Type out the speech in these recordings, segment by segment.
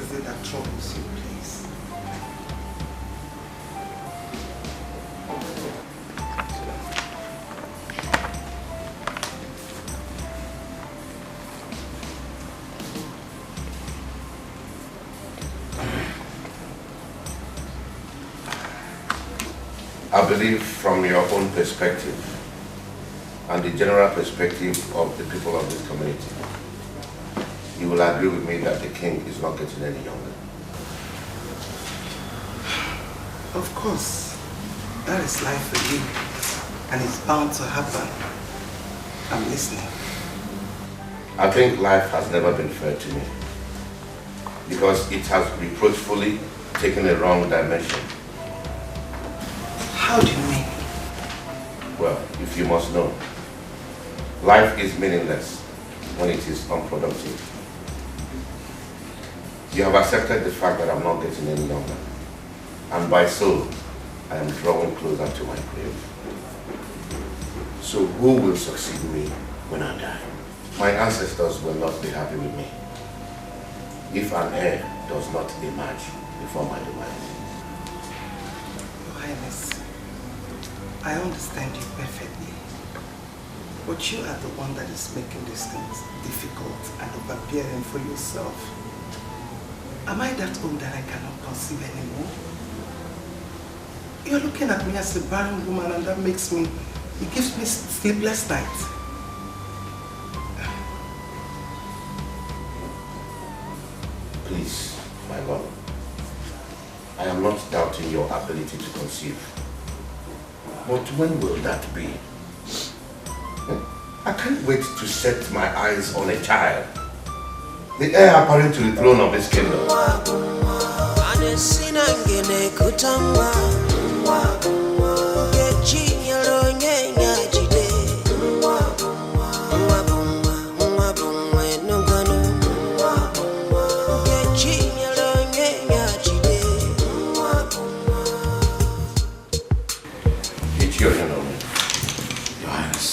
is it that troubles you, please? I believe from your own perspective and the general perspective of the people of this community, you will agree with me that the king is not getting any younger. Of course, that is life for you, and it's bound to happen. I'm listening. I think life has never been fair to me because it has reproachfully taken a wrong dimension. How do you mean? Well, if you must know, life is meaningless when it is unproductive. You have accepted the fact that I'm not getting any younger, and by so, I am drawing closer to my grave. So who will succeed me when I die? My ancestors will not be happy with me if an heir does not emerge before my demise. Your Highness, I understand you perfectly, but you are the one that is making these things difficult and overbearing for yourself. Am I that old that I cannot conceive anymore? You're looking at me as a barren woman, and that makes me, it gives me sleepless nights. Please, my lord, I am not doubting your ability to conceive. But when will that be? I can't wait to set my eyes on a child, the heir apparent to the throne of this kingdom.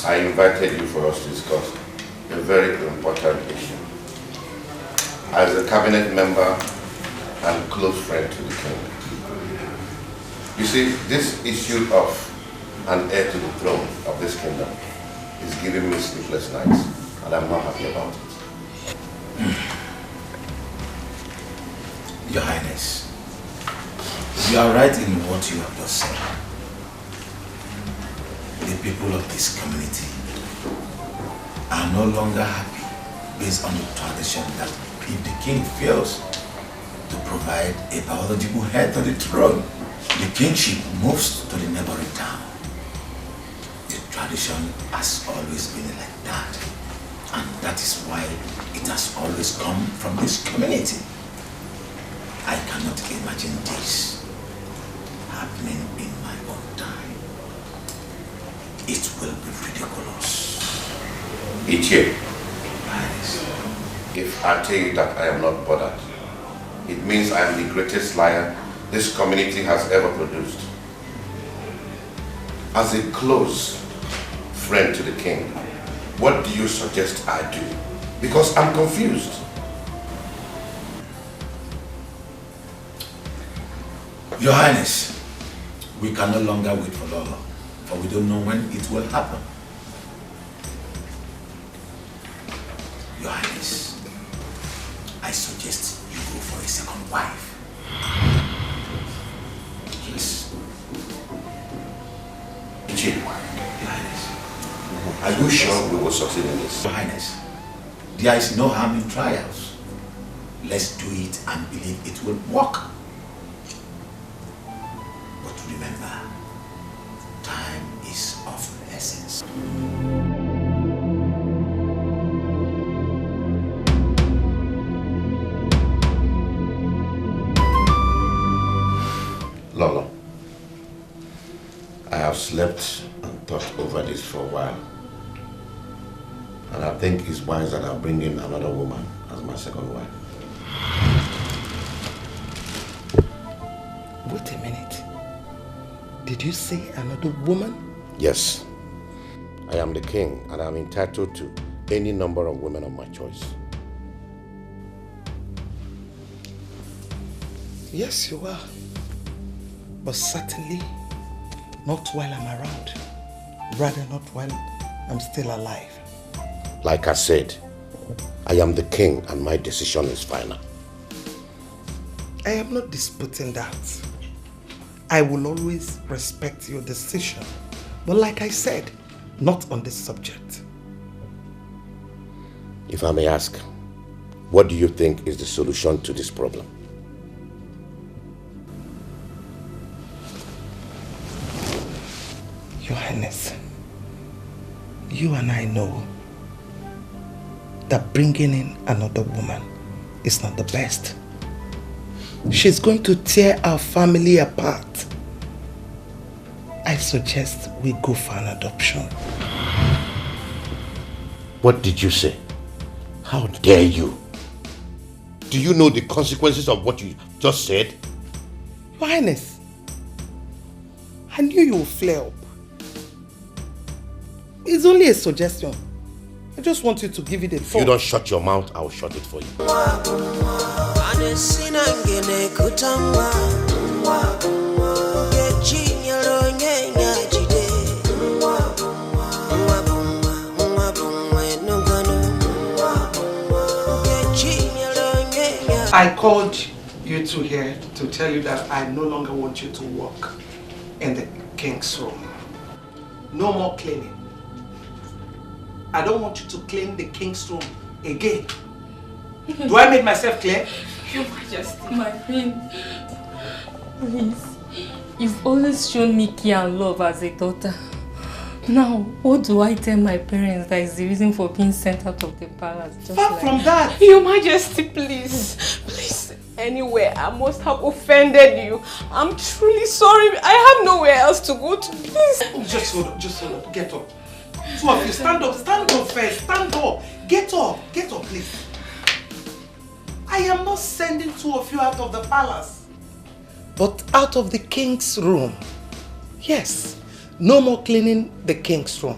I invited you for us to discuss a very important issue. As a cabinet member and close friend to the king. You see, this issue of an heir to the throne of this kingdom is giving me sleepless nights, and I'm not happy about it. Your Highness, you are right in what you have just said. The people of this community are no longer happy based on the tradition that if the king fails to provide a biological heir to the throne, the kingship moves to the neighboring town. The tradition has always been like that, and that is why it has always come from this community. I cannot imagine this happening in my own time. It will be ridiculous. Ichie, if I tell you that I am not bothered, it means I am the greatest liar this community has ever produced. As a close friend to the king, what do you suggest I do? Because I'm confused. Your Highness, we can no longer wait for Lolo, for we don't know when it will happen. Your Highness, I suggest you go for a second wife. Yes. Ichie, Your Highness, are you sure we will succeed in this? Your Highness, there is no harm in trials. Let's do it and believe it will work. But remember, time is of the essence. Lolo, I have slept and thought over this for a while. And I think it's wise that I bring in another woman as my second wife. Wait a minute. Did you say another woman? Yes. I am the king and I'm entitled to any number of women of my choice. Yes, you are. But certainly not while I'm around. Rather not while I'm still alive. Like I said, I am the king and my decision is final. I am not disputing that. I will always respect your decision. But like I said, not on this subject. If I may ask, what do you think is the solution to this problem? Your Highness, you and I know that bringing in another woman is not the best. She's going to tear our family apart. I suggest we go for an adoption. What did you say? How dare you? Do you know the consequences of what you just said? Your Highness, I knew you would flare up. It's only a suggestion. I just want you to give it a thought. If you don't shut your mouth, I'll shut it for you. I called you two here to tell you that I no longer want you to work in the king's room. No more cleaning. I don't want you to clean the king's room again. Do I make myself clear? Your Majesty, my queen, please. You've always shown me care and love as a daughter. Now, what do I tell my parents that is the reason for being sent out of the palace? Far from that. Your Majesty, please. Please. Anywhere I must have offended you. I'm truly sorry. I have nowhere else to go to. Please. Just hold up. Get up. Two of you, stand up first. Stand up. Get up, please. I am not sending two of you out of the palace, but out of the king's room. Yes, no more cleaning the king's room.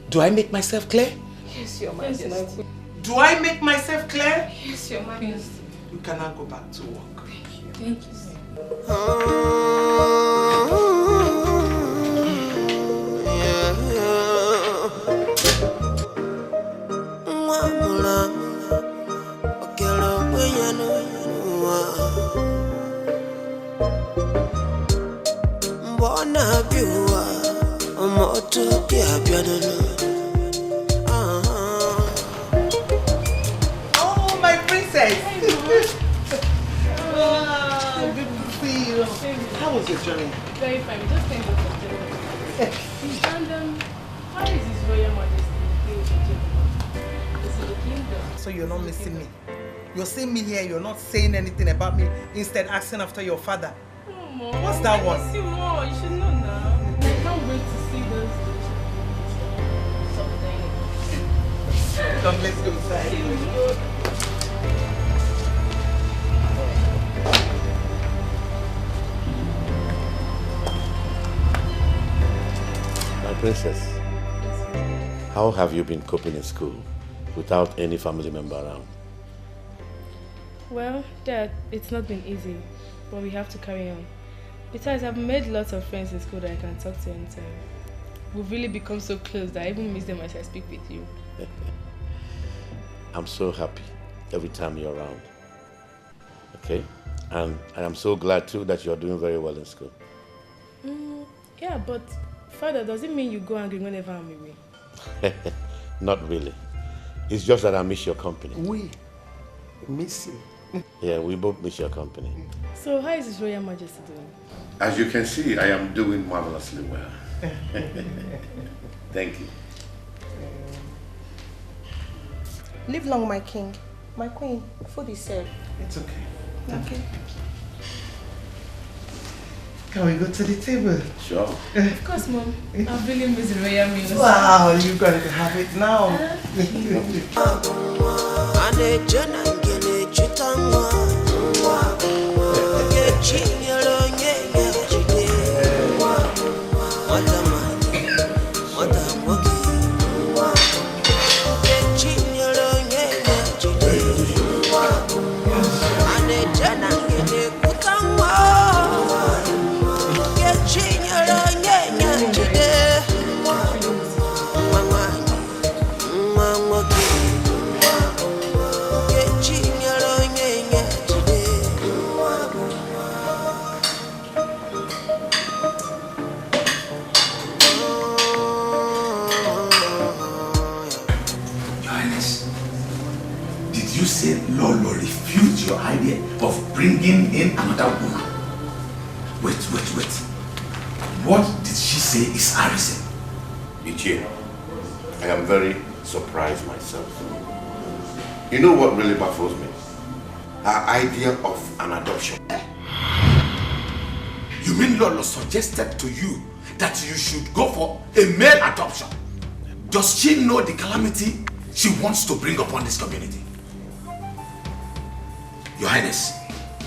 Do I make myself clear? Yes, Your Majesty. Do I make myself clear? Yes, Your Majesty. You can now go back to work. Thank you, sir. Oh, my princess! Oh, good to see you. How was your journey? Very fine. Just thank God for today. And how is His Royal Majesty? This is the kingdom. So you're not missing me. You're seeing me here, you're not saying anything about me, instead asking after your father. Oh, Mom, What's that one? I miss you more. You should know now. I can't wait to see those someday. Come, let's go inside. My princess, how have you been coping in school without any family member around? Well, Dad, it's not been easy, but we have to carry on. Besides, I've made lots of friends in school that I can talk to anytime. We've really become so close that I even miss them as I speak with you. I'm so happy every time you're around. Okay? And I am so glad too that you're doing very well in school. Yeah, but Father, does it mean you go angry whenever I'm away? Not really. It's just that I miss your company. We miss you. Yeah, we both miss your company. So how is His Royal Majesty doing? As you can see, I am doing marvelously well. Thank you. Live long, my king. My queen, food is served. It's okay. Okay. Can we go to the table? Sure. Of course, Mom. I've really missed the royal meals. Wow, you're going to have it now. idea of bringing in another woman. Wait. What did she say is arisen? Ichie, I am very surprised myself. You know what really baffles me? Her idea of an adoption. You mean Lolo suggested to you that you should go for a male adoption? Does she know the calamity she wants to bring upon this community? Your Highness,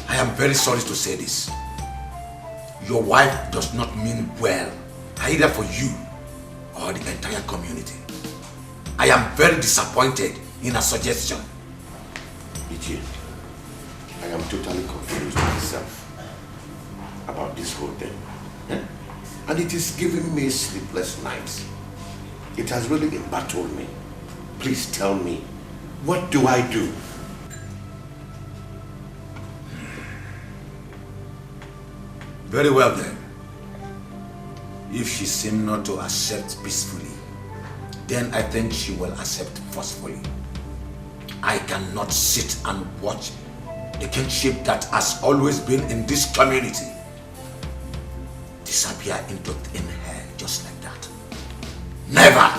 I am very sorry to say this. Your wife does not mean well, either for you or the entire community. I am very disappointed in her suggestion. Ichie, I am totally confused myself about this whole thing. And it is giving me sleepless nights. It has really embattled me. Please tell me, what do I do? Very well then. If she seems not to accept peacefully, then I think she will accept forcefully. I cannot sit and watch the kingship that has always been in this community disappear into thin air just like that. Never!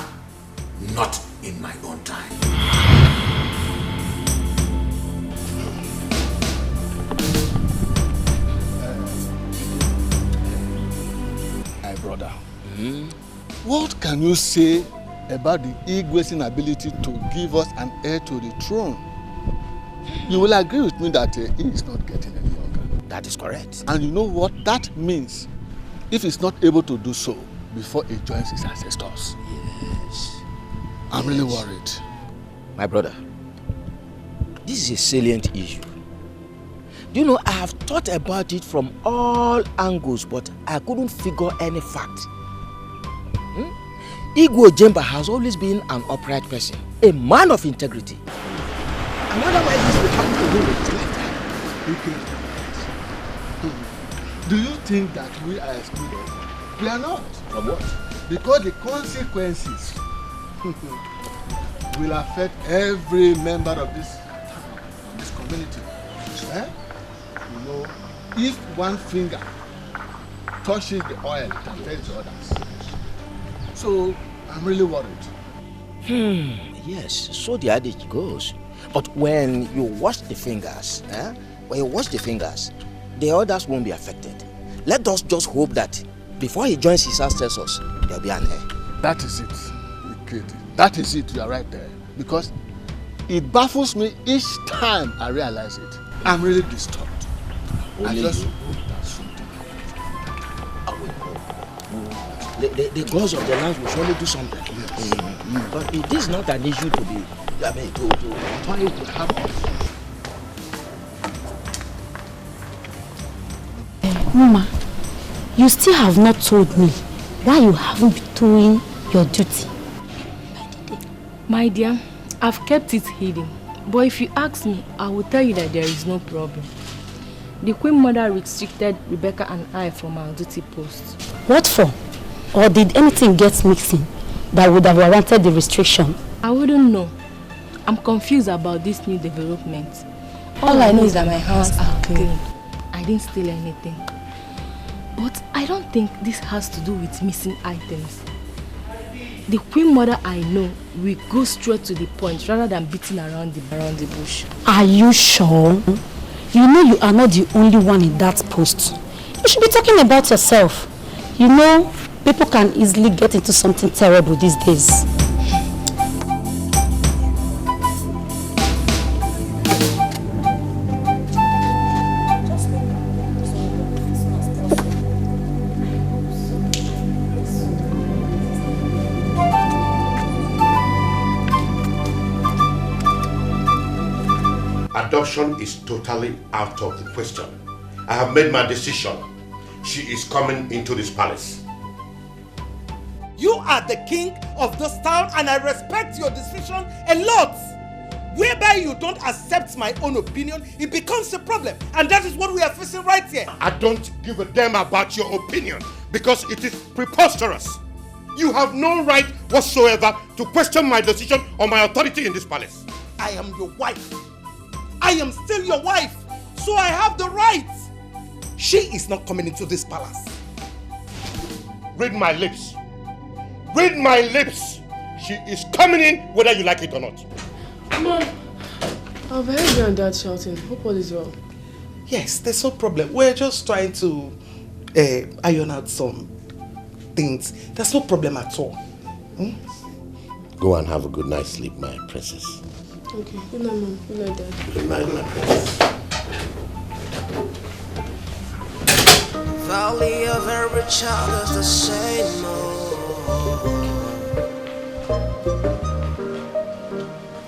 Not in my own time. My brother, what can you say about the Igwe's inability to give us an heir to the throne? You will agree with me that he is not getting any younger. That is correct. And you know what that means if he's not able to do so before he joins his ancestors? Yes. I'm really worried. My brother, this is a salient issue. Do you know, I have thought about it from all angles, but I couldn't figure any fact. Igwe Jemba has always been an upright person, a man of integrity. I wonder why this will happen to him in his lifetime. Do you think that we are excluded? We are not. From what? Because the consequences will affect every member of this town, this community. You know, if one finger touches the oil, it affects the others. So, I'm really worried. Yes, so the adage goes. But when you wash the fingers, the others won't be affected. Let us just hope that before he joins his ancestors, there'll be an heir. That is it, Ikedi. That is it, you are right there. Because it baffles me each time I realize it. I'm really disturbed. I just hope that something happens. The gods of the land will surely do something. Yes. But it is not an issue to be, to happen. Mama, you still have not told me why you haven't been doing your duty. My dear, I've kept it hidden. But if you ask me, I will tell you that there is no problem. The Queen Mother restricted Rebecca and I from our duty post. What for? Or did anything get mixing that would have warranted the restriction? I wouldn't know. I'm confused about this new development. All I know is that my hands are clean. I didn't steal anything. But I don't think this has to do with missing items. The Queen Mother I know will go straight to the point rather than beating around the bush. Are you sure? You know you are not the only one in that post. You should be talking about yourself. You know, people can easily get into something terrible these days. Adoption is totally out of the question. I have made my decision. She is coming into this palace. You are the king of this town and I respect your decision a lot. Whereby you don't accept my own opinion, it becomes a problem. And that is what we are facing right here. I don't give a damn about your opinion because it is preposterous. You have no right whatsoever to question my decision or my authority in this palace. I am your wife. I am still your wife. So I have the right. She is not coming into this palace. Read my lips. Read my lips. She is coming in whether you like it or not. Mom, I've heard you and Dad shouting. Hope all is well. Yes, there's no problem. We're just trying to iron out some things. There's no problem at all. Go and have a good night's sleep, my princess. Okay, good night, Mom. Good night, Dad. Good night, my princess. Valley of every child is the same.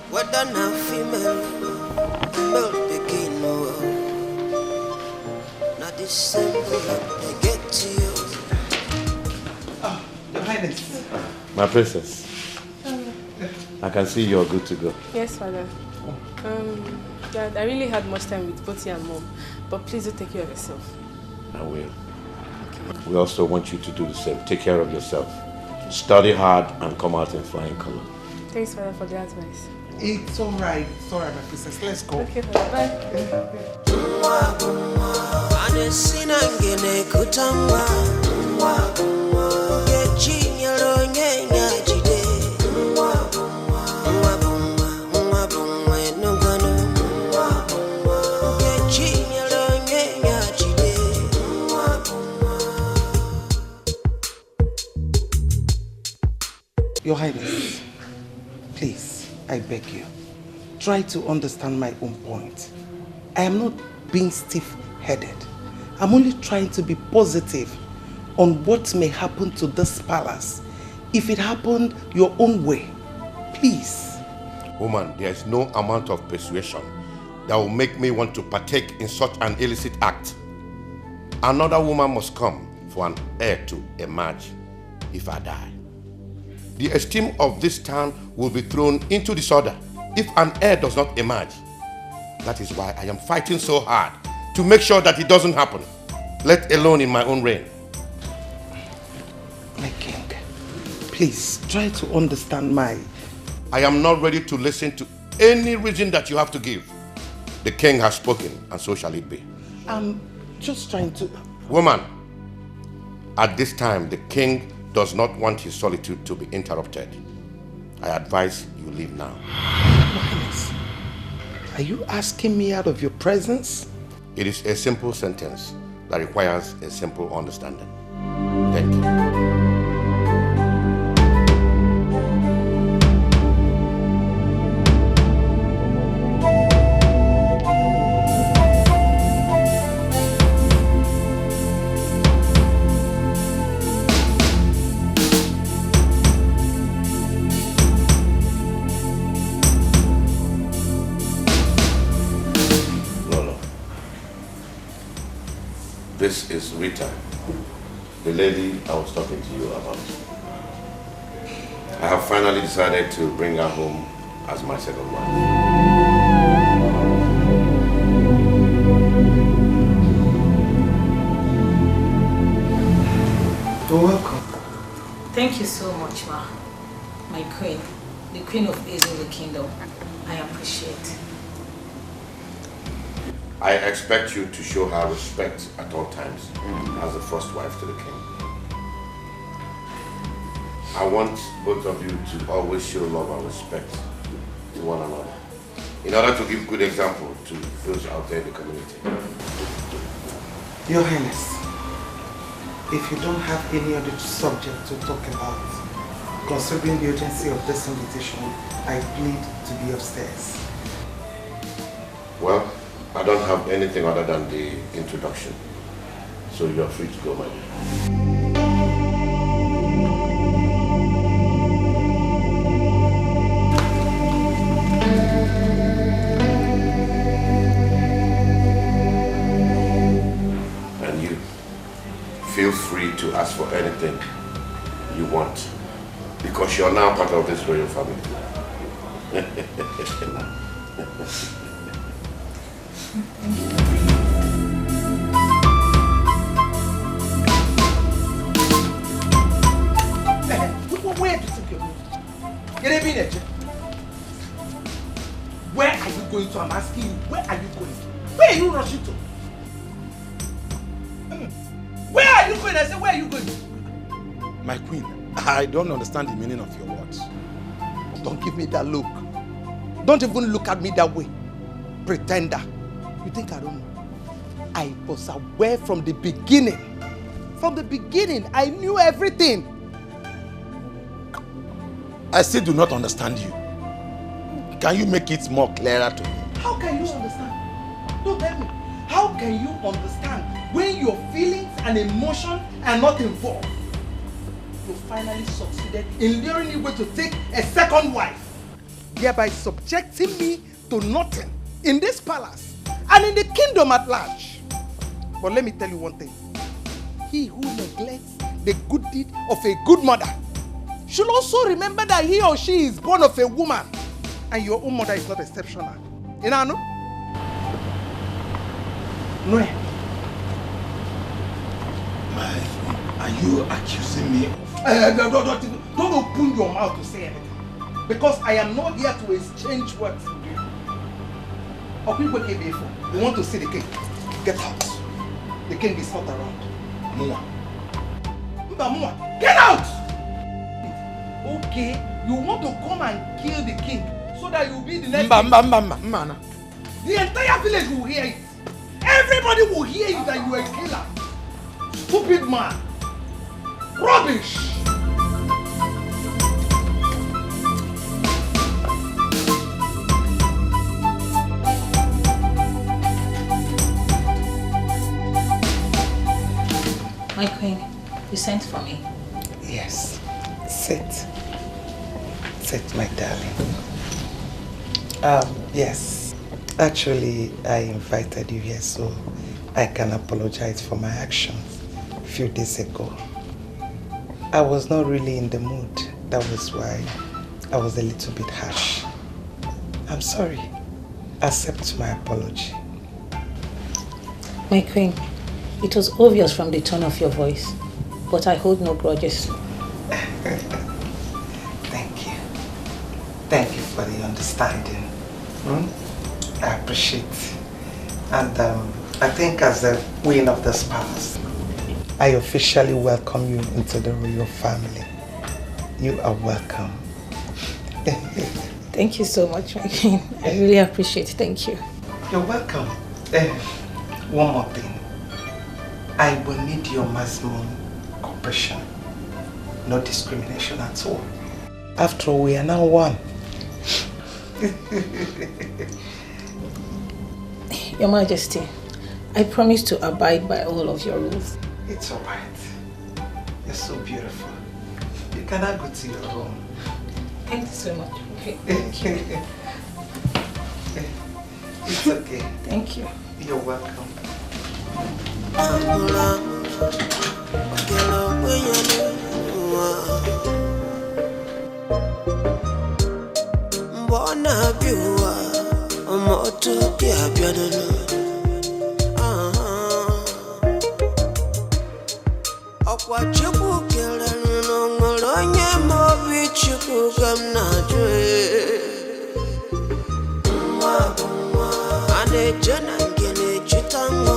Whether now female begin not the same they get to you. Oh, Your Highness. My princess. I can see you're good to go. Yes, Father. Dad, I really had much time with both you and Mom, but please do take care of yourself. I will. Okay. We also want you to do the same. Take care of yourself. Study hard and come out in flying color. Thanks, Father, for the advice. It's alright. It's alright, my princess. Let's go. Okay, Father. Bye. Your Highness, please, I beg you, try to understand my own point. I am not being stiff-headed. I'm only trying to be positive on what may happen to this palace if it happened your own way. Please. Woman, there is no amount of persuasion that will make me want to partake in such an illicit act. Another woman must come for an heir to emerge if I die. The esteem of this town will be thrown into disorder if an heir does not emerge. That is why I am fighting so hard to make sure that it doesn't happen, let alone in my own reign. My king, please try to understand my... I am not ready to listen to any reason that you have to give. The king has spoken, and so shall it be. I'm just trying to... Woman, at this time, the king does not want his solitude to be interrupted. I advise you leave now. Your Highness, are you asking me out of your presence? It is a simple sentence that requires a simple understanding. Thank you. This is Rita, the lady I was talking to you about. I have finally decided to bring her home as my second wife. You're welcome. Thank you so much, Ma. My queen, the queen of the kingdom. I appreciate. I expect you to show her respect at all times as the first wife to the king. I want both of you to always show love and respect to one another in order to give good example to those out there in the community. Your Highness, if you don't have any other subject to talk about, considering the urgency of this invitation, I plead to be upstairs. Well, I don't have anything other than the introduction, so you're free to go, my dear. And you, feel free to ask for anything you want, because you're now part of this royal family. Where do you think you're going? Where are you going to? I'm asking you, where are you going? Where are you rushing to? going? I said, where are you going? My queen, I don't understand the meaning of your words. Don't give me that look. Don't even look at me that way. Pretender. You think I don't know? I was aware from the beginning. From the beginning, I knew everything. I still do not understand you. Can you make it more clearer to me? How can you understand? Don't tell me. How can you understand when your feelings and emotions are not involved? You finally succeeded in luring Igwe to take a second wife, thereby subjecting me to nothing in this palace and in the kingdom at large. But let me tell you one thing. He who neglects the good deed of a good mother should also remember that he or she is born of a woman, and your own mother is not exceptional. You know? No. Are you accusing me of... Don't open your mouth to say anything. Because I am not here to exchange words with you. You want to see the king? Get out. The king is not around. Mua. Get out! Okay, you want to come and kill the king so that you'll be the next king. The entire village will hear it. Everybody will hear it that you are a killer. Stupid man. Rubbish. My queen, you sent for me. Yes. Sit. Sit, my darling. Yes. Actually, I invited you here so I can apologize for my actions a few days ago. I was not really in the mood. That was why I was a little bit harsh. I'm sorry. Accept my apology. My queen, it was obvious from the tone of your voice, but I hold no grudges. Thank you. Thank you for the understanding. I appreciate it. And I think as the queen of this palace, I officially welcome you into the royal family. You are welcome. Thank you so much, my queen. I really appreciate it. Thank you. You're welcome. One more thing. I will need your maximum cooperation. No discrimination at all. After all, we are now one. Your Majesty, I promise to abide by all of your rules. It's all right. You're so beautiful. You cannot go to your room. Thank you so much. Okay. Thank you. It's okay. Thank you. You're welcome. Mbona biwa moto pia biadolo Okwa chuku kele nongolonye mobi chuku gamnajwe Ane jana ngene chutangwa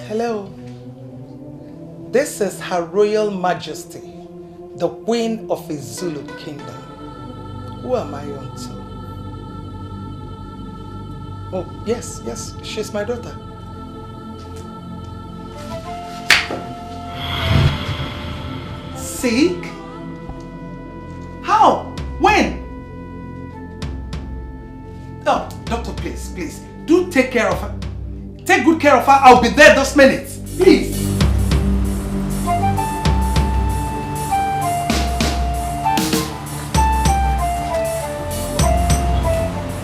Hello. This is Her Royal Majesty, the Queen of the Zulu Kingdom. Who am I on to? Oh, yes, she's my daughter. Sick? How? When? Oh, doctor, please. Do take care of her. Take good care of her. I'll be there this minute. Please.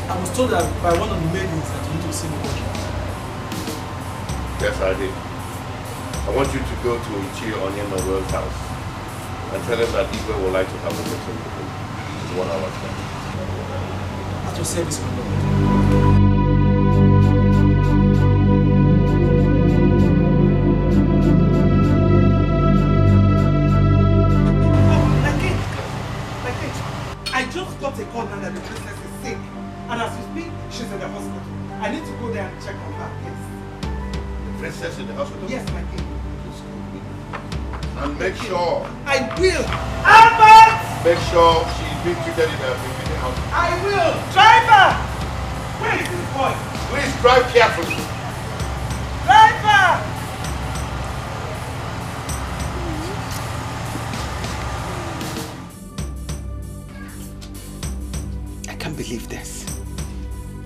I was told that by one of the maidens that you need to see me. Yes, I did. I want you to go to Ichie Onion Noel's house and tell him that Igwe would like to have a meeting with him. It's 1 hour time. At your service, my lord. understand that the princess is sick. And as we speak, she's in the hospital. I need to go there and check on her, please. The princess in the hospital? Yes, my king. And make sure. I will. Albert! Make sure she's being treated in a hospital. I will. Driver! Where is this boy? Please drive carefully. Driver! I can't believe this.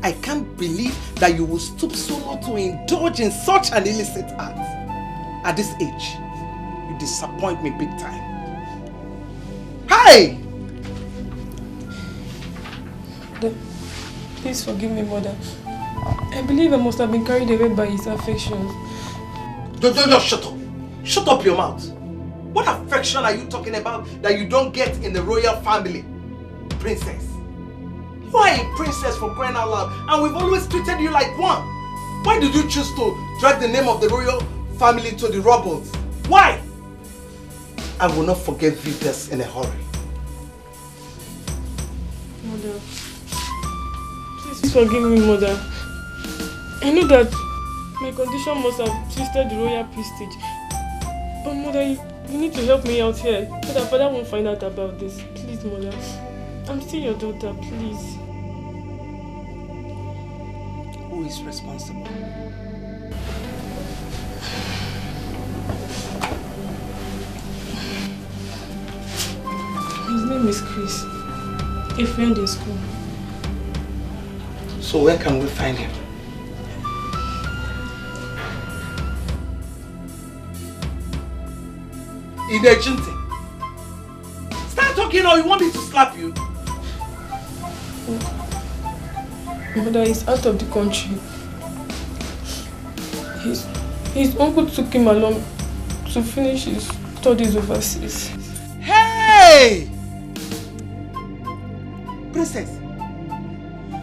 I can't believe that you will stoop so low to indulge in such an illicit act. At this age, you disappoint me big time. Hi! Mother, please forgive me, Mother. I believe I must have been carried away by his affections. Don't shut up. Shut up your mouth. What affection are you talking about that you don't get in the royal family? Princess. You are a princess for crying out loud, and we've always treated you like one. Why did you choose to drag the name of the royal family to the rubble? Why? I will not forgive you this in a hurry. Mother, please forgive me, Mother. I know that my condition must have twisted the royal prestige. But Mother, you need to help me out here so that Father won't find out about this. Please, Mother. I'm still your daughter, please. Who is responsible? His name is Chris, a friend in school. So where can we find him? In Rejection. Start talking or you want me to slap you? Mother is out of the country. His uncle took him along to finish his studies overseas. Hey! Princess,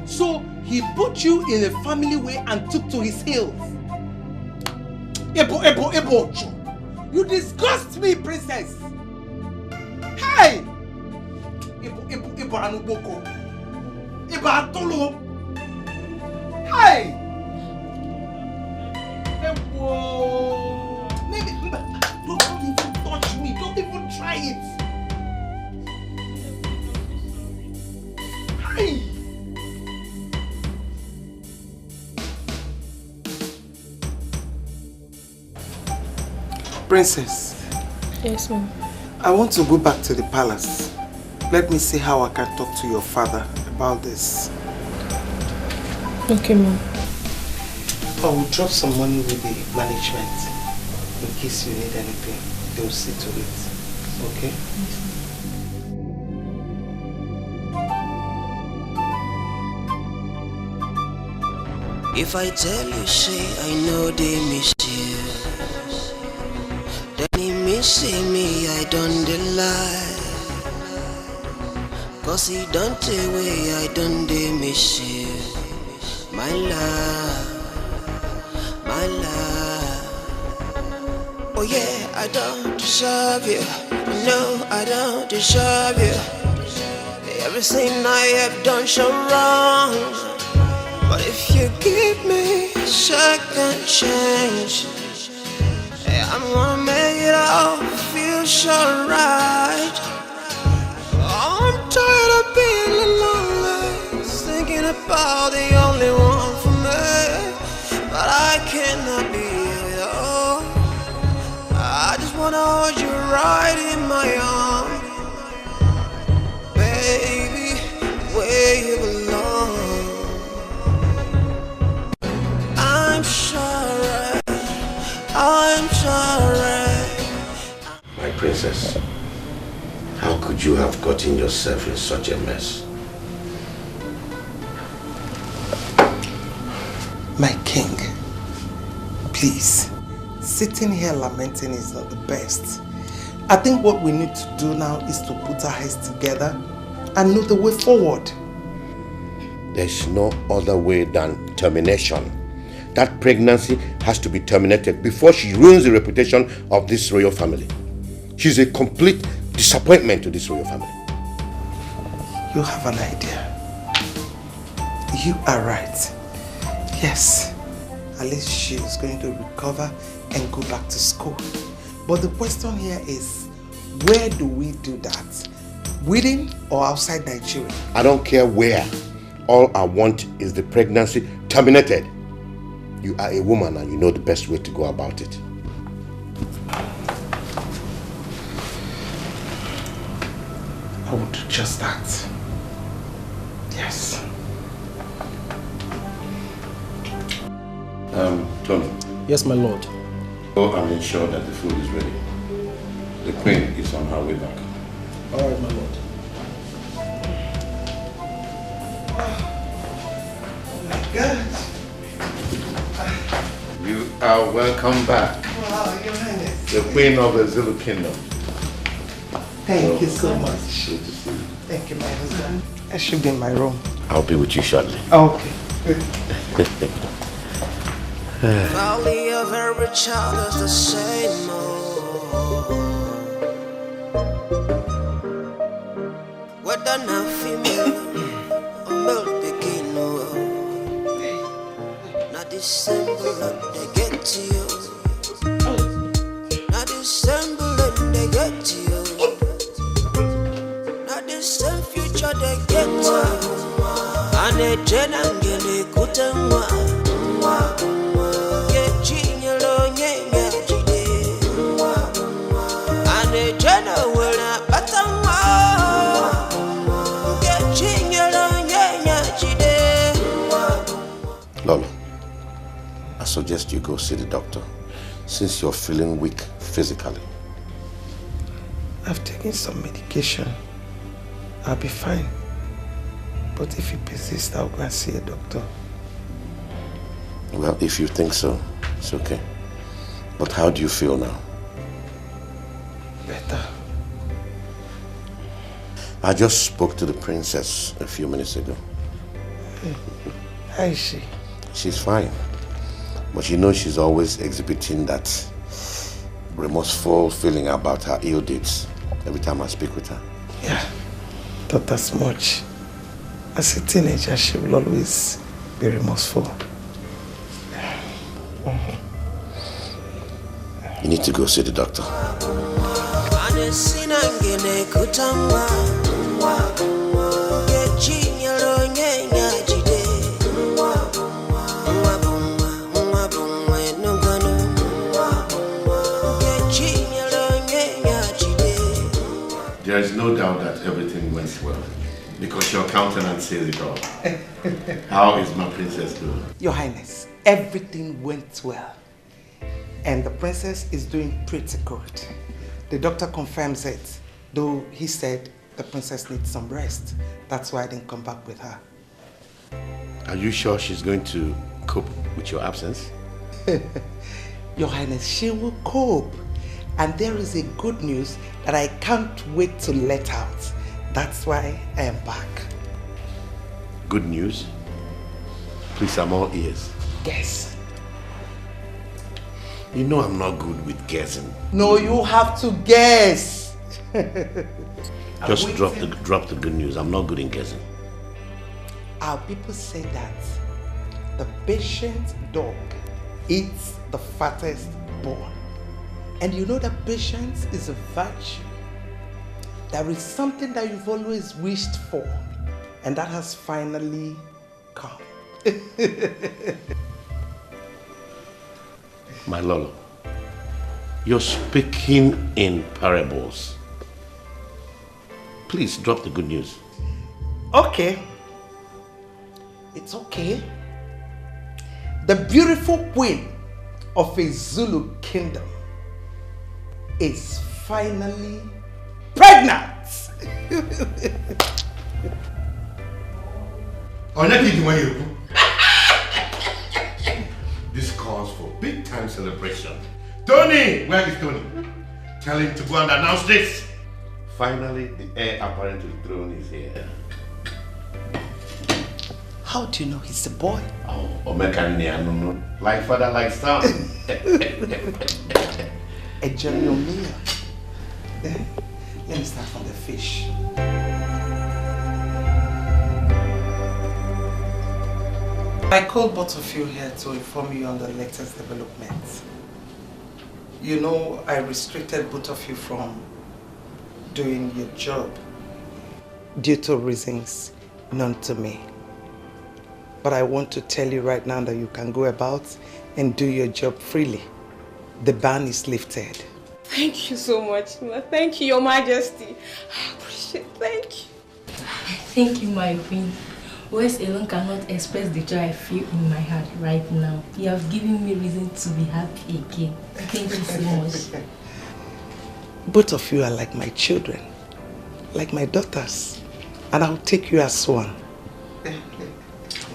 so he put you in a family way and took to his heels. Ebo, you disgust me, princess. Hey! Ebo anuboko. Ebo atolo. Hey! Ebo. Maybe, don't even touch me. Don't even try it. Hey! Princess. Yes, ma'am. I want to go back to the palace. Let me see how I can talk to your father about this. Okay, ma'am. I will drop some money with the management in case you need anything. They will see to it. Okay? Yes. If I tell you, say I know they miss you, then he miss me, I don't lie. Cause he don't away, I don't miss you. My love, my love. Oh yeah, I don't deserve you. No, I don't deserve you. Everything I have done so wrong. But if you give me a second chance, hey, I'm gonna make it all feel so right. I'm tired of being alone, thinking about the only one for me. But I cannot be it all. I just wanna hold you right in my arms, baby, where you belong. I'm sorry. My princess, how could you have gotten yourself in such a mess? My king, please, sitting here lamenting is not the best. I think what we need to do now is to put our heads together and know the way forward. There's no other way than termination. That pregnancy has to be terminated before she ruins the reputation of this royal family. She's a complete disappointment to this royal family. You have an idea. You are right. Yes, at least she is going to recover and go back to school. But the question here is, where do we do that? Within or outside Nigeria? I don't care where. All I want is the pregnancy terminated. You are a woman and you know the best way to go about it. I will do just that. Yes. Tony. Yes, my lord. Oh, I'm ensure that the food is ready. The queen is on her way back. All right, my lord. Oh my God. You are welcome back. Wow, Your Highness. The queen of the Zulu kingdom. Thank you so much. Thank you, my husband. I should be in my room. I'll be with you shortly. Okay. Valley of every child is the same. Whether now female or male begin, not December they get to you. Not December they get to you. Not the same future they get to you. And a general kutemwa. Lolo, I suggest you go see the doctor since you're feeling weak physically. I've taken some medication. I'll be fine. But if you persist, I'll go and see a doctor. Well, if you think so, it's okay. But how do you feel now? Better. I just spoke to the princess a few minutes ago. How is she? She's fine. But you know she's always exhibiting that remorseful feeling about her ill deeds every time I speak with her. Yeah, not as much. As a teenager, she will always be remorseful. You need to go see the doctor. There is no doubt that everything went well, because your countenance says it all. How is my princess doing? Your Highness, everything went well. And the princess is doing pretty good. The doctor confirms it, though he said the princess needs some rest. That's why I didn't come back with her. Are you sure she's going to cope with your absence? Your Highness, she will cope. And there is a good news that I can't wait to let out. That's why I am back. Good news? Please, I'm all ears. Guess. You know I'm not good with guessing. No, you have to guess. Just drop the good news. I'm not good in guessing. Our people say that the patient dog eats the fattest bone. And you know that patience is a virtue. There is something that you've always wished for, and that has finally come. My Lolo, you're speaking in parables. Please drop the good news. Okay. It's okay. The beautiful queen of a Zulu kingdom is finally pregnant. This calls for big time celebration. Tony! Where is Tony? Tell him to go and announce this. Finally, the heir apparent to the throne is here. How do you know he's a boy? Oh, no. Like father, like son. A general meal. Then, let me start from the fish. I called both of you here to inform you on the latest developments. You know, I restricted both of you from doing your job due to reasons known to me. But I want to tell you right now that you can go about and do your job freely. The ban is lifted. Thank you so much, Ma. Thank you, Your Majesty. I appreciate it. Thank you. Thank you, my queen. Words alone cannot express the joy I feel in my heart right now. You have given me reason to be happy again. Thank you so much. Both of you are like my children, like my daughters, and I'll take you as one.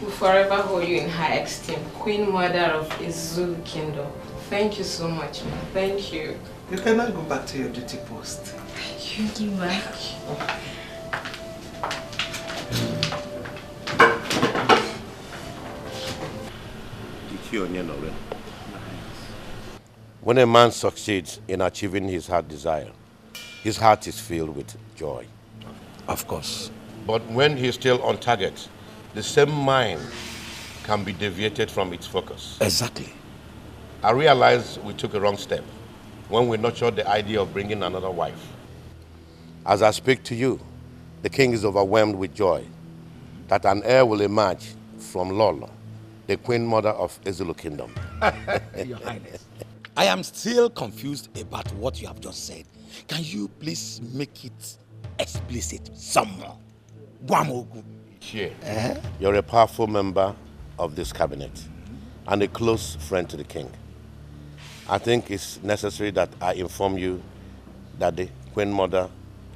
We'll forever hold you in high esteem, Queen Mother of Izulu Kingdom. Thank you so much, Ma. Thank you. You can now go back to your duty post. Thank you, Ma. When a man succeeds in achieving his heart desire, his heart is filled with joy. Of course. But when he's still on target, the same mind can be deviated from its focus. Exactly. I realized we took a wrong step when we nurtured the idea of bringing another wife. As I speak to you, the king is overwhelmed with joy that an heir will emerge from Lolo, the queen mother of Izulu Kingdom. Your Highness, I am still confused about what you have just said. Can you please make it explicit some more? Guamogu. Sure. You're a powerful member of this cabinet and a close friend to the king. I think it's necessary that I inform you that the queen mother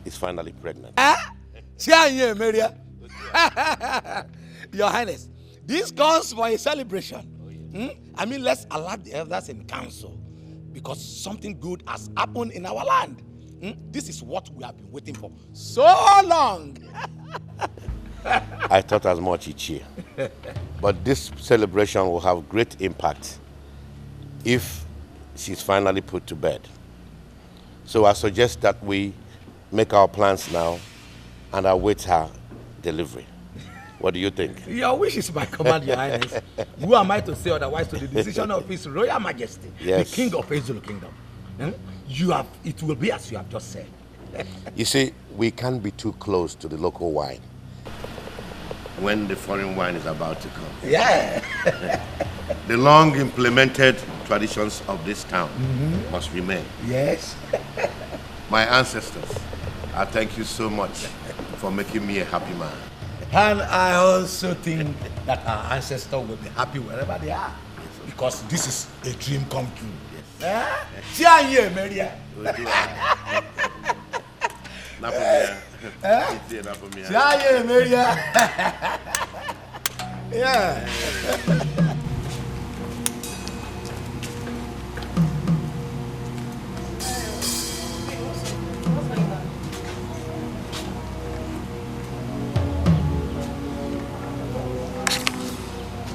is finally pregnant. Your Highness, this calls for a celebration. I mean, let's alert the elders in council because something good has happened in our land. This is what we have been waiting for so long. I thought as much each year. But this celebration will have great impact if she's finally put to bed. So I suggest that we make our plans now and await her delivery. What do you think? Your wish is my command, Your Highness. Who am I to say otherwise to the decision of His Royal Majesty, yes, the King of Izulu Kingdom? It will be as you have just said. You see, we can't be too close to the local wine when the foreign wine is about to come. Yeah. The long implemented traditions of this town must remain. Yes. My ancestors, I thank you so much for making me a happy man. And I also think that our ancestors will be happy wherever they are. Because this is a dream come true. Yes. Maria. Maria. Yeah.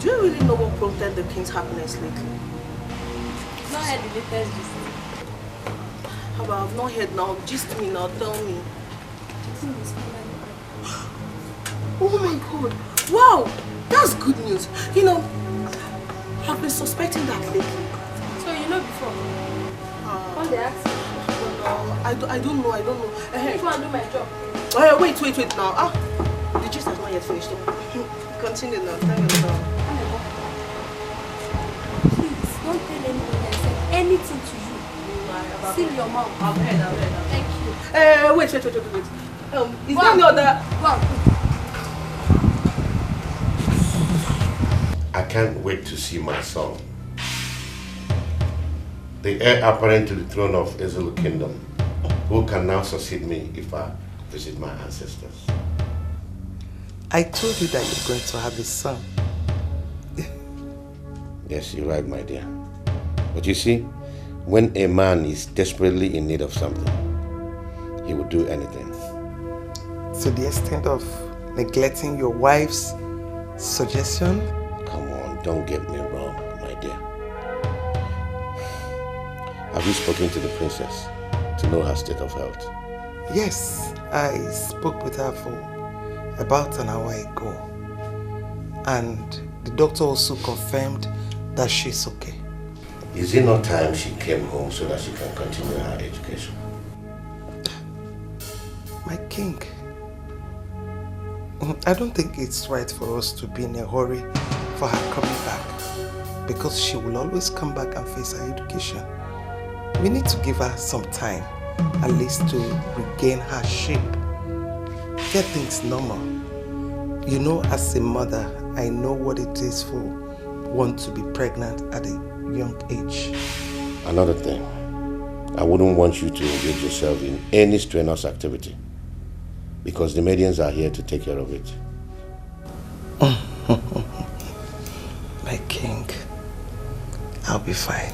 Do you really know what prompted the king's happiness lately? Not heard the latest gist. How about I've not heard now? Gist me now, tell me. Oh my god. Wow! That's good news. You know, I've been suspecting that lately. So you know before? When they ask you? No, I don't know. If you want to do my job. Oh, wait now. The gist has not yet finished. Continue now. Tell me now. Please, don't tell anyone I said anything to you. Seal your mouth. I've heard. Thank you. Wait. Is there any other... I can't wait to see my son, the heir apparent to the throne of Izulu Kingdom, who can now succeed me if I visit my ancestors. I told you that you're going to have a son. Yes, you're right, my dear. But you see, when a man is desperately in need of something, he will do anything. To the extent of neglecting your wife's suggestion? Come on, don't get me wrong, my dear. Have you spoken to the princess to know her state of health? Yes, I spoke with her for about an hour ago. And The doctor also confirmed that she's okay. Is it not time she came home so that she can continue her education? My king, I don't think it's right for us to be in a hurry for her coming back, because she will always come back and face her education. We need to give her some time, at least to regain her shape, get things normal. You know, as a mother, I know what it is for one to be pregnant at a young age. Another thing, I wouldn't want you to engage yourself in any strenuous activity, because the medians are here to take care of it. My king, I'll be fine.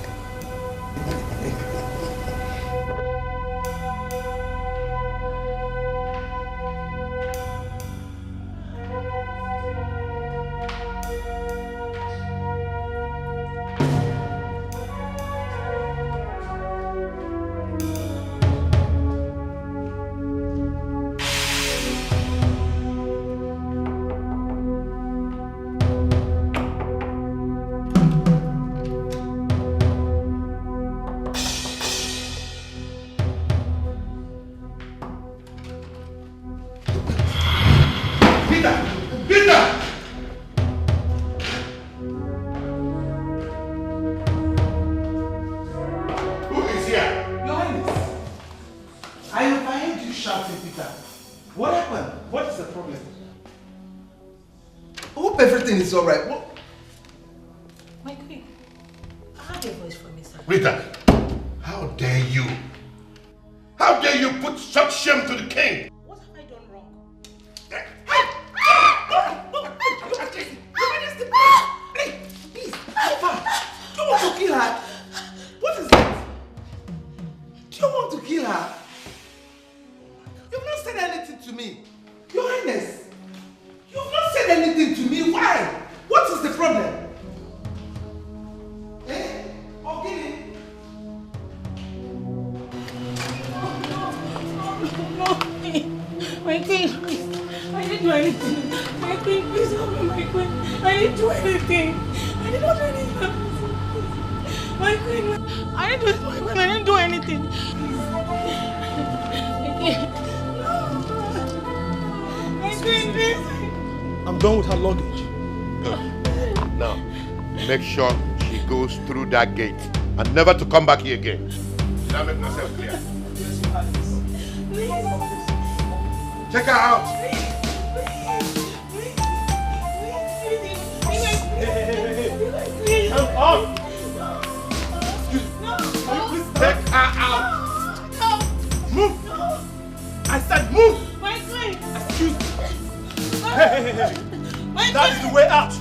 It's all right. What? My queen, I heard a voice from inside. Rita, how dare you? How dare you put such shame to the king? What have I done wrong? Please, do you want to kill her? What is that? Do you want to kill her? You've not said anything to me. Your Highness, you've not said anything to me. Why? What is the problem? Eh? Okay. No, my queen, please. I didn't do anything. My queen, please help me, my queen. I didn't do anything. I did not do anything. My queen, I didn't do it, my queen. I didn't do anything. My queen, please. I'm done with her luggage. Now, make sure she goes through that gate and never to come back here again. Did I make myself clear? Check her out. Come on. Take her out. Move. I said move. My queen. Excuse me. Hey. That is the way out.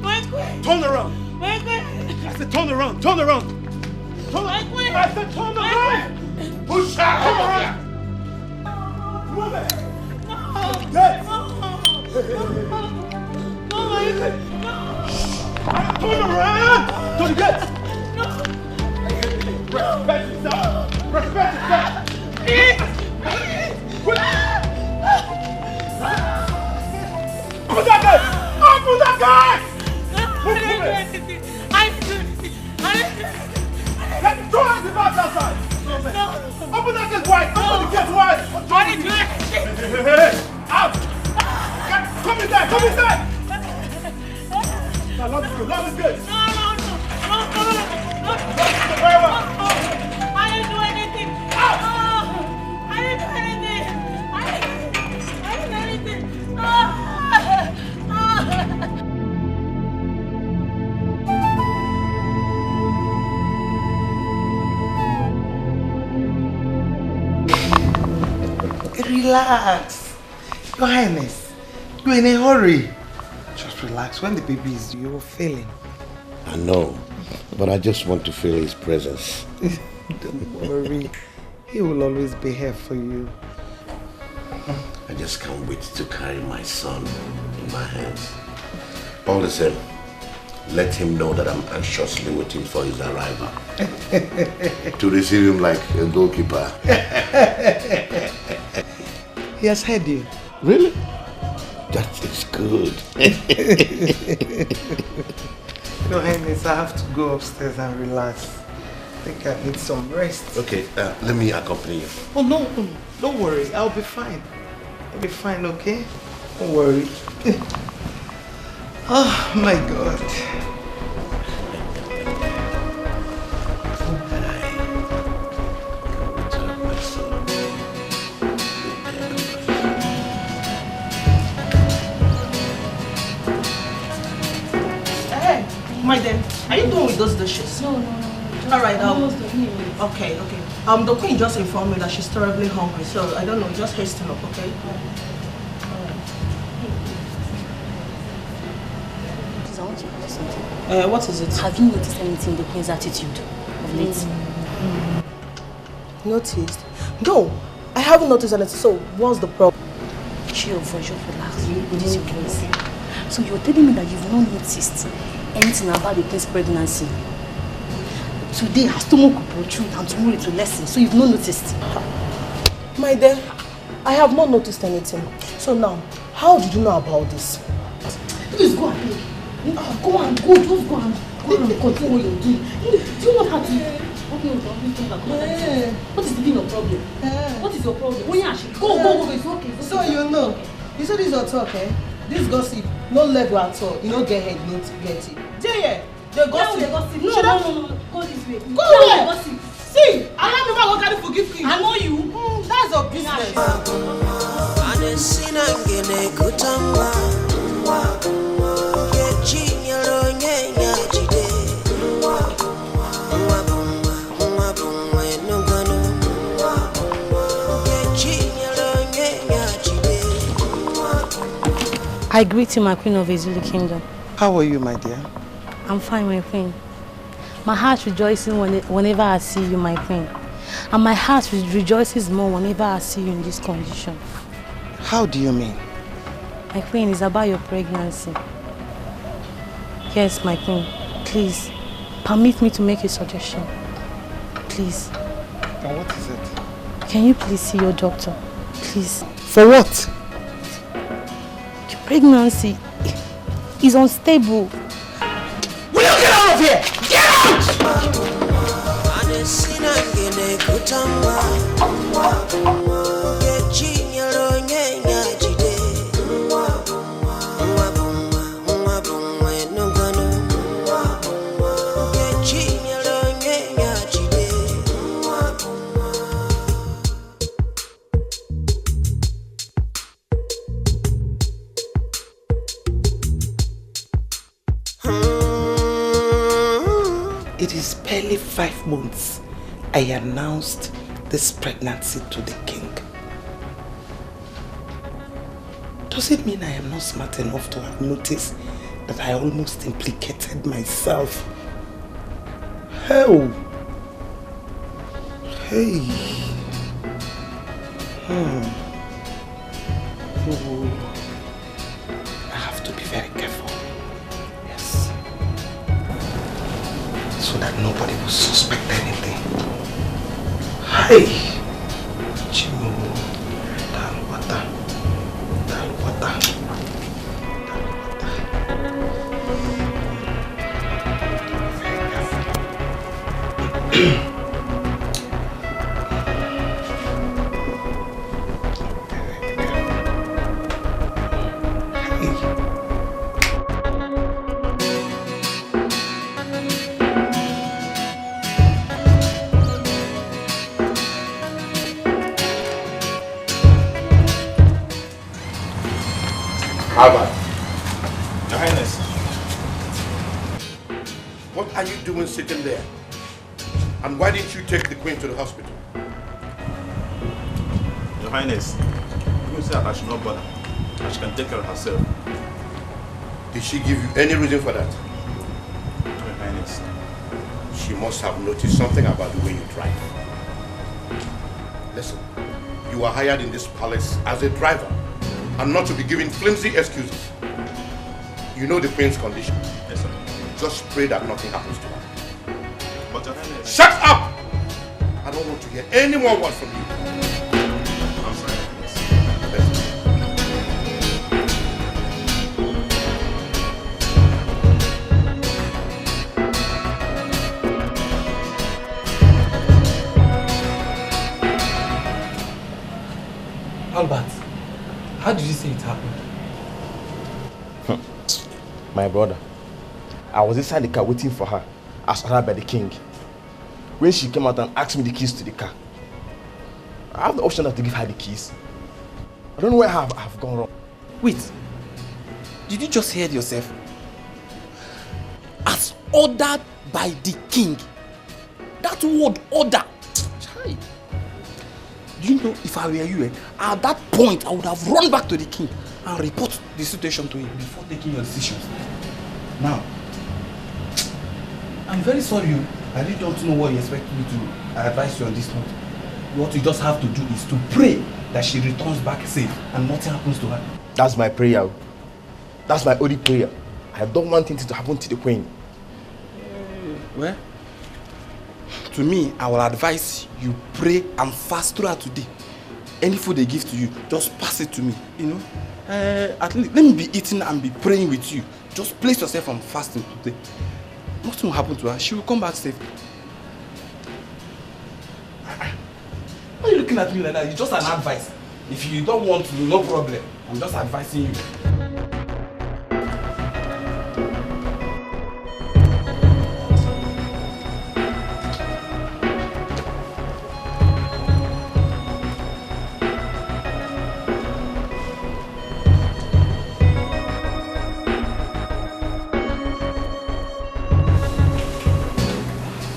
My queen. Turn around. My queen. I said turn around. Turn around. Turn my queen. I said turn around. Push her over here. Move it. No. Yes. No, my queen. No. Turn around. To the gate. Respect yourself. Respect yourself. Open that gate! Open that gate! I didn't do anything. I didn't do anything. I didn't do anything. Let the door at the back outside. No. Open that gate wide. Open the gate wide. I didn't do anything. Hey. Out. Come inside. Come inside. Now lock this gate. Lock this gate. No. Very well. I didn't do anything. Out. I didn't do anything. I didn't do anything. Relax. Your Highness, you're in a hurry. Just relax. When the baby is due, you're failing. I know, but I just want to feel his presence. Don't worry. He will always be here for you. I just can't wait to carry my son in my hands. All the same, let him know that I'm anxiously waiting for his arrival. To receive him like a goalkeeper. He has heard you. Really? That is good. good. Your Highness, I have to go upstairs and relax. I think I need some rest. Okay, let me accompany you. Oh, no, don't worry. I'll be fine. I'll be fine, okay? Don't worry. Oh, my God. My dear, are you done with those dishes? No. All right. Okay. The queen just informed me that she's terribly hungry, so I don't know. Just hasten up, okay? Please, I want to ask something. What is it? Have you noticed anything in the queen's attitude of late? Noticed? No, I haven't noticed anything. So, what's the problem? Chill, just relax. This is your case. So you're telling me that you've not noticed anything about the queen's pregnancy? Today her stomach will protrude and tomorrow it will lessen, so you've not noticed? My dear, I have not noticed anything. So now, how did you know about this? Please go and play. Just go and continue what you're doing. Do you know how to... Okay, what is the problem? What is your problem? Go, it's okay. So you know, you said this is your talk, eh? This gossip, no level at all. You don't get head, you don't get it. Yeah, the gossip. No, go this way. Go where? Gossip. See, allow me to go forgive you. I know you. That's your business. I greet you, my queen of Ezulu Kingdom. How are you, my dear? I'm fine, my queen. My heart rejoices whenever I see you, my queen. And my heart rejoices more whenever I see you in this condition. How do you mean? My queen, it's about your pregnancy. Yes, my queen. Please, permit me to make a suggestion. Please. And what is it? Can you please see your doctor? Please. For what? Your pregnancy is unstable. Will you get out of here? Get out! It is barely 5 months I announced this pregnancy to the king. Does it mean I am not smart enough to have noticed that I almost implicated myself? Hell! Hey! Oh. I have to be very careful. Yes. So that nobody will suspect anything. Hey! Chimo. Dalwata. Albert. Your Highness. What are you doing sitting there? And why didn't you take the Queen to the hospital? Your Highness, you said I should not bother. That she can take care of herself. Did she give you any reason for that? Your Highness. She must have noticed something about the way you drive. Listen, you are hired in this palace as a driver and not to be giving flimsy excuses. You know the Queen's condition. Yes, sir. Just pray that nothing happens to her. But Your Highness... Shut up! I don't want to hear any more words from you. I'm sorry, Your Highness. Albert, how did you say it happened? My brother, I was inside the car waiting for her, as ordered by the king. When she came out and asked me the keys to the car, I have the option to give her the keys. I don't know where I have gone wrong. Wait, did you just hear yourself? As ordered by the king. That word order. Chai. Do you know if I were you, at that point I would have run back to the king and report the situation to him before taking your decisions. Now, I'm very sorry. I really don't know what you expect me to advise you on this note. What you just have to do is to pray that she returns back safe and nothing happens to her. That's my prayer. That's my only prayer. I don't want anything to happen to the queen. Well, to me, I will advise you pray and fast throughout today. Any food they give to you, just pass it to me. You know, at least let me be eating and be praying with you. Just place yourself on fasting today. Nothing will happen to her. She will come back safe. Why are you looking at me like that? It's just an advice. If you don't want to, no problem. I'm just advising you.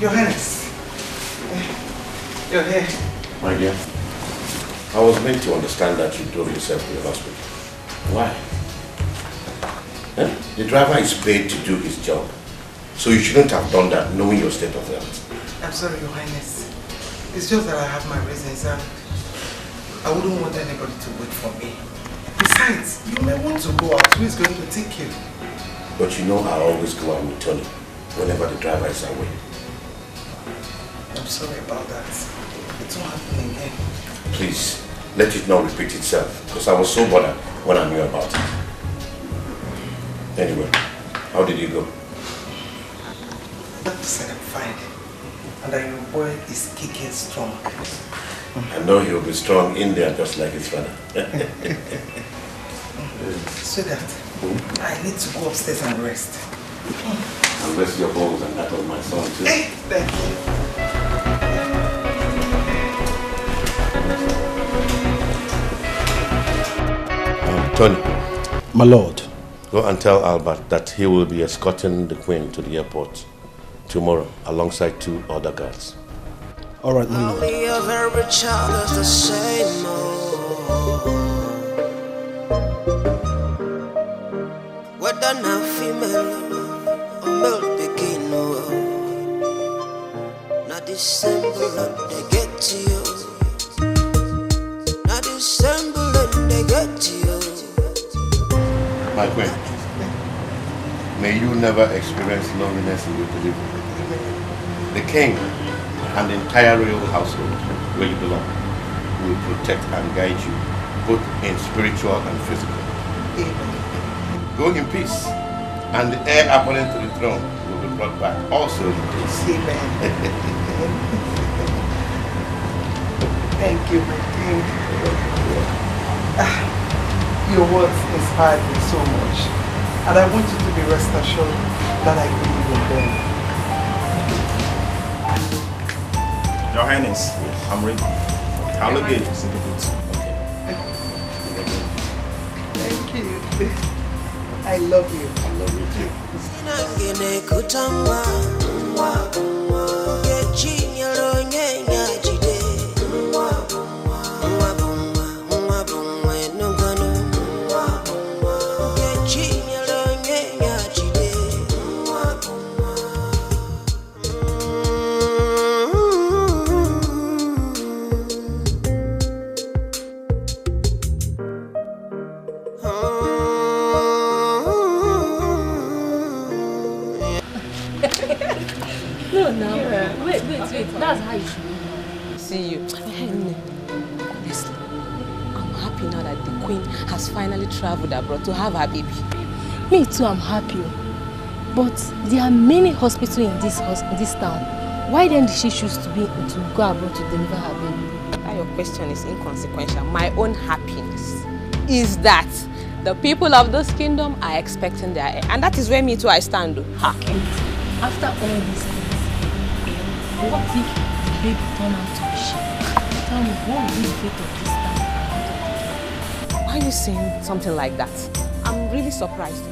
Your Highness. Your hair. My dear, I was meant to understand that you drove yourself to the hospital. Why? The driver is paid to do his job. So you shouldn't have done that knowing your state of health. I'm sorry, Your Highness. It's just that I have my reasons and I wouldn't want anybody to wait for me. Besides, you may want to go out. Who is going to take you? But you know I always go out with Tony whenever the driver is away. I'm sorry about that. It won't happen again. Please, let it not repeat itself, because I was so bothered when I knew about it. Anyway, how did you go? Doctor said I'm fine. And that your boy is kicking strong. I know he'll be strong in there just like his father. Sweetheart, I need to go upstairs and rest. And rest your bones and that of my son too. Hey, thank you. Tony. My lord. Go and tell Albert that he will be escorting the Queen to the airport tomorrow alongside 2 other guards. All right, my lord. Only a very child is the same old. Whether now female or male begin, not December they get to you. Not December they get to you. My Queen, may you never experience loneliness in your delivery. The King and the entire royal household where you belong will protect and guide you both in spiritual and physical. Go in peace, and the heir appointed to the throne will be brought back also in peace. Thank you, my king. Your words inspired me so much. And I want you to be rest assured that I believe in them. Your Highness, I'm ready. I'll look at Thank you. I love you. I love you too. That's how you should see you. Honestly, I'm happy now that the queen has finally traveled abroad to have her baby. Me too, I'm happy. But there are many hospitals in this town. Why then did she choose to go abroad to deliver her baby? your question is inconsequential. My own happiness is that the people of this kingdom are expecting their heir. And that is where me too I stand. Okay. After all these things, what if the baby turn out to be sheep? Tell me, what will be the fate of this town? Why are you saying something like that? I'm really surprised.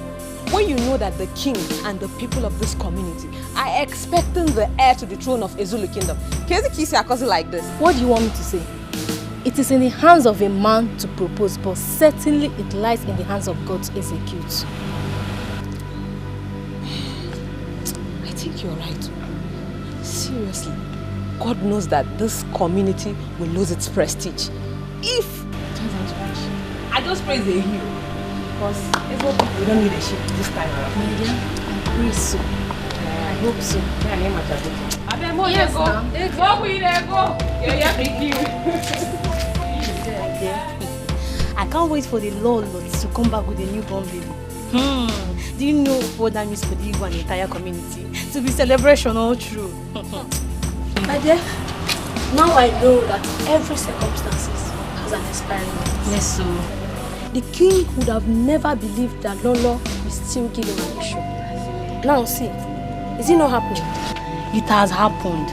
When you know that the king and the people of this community are expecting the heir to the throne of Ezulu Kingdom, can you kiss your cousin like this? What do you want me to say? It is in the hands of a man to propose, but certainly it lies in the hands of God to execute. I think you're right. Seriously, God knows that this community will lose its prestige if it turns out to be a sheep. I just praise the hero. Because we don't need a ship this time around. My dear, I pray so. I hope so. Yes, I can't wait for the Lord to come back with a newborn baby. Do you know what that means for the Igbo and the entire community? To be celebration all through. My dear, now I know that every circumstances has an expiry date. Yes, so. The king would have never believed that Lolo will still give him an issue. Now see, is it not happening? It has happened.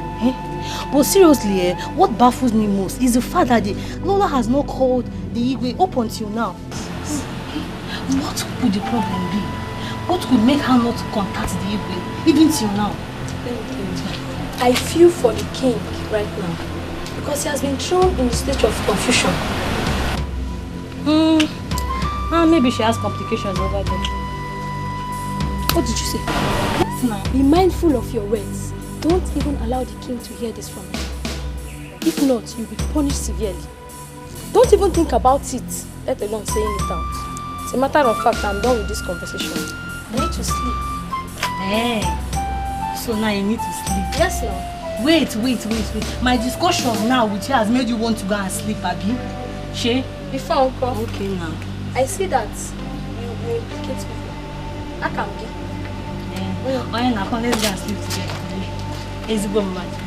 But seriously, what baffles me most is the fact that Lolo has not called the Igwe up until now. What could the problem be? What could make her not contact the Igwe even till now? I feel for the king right now because he has been thrown in a state of confusion. Maybe she has complications over there. What did you say? Yes, now. Be mindful of your words. Don't even allow the king to hear this from you. If not, you'll be punished severely. Don't even think about it, let alone saying it out. As a matter of fact, I'm done with this conversation. I need to sleep. So now you need to sleep? Yes, now. Wait. My discussion now with you has made you want to go and sleep, Abi? She? Before Uncle. Okay, now. I see that you implicate people. That can be. Now let's go and sleep together. Ezigbo mmadụ.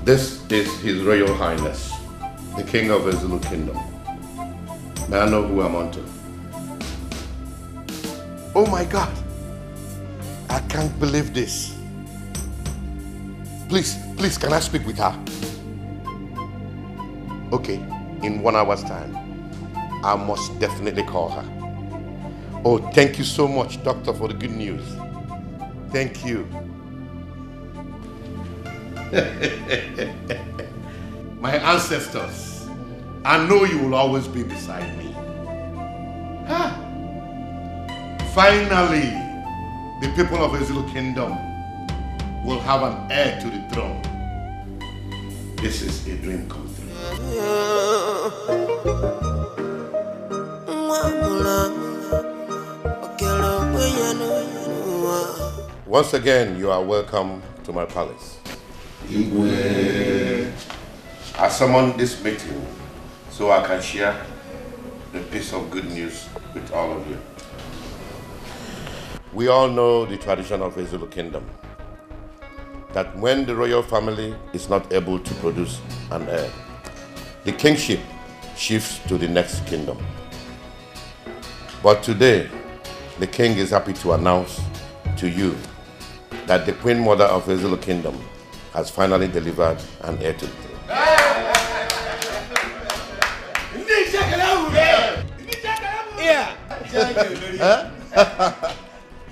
This is His Royal Highness, the King of the Zulu Kingdom. May I know who I'm on to? Oh my God! I can't believe this. Please, can I speak with her? Okay, in 1 hour's time, I must definitely call her. Oh, thank you so much, Doctor, for the good news. Thank you. My ancestors, I know you will always be beside me. Finally, the people of the Zulu Kingdom will have an heir to the throne. This is a dream come true. Once again, you are welcome to my palace. I summoned this meeting so I can share the piece of good news with all of you. We all know the tradition of the Zulu Kingdom, that when the royal family is not able to produce an heir, the kingship shifts to the next kingdom. But today, the king is happy to announce to you that the Queen Mother of the Zulu Kingdom has finally delivered an heir to the throne.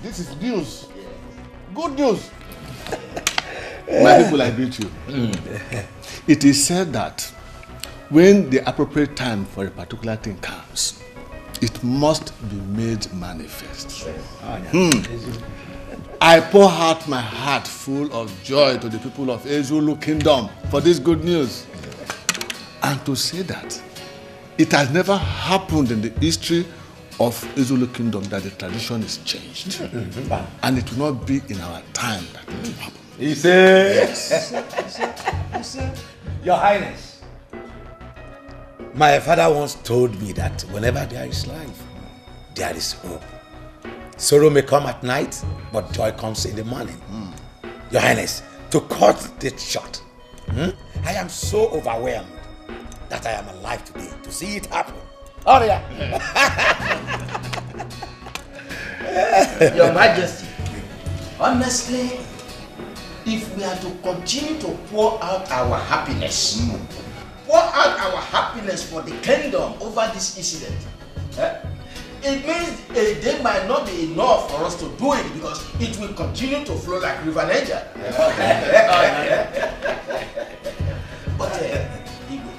This is news. Good news. My people, I greet you. It is said that when the appropriate time for a particular thing comes, it must be made manifest. I pour out my heart full of joy to the people of Ezulu Kingdom for this good news. And to say that it has never happened in the history of Ezulu Kingdom that the tradition is changed. And it will not be in our time that it will happen. He said, Yes. Your Highness, my father once told me that whenever there is life, there is hope. Sorrow may come at night, but joy comes in the morning. Your Highness, to cut it short, I am so overwhelmed that I am alive today to see it happen. Oh, yeah. Your Majesty, honestly, if we are to continue to pour out our happiness, for the kingdom over this incident, it means a day might not be enough for us to do it because it will continue to flow like River Niger. But Igwe,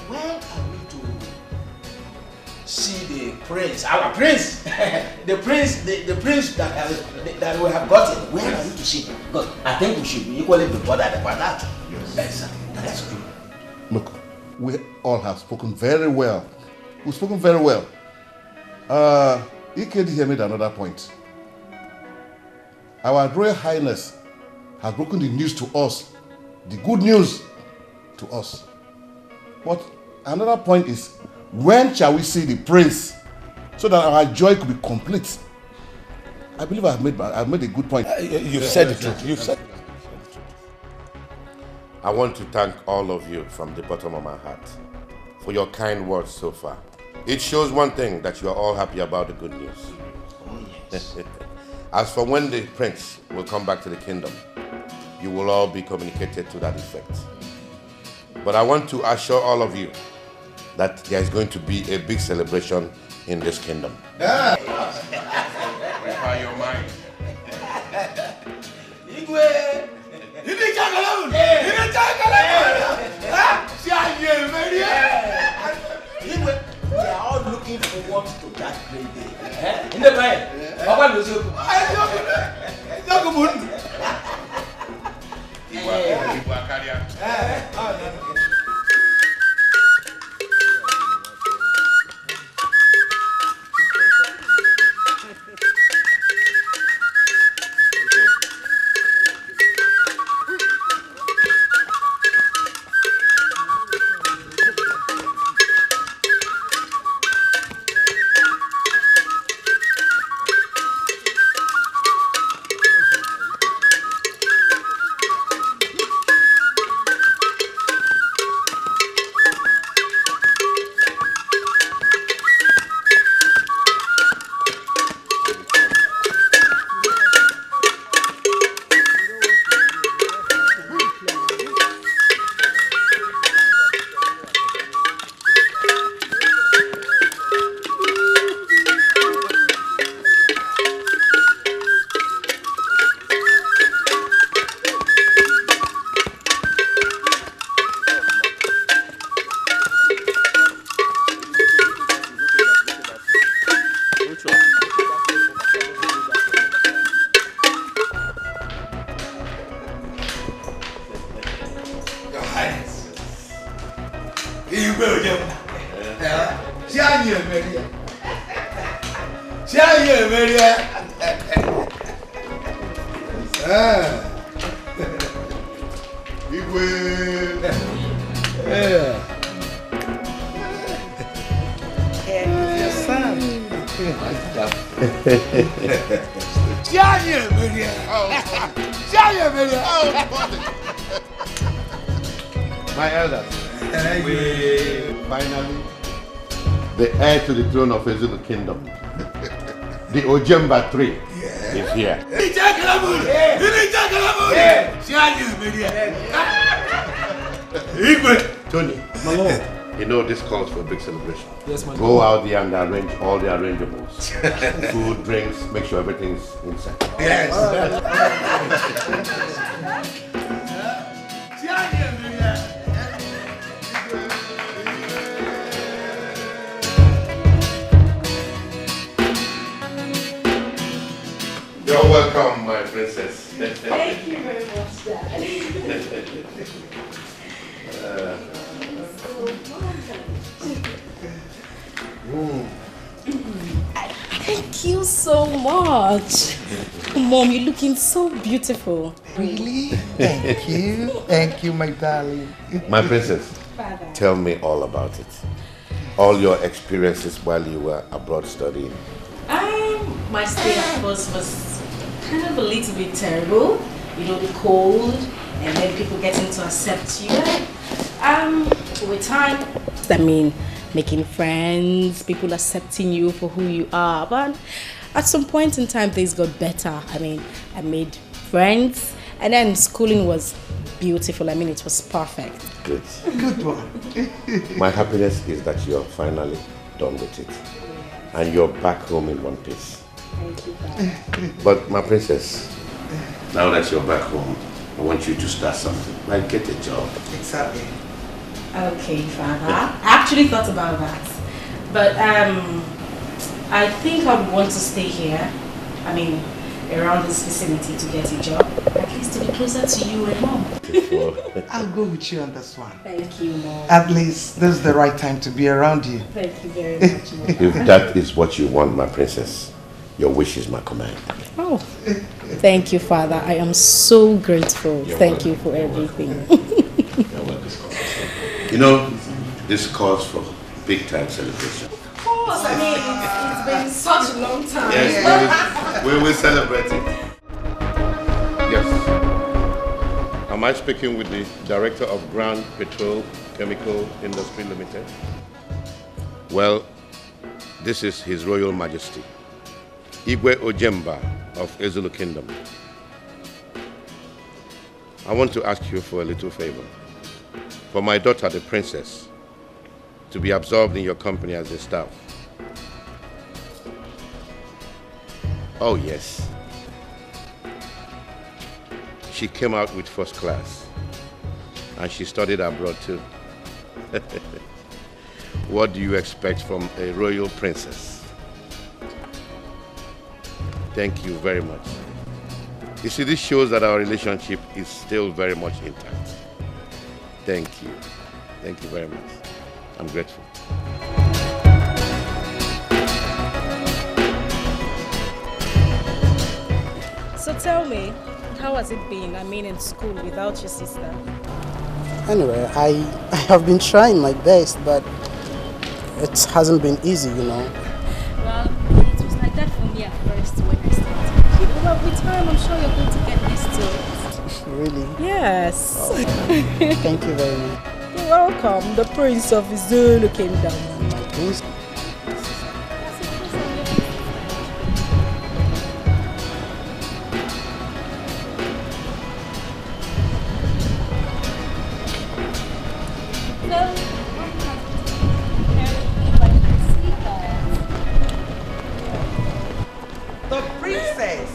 when are we to see the prince, our prince, the prince that we have gotten? When are we to see him? Because I think we should be equally be bothered about that. Yes, that's true. Look, we all have spoken very well. We've spoken very well. EKD here made another point. Our Royal Highness has broken the news to us, the good news to us. But another point is, when shall we see the prince so that our joy could be complete? I believe I've made a good point. You've said the truth. You've said. I want to thank all of you from the bottom of my heart for your kind words so far. It shows one thing, that you are all happy about the good news. Oh, yes. As for when the prince will come back to the kingdom, you will all be communicated to that effect. But I want to assure all of you that there is going to be a big celebration in this kingdom. Prepare your mind. Igwe! We are all looking forward to that great day. In the mind, Papa Lucio. My elders, finally, the heir to the throne of Ezulu Kingdom, the Ojemba 3, is here. Tony, you know this calls for a big celebration. Yes, my Go out there and arrange all the arrangeables. Food, drinks, make sure everything's inside. Yes. You're welcome, my princess. Thank you very much, Dad. Thank you so much. Mom, you're looking so beautiful. Really? Thank you. Thank you, my darling. My princess, Father. tell me all about it. All your experiences while you were abroad studying. My stay at first was kind of a little bit terrible. You know, the cold, and then people getting to accept you. With time, I mean, making friends, people accepting you for who you are. But at some point in time, things got better. I mean, I made friends, and then schooling was beautiful. I mean, it was perfect. Good. Good one. My happiness is that you're finally done with it. And you're back home in one piece. Thank you, Father. But my princess, now that you're back home, I want you to start something. Like get a job. Exactly. Okay, Father. I actually thought about that. But I think I would want to stay here. I mean, around this vicinity to get a job. At least to be closer to you and Mom. I'll go with you on this one. Thank you, Mom. At least this is the right time to be around you. Thank you very much, Mom. If that is what you want, my princess, your wish is my command. Oh, thank you, Father. I am so grateful. Thank you for everything. You're welcome. You know, this calls for big time celebration. Of course, I mean, it's been such a long time. Yes, we will celebrate it. Yes. Am I speaking with the Director of Grand Petrol Chemical Industry Limited? Well, this is His Royal Majesty, Igwe Ojemba of Ezulu Kingdom. I want to ask you for a little favor. For my daughter, the princess, to be absorbed in your company as a staff. Oh, yes. She came out with first class, and she studied abroad too. What do you expect from a royal princess? Thank you very much. You see, this shows that our relationship is still very much intact. Thank you. Thank you very much. I'm grateful. So tell me, how has it been? I mean, in school without your sister? Anyway, I have been trying my best, but it hasn't been easy, you know. Well, it was like that for me at first when I started. You know, but with time, I'm sure you're going to get used to it. Really? Yes. Oh. Thank you very much. You're welcome. The Prince of Zulu Kingdom. My prince? The princess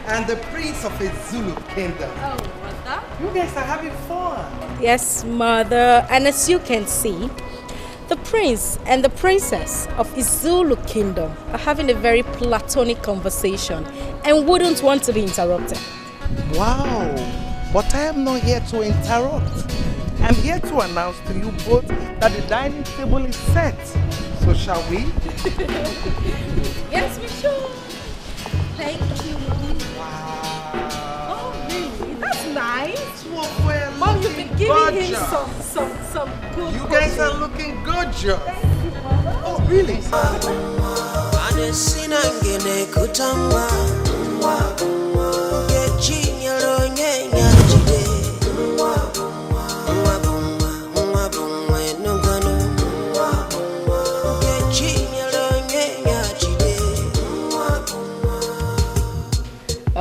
and the prince of a Zulu kingdom. Oh, what's that? You guys are having fun. Yes, Mother. And as you can see, the prince and the princess of Zulu Kingdom are having a very platonic conversation and wouldn't want to be interrupted. Wow, but I am not here to interrupt. I'm here to announce to you both that the dining table is set. So shall we? Yes, we should. Thank you. Wow. Oh, really? That's nice. Well, Mom, you've been giving him gorgeous. some good You guys cooking. are looking gorgeous. Thank you, Mother. Oh, really?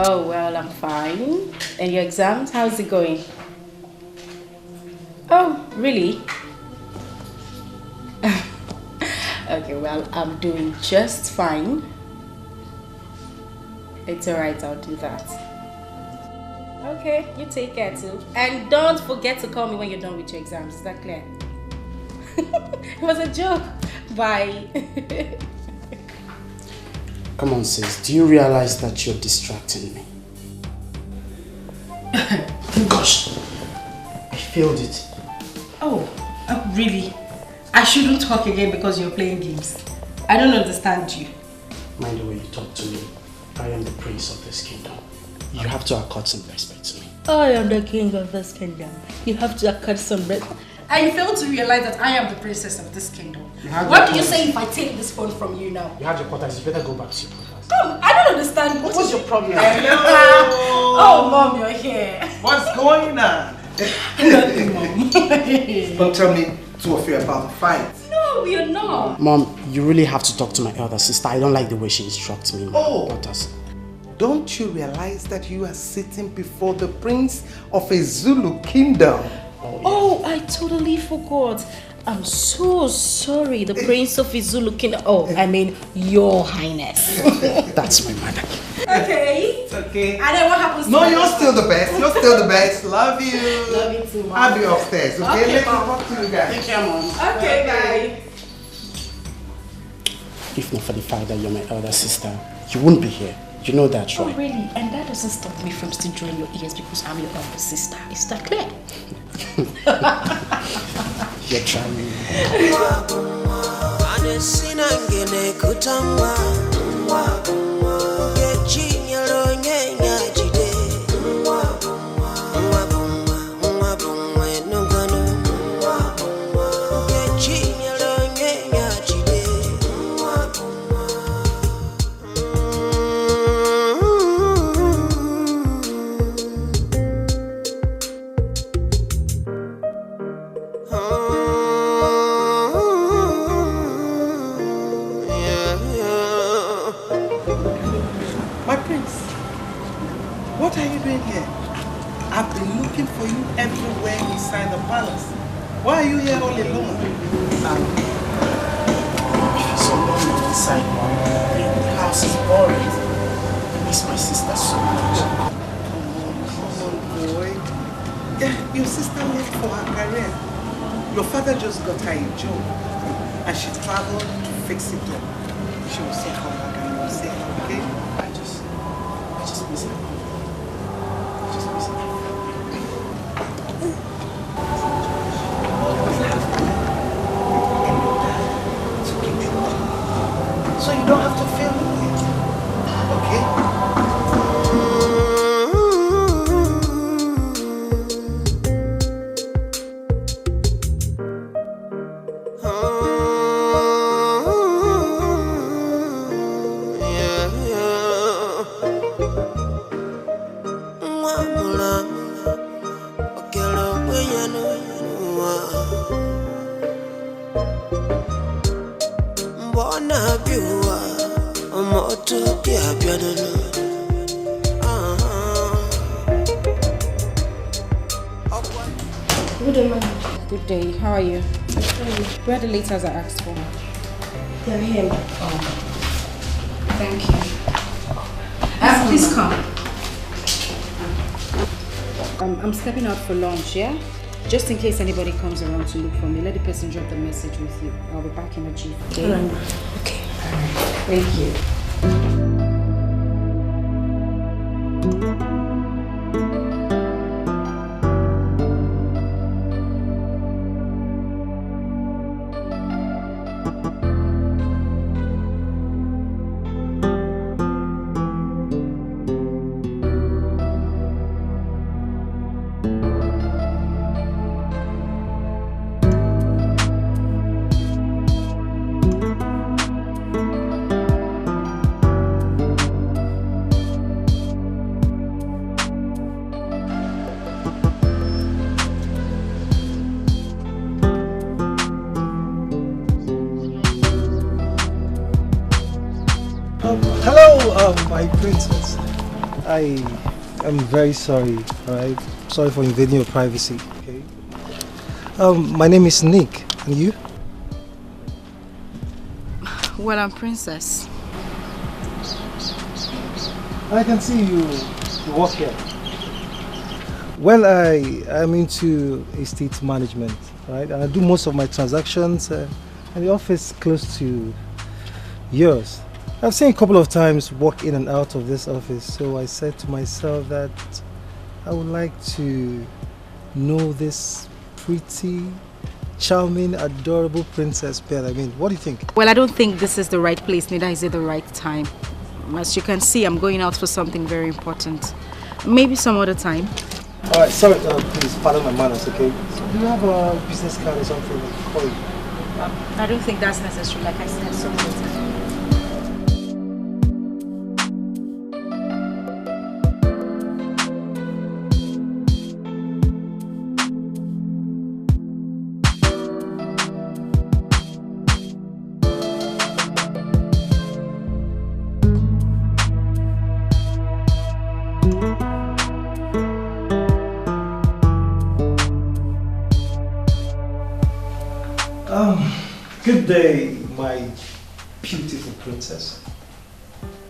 Oh, well, I'm fine. And your exams, how's it going? Oh, really? Okay, well, I'm doing just fine. It's alright, I'll do that. Okay, you take care too. And don't forget to call me when you're done with your exams, is that clear? It was a joke. Bye. Come on, sis. Do you realize that you're distracting me? Gosh, I failed it. Oh, really? I shouldn't talk again because you're playing games. I don't understand you. Mind the way you talk to me. I am the prince of this kingdom. You have to accord some respect to me. I am the king of this kingdom. You have to accord some respect. And you fail to realize that I am the princess of this kingdom. What do you say if I take this phone from you now? You have your quarters. You better go back to your quarters. I don't understand. What's your problem? Hello. Oh, Mom, you're here. What's going on? Nothing, Mom. Don't tell me two of you about the fight. No, we are not. Mom, you really have to talk to my elder sister. I don't like the way she instructs me. Quarters. Don't you realize that you are sitting before the prince of a Zulu kingdom? Oh, I totally forgot. I'm so sorry. The prince of Izulu kingdom. Oh, I mean, your highness. That's my mother. Okay. It's okay. And then what happens to No, my you're still the best. You're still the best. Love you. Love you too, Mom. I'll be upstairs, okay? Okay, Let's Mom. talk to you guys. Take care, Mom. Okay, bye. If not for the fact that you're my elder sister, you wouldn't be here. You know that, Oh, right? really? And that doesn't stop me from still drawing your ears because I'm your elder sister. Is that clear? You're trying. My prince, what are you doing here? I've been looking for you everywhere inside the palace. Why are you here all alone? It's so lonely inside, Mom. The house is boring. I miss my sister so much. Come on, boy. Yeah, your sister left for her career. Your father just got her a job, and she traveled to fix it up. She will soon come back and you will see her, okay? I just miss her. So you don't have to feel it, okay? Good day. How are you? Where are the letters I asked for? They're here. Thank you. Please come. I'm stepping out for lunch, yeah? Just in case anybody comes around to look for me, let the person drop the message with you. I'll be back in a jiff, okay? Okay. Thank you. Hello, my princess. I am very sorry, alright? Sorry for invading your privacy, okay? My name is Nick, and you? Well, I'm Princess. I can see you work here. Well, I'm into estate management, right? And I do most of my transactions and the office close to yours. I've seen a couple of times walk in and out of this office, so I said to myself that I would like to know this pretty charming, adorable Princess Pearl. I mean, what do you think? Well, I don't think this is the right place, neither is it the right time. As you can see, I'm going out for something very important. Maybe some other time. Alright, sorry, please, pardon my manners, okay? So do you have a business card or something I can call you? I don't think that's necessary, like I said, some other time. Good day, my beautiful princess.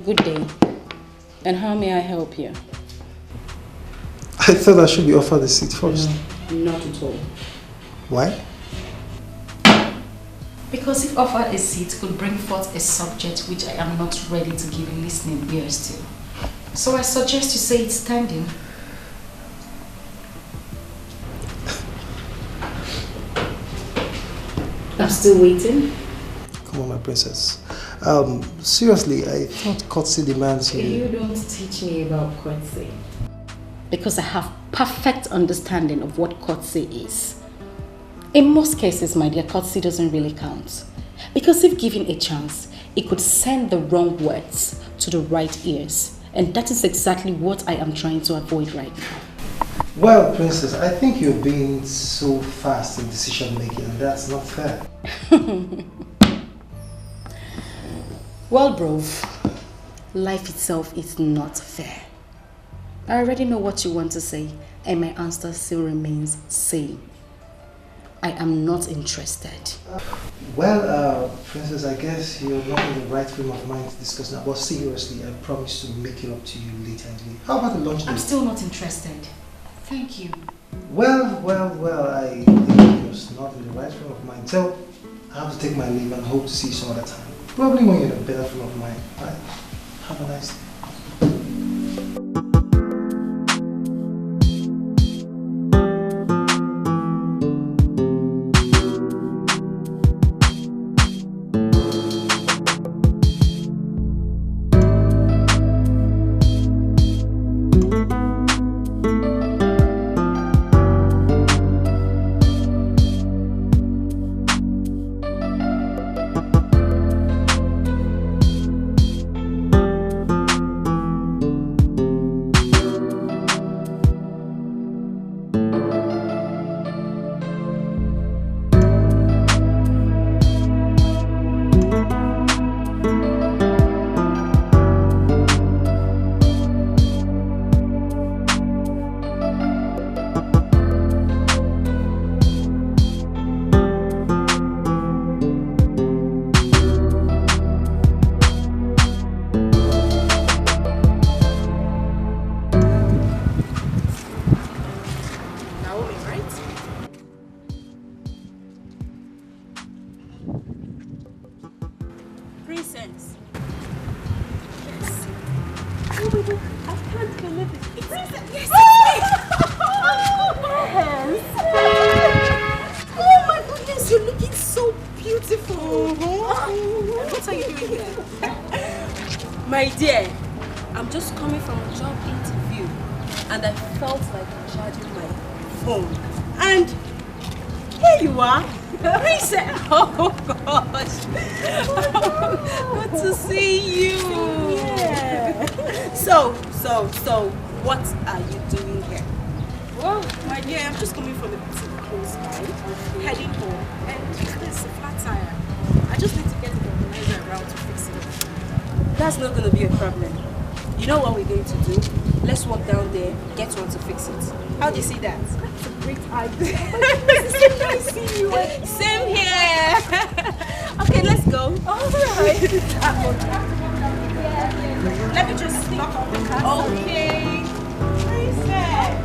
Good day. And how may I help you? I thought I should be offered a seat first. No, not at all. Why? Because if offered a seat could bring forth a subject which I am not ready to give listening ears to. So I suggest you say it standing. I'm still waiting. Come on, my princess. Seriously, I thought courtesy demands you. You don't teach me about courtesy. Because I have perfect understanding of what courtesy is. In most cases, my dear, courtesy doesn't really count. Because if given a chance, it could send the wrong words to the right ears. And that is exactly what I am trying to avoid right now. Well, princess, I think you're being so fast in decision making, and that's not fair. Well, bro, life itself is not fair. I already know what you want to say, and my answer still remains same. I am not interested. Well, princess, I guess you're not in the right frame of mind to discuss now. But seriously, I promise to make it up to you later in the day. How about the lunch date? I'm still not interested. Thank you. Well, I think you're not in the right frame of mind. So, I have to take my leave and hope to see you some other time. Probably when you're in a better frame of mind. Right? Have a nice day. So, what are you doing here? Well, my dear, I'm just coming from a boutique close by, heading home, and there's a flat tire. I just need to get the organizer around to fix it. That's not going to be a problem. You know what we're going to do? Let's walk down there, get one to fix it. How do you see that? That's a great idea. It's so nice to see you. Same here. Okay, let's go. All right. Let me just lock up the car. Okay. Princess.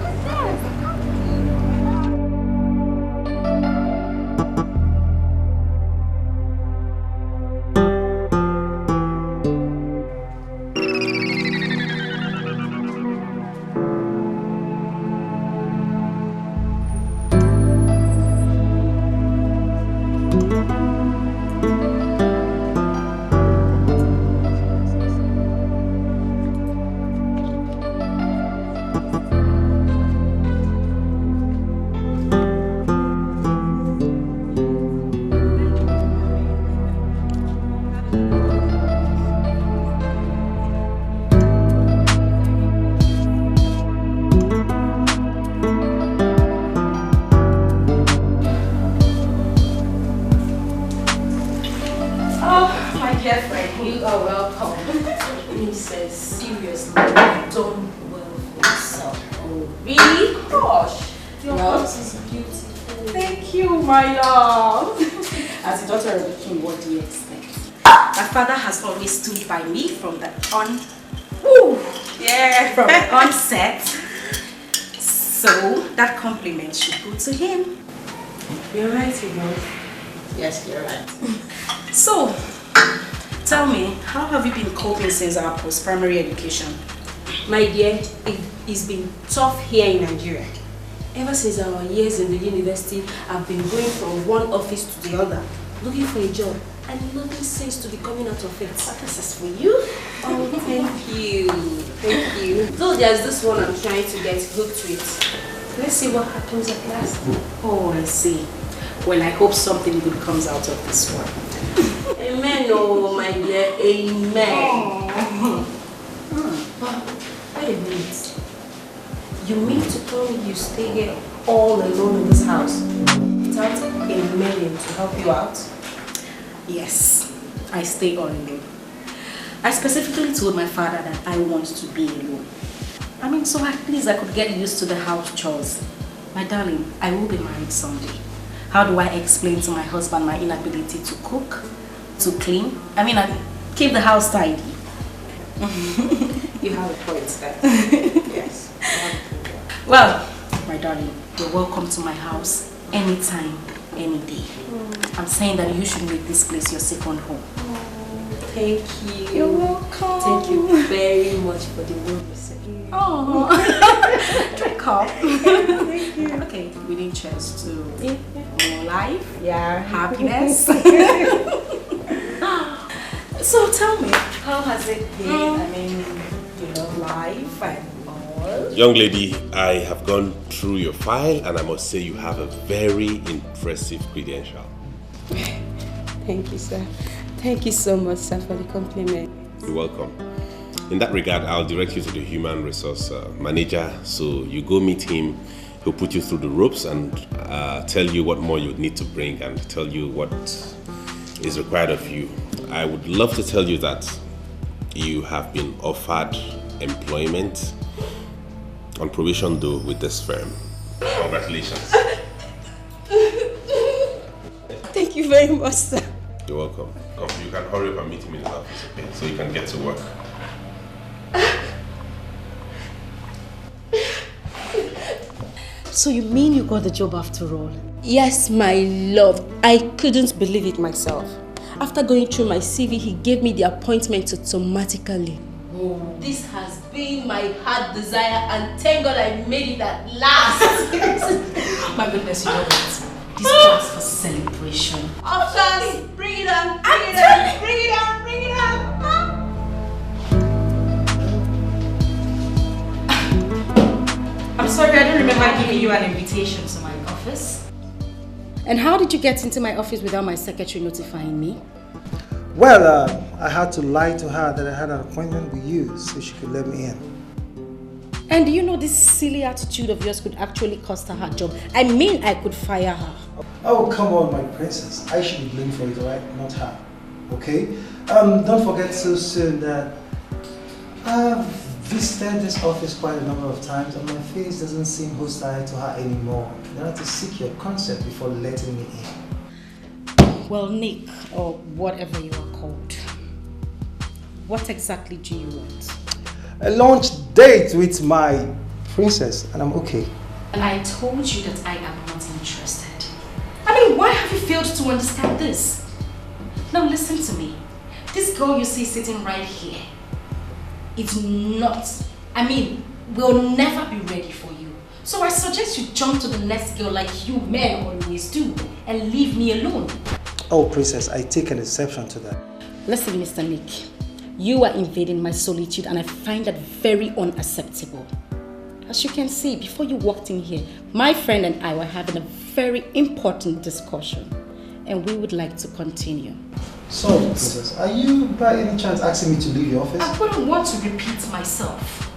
Seriously, you've done well for yourself. Oh, really? Gosh, your house is beautiful. Thank you, my love. As a daughter of the king, what do you expect? My father has always stood by me from the onset. So that compliment should go to him. You're right, you know. Yes, you're right. So, tell me, how have you been coping since our post-primary education? My dear, it's been tough here in Nigeria. Ever since our years in the university, I've been going from one office to the other, looking for a job, and nothing seems to be coming out of it. This is for you. Oh, thank you. Thank you. Though there's this one I'm trying to get hooked with. Let's see what happens at last. Oh, I see. Well, I hope something good comes out of this one. Amen, oh my dear. Amen. Wait a minute. You mean to tell me you stay here all alone in this house without a million to help you out? Yes, I stay all alone. I specifically told my father that I want to be alone. I mean, so at least I could get used to the house chores. My darling, I will be married someday. How do I explain to my husband my inability to cook, to clean? I mean, I keep the house tidy. You have a point there. Yes. Well, my darling, you're welcome to my house anytime, any day. I'm saying that you should make this place your second home. Thank you. You're welcome. Thank you very much for the warm reception. Oh, drink up. Thank you. Okay, we need cheers to more life, happiness. So tell me, how has it been? I mean, you love life and all. Young lady, I have gone through your file and I must say you have a very impressive credential. Thank you, sir. Thank you so much, sir, for the compliment. You're welcome. In that regard, I'll direct you to the human resource manager. So you go meet him, he'll put you through the ropes and tell you what more you need to bring and tell you what is required of you. I would love to tell you that you have been offered employment on probation though with this firm. Congratulations. Thank you very much, sir. You're welcome. Come, you can hurry up and meet him in his office, okay? So you can get to work. So you mean you got the job after all? Yes, my love. I couldn't believe it myself. After going through my CV, he gave me the appointment automatically. Oh, this has been my heart desire and thank God I made it at last. My goodness, you know what? This calls for celebration. Ushers, bring it on, bring it on, bring it on, bring it on. I'm sorry, I don't remember giving you an invitation to my office. And how did you get into my office without my secretary notifying me? Well, I had to lie to her that I had an appointment with you so she could let me in. And do you know this silly attitude of yours could actually cost her her job? I mean, I could fire her. Oh, come on, my princess. I should be blamed for it, right? Not her. Okay? Don't forget so soon that I've visited this office quite a number of times and my face doesn't seem hostile to her anymore. You have to seek your consent before letting me in. Well, Nick, or whatever you are called, what exactly do you want? A lunch date with my princess, and I'm okay. And I told you that I am not interested. I mean, why have you failed to understand this? Now listen to me. This girl you see sitting right here, it's not, will never be ready for you. So I suggest you jump to the next girl like you men always do and leave me alone. Oh, princess, I take an exception to that. Listen, Mr. Nick, you are invading my solitude and I find that very unacceptable. As you can see, before you walked in here, my friend and I were having a very important discussion and we would like to continue. So, princess, are you by any chance asking me to leave your office? I wouldn't want to repeat myself.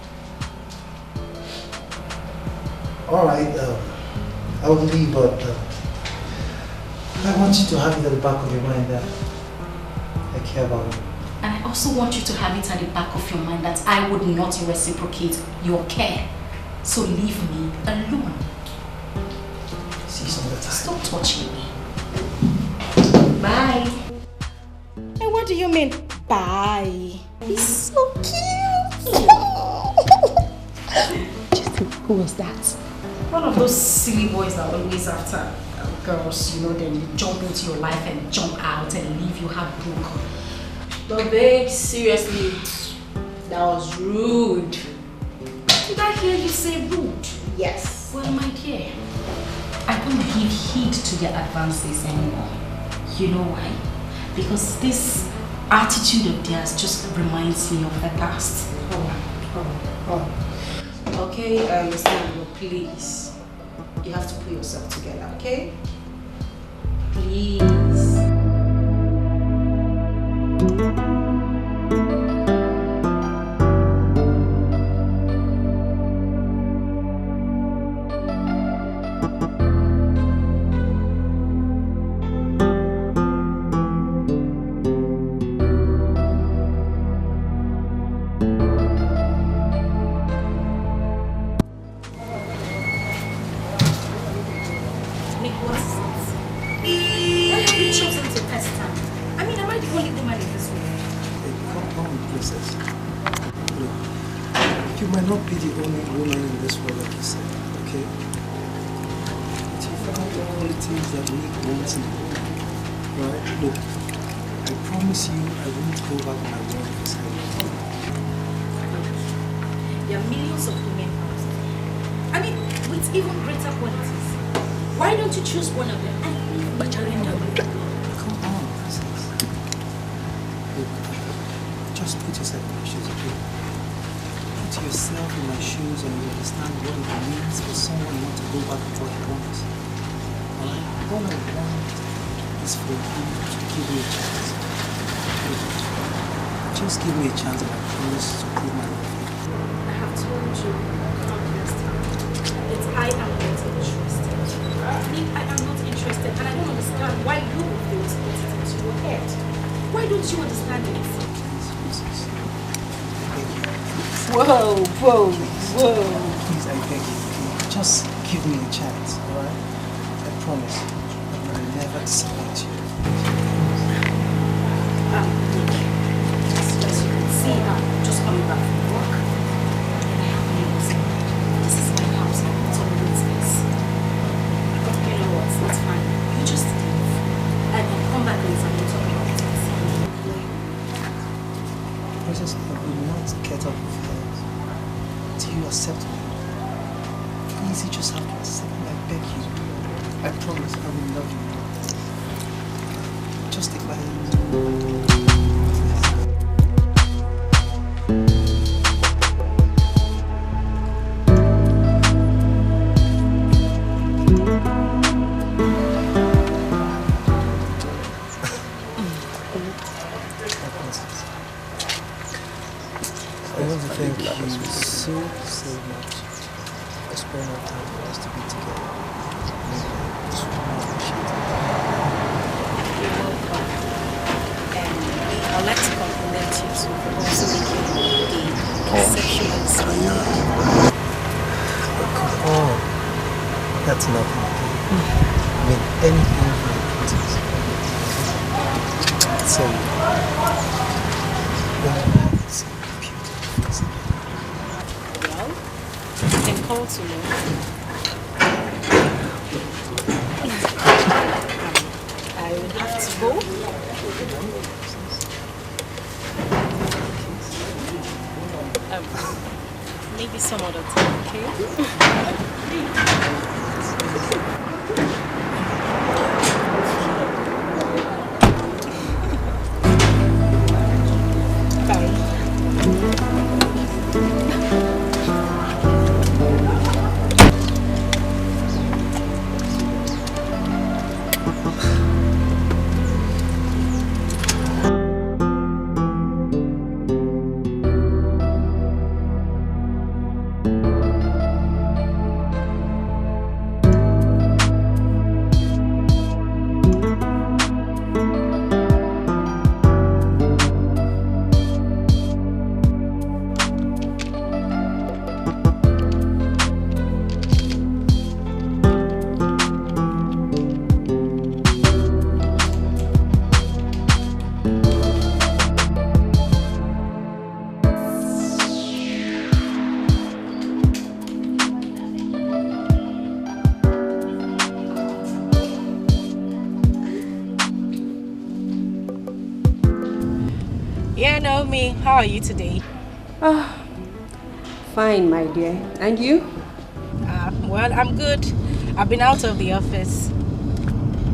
Alright, I will leave, but I want you to have it at the back of your mind that I care about you. And I also want you to have it at the back of your mind that I would not reciprocate your care. So leave me alone. See you some other time. Stop touching me. Bye. And what do you mean, bye? He's so cute. Who was that? One of those silly boys that are always after girls, you know, then jump into your life and jump out and leave you heartbroken. But babe, seriously, that was rude. Did I hear you say rude? Yes. Well, my dear, I don't give heed to their advances anymore. You know why? Because this attitude of theirs just reminds me of the past. Okay, I understand, but please, you have to put yourself together, okay? Please. There are millions of women out there. I mean, with even greater qualities. Why don't you choose one of them and leave Bacharenda? Come on, princess. Look, just put yourself in my shoes, okay? Put yourself in my shoes and you understand what it means for someone not to go back with what he wants. Alright? All I want is for you to give me a chance. Just give me a chance and I promise to prove my love. I have told you countless times that I am not interested. I am not interested and I don't understand why you feel to get it into your head. Why don't you understand it? Whoa. Please, I beg you, okay? Just give me a chance, alright? I promise I will never disappoint you. As you can see, I'm just coming back from work. And I have news. This is my house. It's always this. But you know what? That's fine. You just leave. And then come back later and we'll talk about it. Princess, I will not get up with her till you accept me. Please, you just have to accept me. I beg you. I promise I will love you. Just take my hand. I want to thank you so much for spending our time for us to be together. It's really appreciated. You're welcome. And I'd like to compliment you too for also making a sexual experience. Come on. That's nothing. I mean, anything for the princess. So, it's beautiful. Well, you can call to me. I will have to go. Maybe some other time, okay? Yeah, Naomi, how are you today? Fine, my dear. And you? Well, I'm good. I've been out of the office.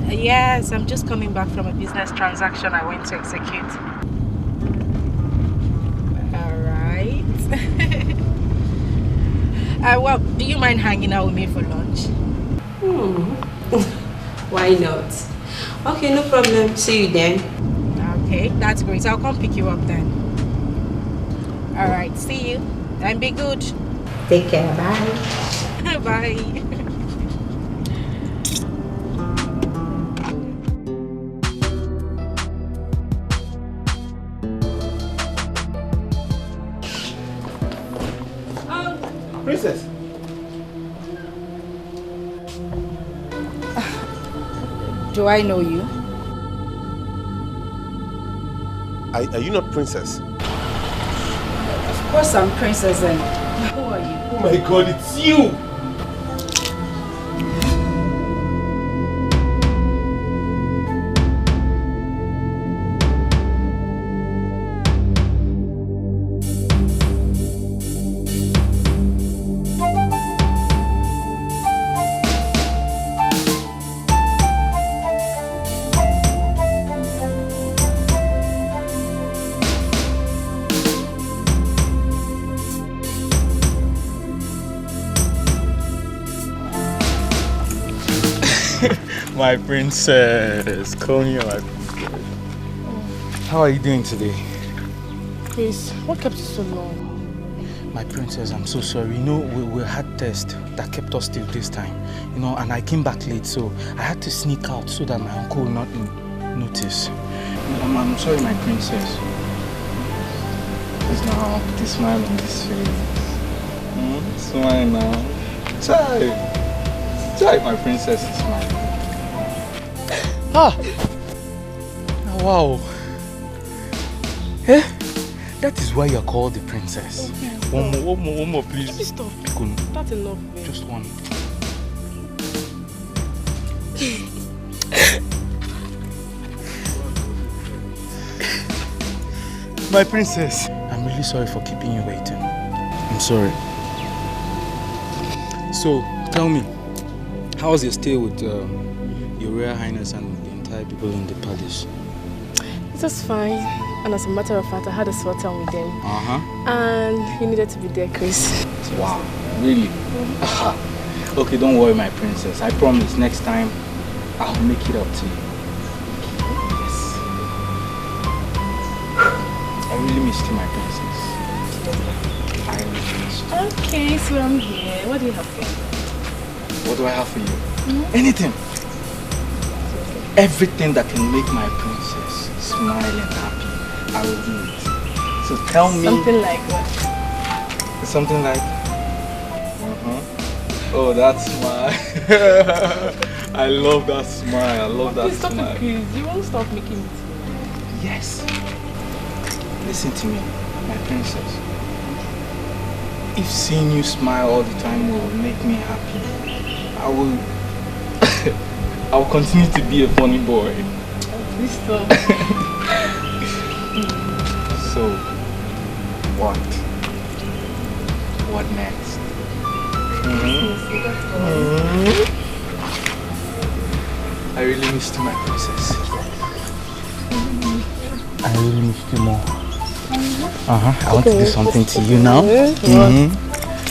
Yes, I'm just coming back from a business transaction I went to execute. Alright. Well, do you mind hanging out with me for lunch? Why not? Okay, no problem. See you then. Okay, that's great. I'll come pick you up then. Alright, see you. And be good. Take care. Bye. Bye. Princess. Do I know you? Are you not Princess? Of course I'm Princess and who are you? Oh my God, it's you! My princess, Konya, my princess. How are you doing today? Chris, what kept you so long? My princess, I'm so sorry. You know, we had tests that kept us till this time. You know, and I came back late, so I had to sneak out so that my uncle will not notice. I'm sorry, my princess. Please now, put a smile on this face. Smile now. Try. Try, my princess, to smile. Ah! Wow. Eh? That is why you're called the princess. Okay, one more, please. Please stop. That's enough, babe. Just one. My princess. I'm really sorry for keeping you waiting. I'm sorry. So, tell me, how's your stay with Your Royal Highness and the entire people in the palace? It was fine. And as a matter of fact, I had a sort time with them. Uh-huh. And you needed to be there, Chris. Wow, really? Aha. Okay, don't worry, my princess. I promise next time I'll make it up to you. Yes. I really missed you, my princess. I really missed you. Okay, so I'm here. What do you have for me? What do I have for you? Anything. Everything that can make my princess smile and happy, I will do it. So tell me. Something like what? Something like. Oh, that smile. I love that smile. I love that stop smile. it, please. You won't stop making it. Yes. Listen to me, my princess. If seeing you smile all the time will make me happy, I will continue to be a funny boy. Please stop. So, what? What next? I really missed you, my princess. I really missed you more. I want to do something to you now.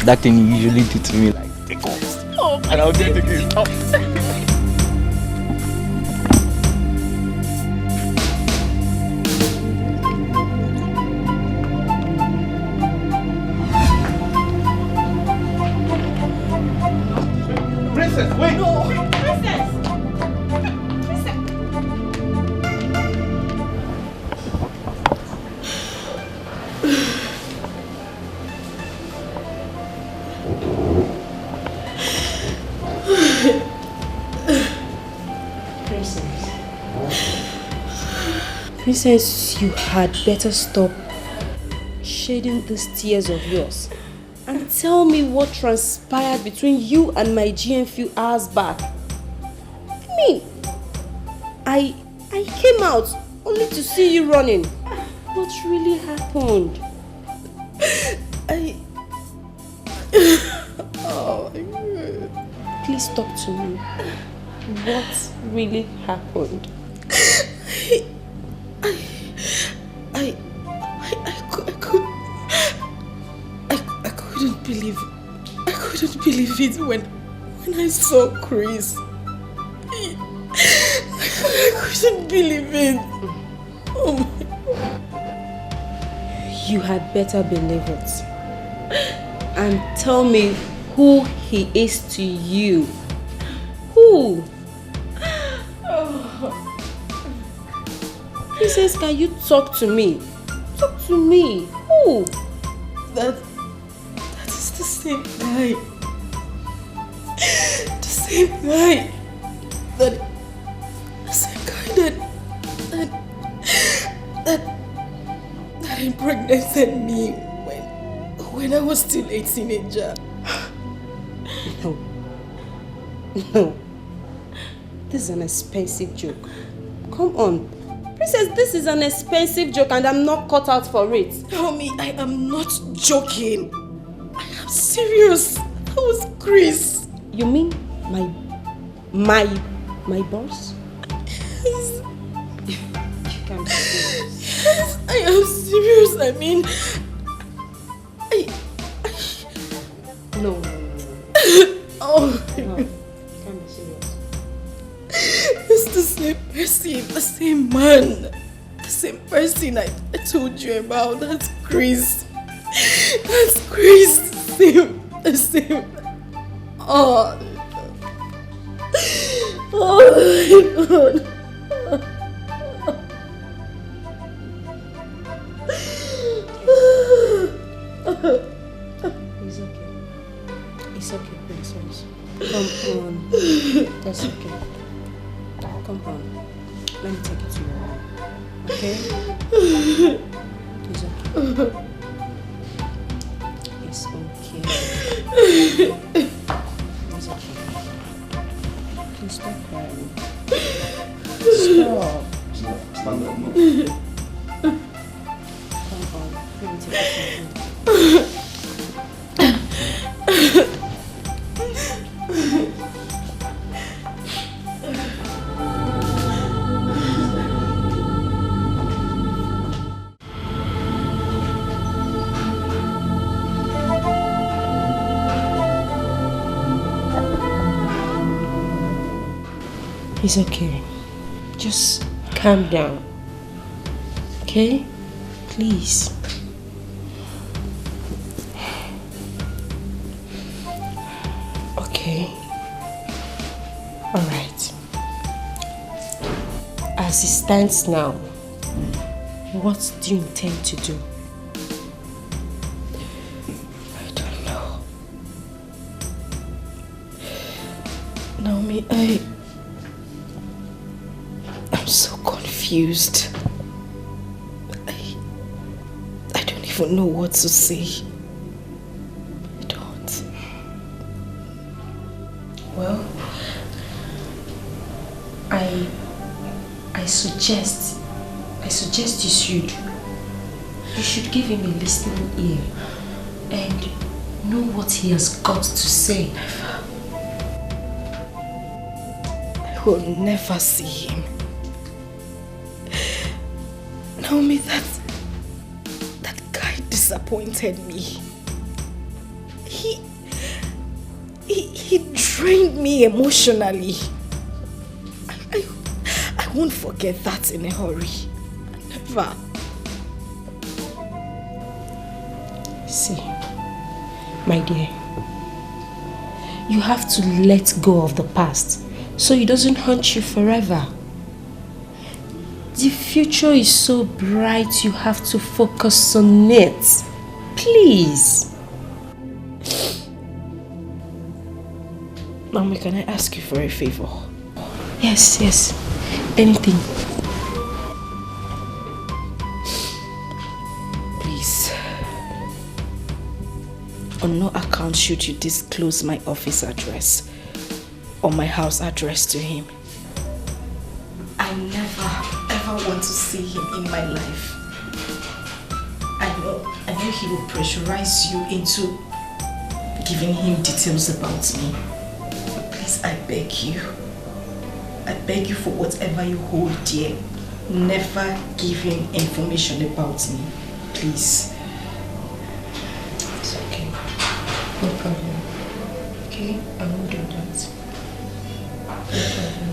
That thing you usually do to me, like tickles. And I'll do it again. Princess, wait! No! Princess! Princess, you had better stop shedding these tears of yours and tell me what transpired between you and my GM few hours back. I mean, I came out only to see you running. What really happened? Oh my God. Please talk to me. What really happened? I couldn't believe it when I saw Chris. I couldn't believe it. Oh my. You had better believe it. And tell me who he is to you. Who? Oh. Princess, can you talk to me? Talk to me. Who? That is the same guy. The same guy that impregnated me when I was still a teenager. No. This is an expensive joke. Come on. Princess, this is an expensive joke and I'm not cut out for it. Tell me, I am not joking. I am serious. That was Chris. You mean my boss? Yes. You can't be serious. Yes, I am serious. I mean, No. Oh. No. You can't be serious. It's the same person, the same man, the same person I told you about. That's Chris. That's Chris. The same. Oh. Oh my God. It's okay. It's okay, Princess. Come on. That's okay. Come on. Let me take it to your room. Okay? It's okay. It's okay. It's okay. Please stop crying. Stop. Stand up, no. Come on. Let me take it to your room. It's okay. Just calm down. Okay? Please. Okay. Alright. As it stands now, what do you intend to do? I don't know. Naomi, I'm so confused. I don't even know what to say. I don't. Well, I suggest you should give him a listening ear and know what he has got to say. I will never see him. Naomi, that guy disappointed me. He drained me emotionally. I won't forget that in a hurry. Never. See, my dear, you have to let go of the past so it doesn't haunt you forever. The future is so bright, you have to focus on it. Please. Mama, can I ask you for a favor? Yes. Anything. Please. On no account should you disclose my office address or my house address to him. I never ever want to see him in my life. I know he will pressurize you into giving him details about me. But please, I beg you for whatever you hold dear, never give him information about me, please. It's okay. No problem. Okay, I won't do that. No problem.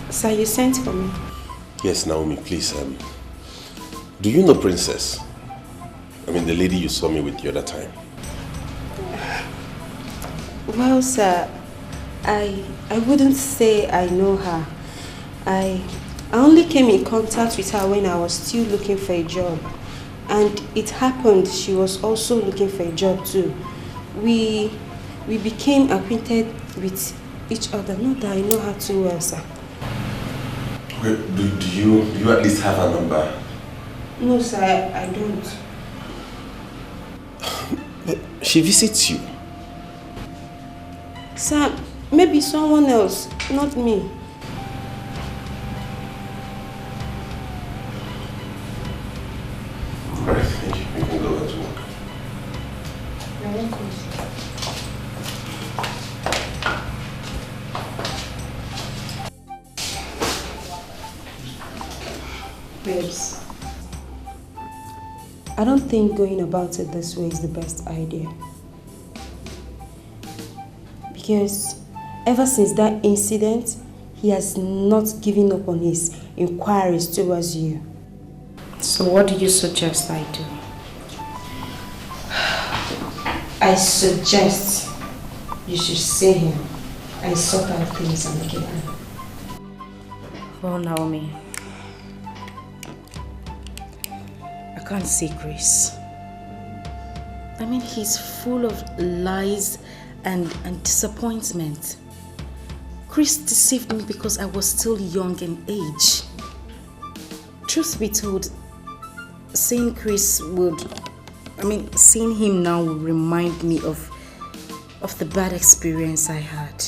Sir, you sent for me. Yes, Naomi, please. Do you know Princess? I mean, the lady you saw me with the other time. Well, sir, I wouldn't say I know her. I only came in contact with her when I was still looking for a job. And it happened she was also looking for a job too. We became acquainted with each other. Not that I know her too well, sir. Okay, do you at least have her number? No, sir, I don't. But she visits you. Sir, maybe someone else, not me. Alright, thank you. You can go back to work. You're welcome. Babes, I don't think going about it this way is the best idea. Because ever since that incident, he has not given up on his inquiries towards you. So what do you suggest I do? I suggest you should see him and sort out things amicably. Oh, Naomi. I can't see Chris. I mean, he's full of lies and disappointment. Chris deceived me because I was still young in age. Truth be told, seeing him now would remind me of the bad experience I had.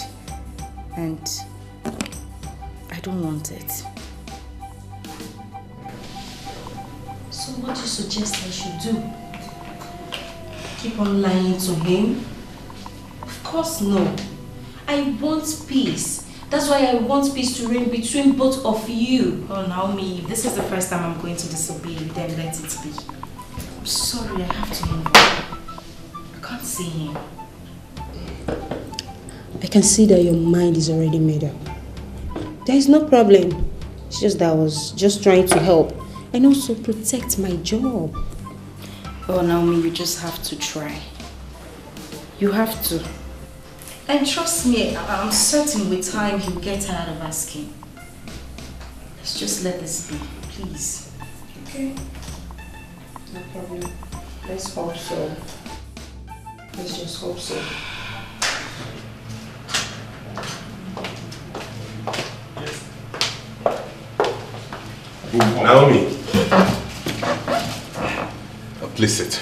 And I don't want it. So what do you suggest I should do? Keep on lying to him? Of course no. I want peace. That's why I want peace to reign between both of you. Oh, Naomi, if this is the first time I'm going to disobey you, then let it be. I'm sorry, I have to move on. I can't see him. I can see that your mind is already made up. There is no problem. It's just that I was just trying to help and also protect my job. Oh, Naomi, you just have to try. You have to. And trust me, I'm certain with time he'll get tired of asking. Let's just let this be, please. Okay. No problem. Let's hope so. Let's just hope so. Naomi. Please sit.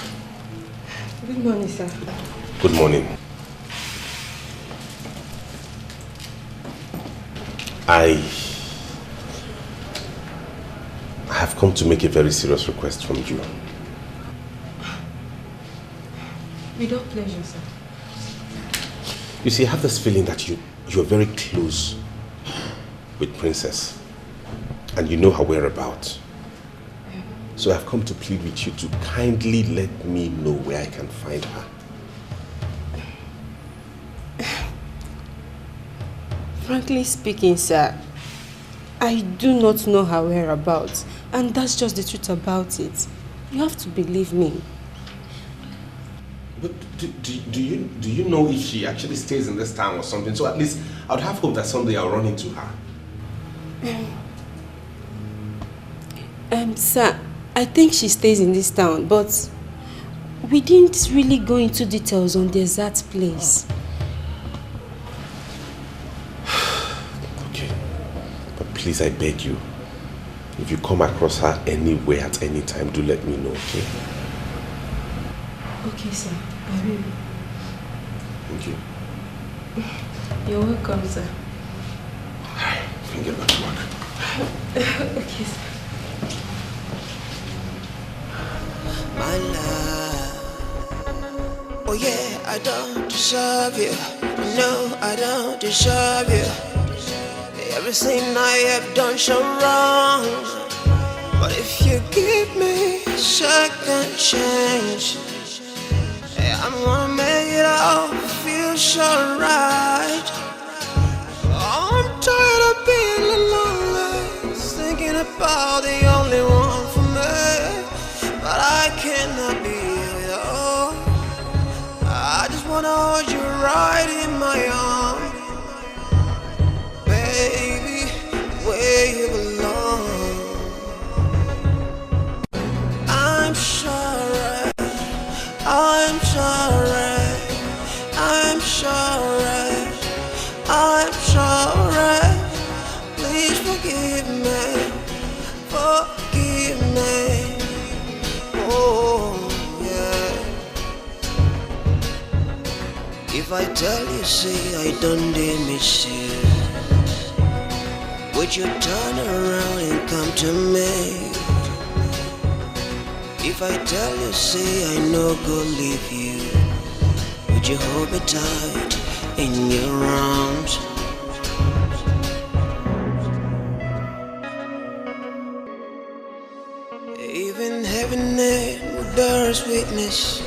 Good morning, sir. Good morning. I have come to make a very serious request from you. Without pleasure, sir. You see, I have this feeling that you're very close with Princess and you know her whereabouts. So I've come to plead with you to kindly let me know where I can find her. Frankly speaking, sir, I do not know her whereabouts, and that's just the truth about it. You have to believe me. But do you know if she actually stays in this town or something? So at least I would have hope that someday I'll run into her. Sir, I think she stays in this town, but we didn't really go into details on the exact place. Okay, but please, I beg you, if you come across her anywhere at any time, do let me know, okay? Okay, sir. I will. Thank you. You're welcome, sir. I can get back to work. Okay, sir. My love, oh yeah, I don't deserve you. No, I don't deserve you. Everything I have done so wrong. But if you give me a second chance, I'm gonna make it all feel so right. I'm tired of being alone, thinking about the only one for me. But I cannot be with you. I just wanna hold you right in my arms, baby, where you belong. I'm sorry, I'm sorry, I'm sorry, I'm sorry. Please forgive me, forgive me. Oh, yeah. If I tell you, say I don't miss you, would you turn around and come to me? If I tell you, say I no go leave you, would you hold me tight in your arms? Even heaven would bear us witness,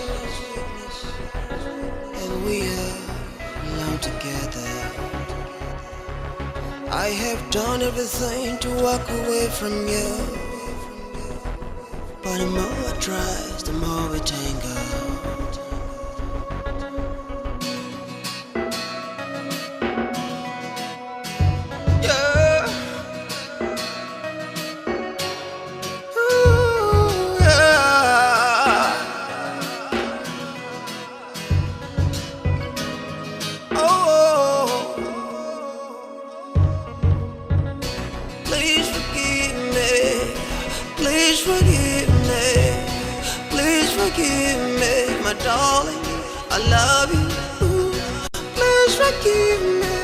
and we are alone together. I have done everything to walk away from you, but the more I try, the more we tangle. Darling, I love you. Please forgive me.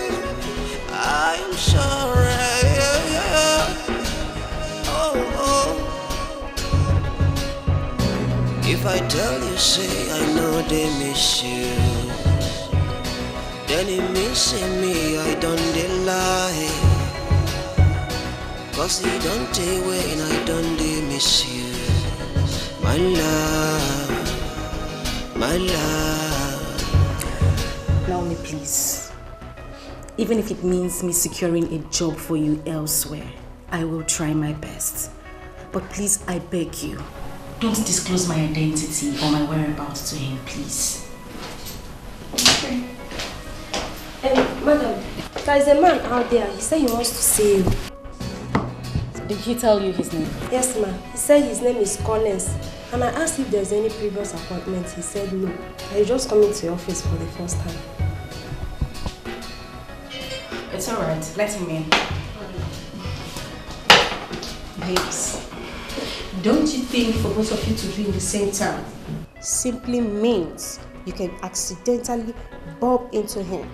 I am sorry. Oh. If I tell you, say I know they miss you, then it means me I don't lie. Cause they don't take away and I don't miss you. My love, my love. Naomi, please. Even if it means me securing a job for you elsewhere, I will try my best. But please, I beg you, don't disclose my identity or my whereabouts to him, please. Okay. Madam, there is a man out there. He said he wants to see you. So did he tell you his name? Yes, ma'am. He said his name is Collins. And I asked if there's any previous appointment. He said no. He's just coming to your office for the first time. It's alright. Let him in. Babes, don't you think for both of you to be in the same town simply means you can accidentally bump into him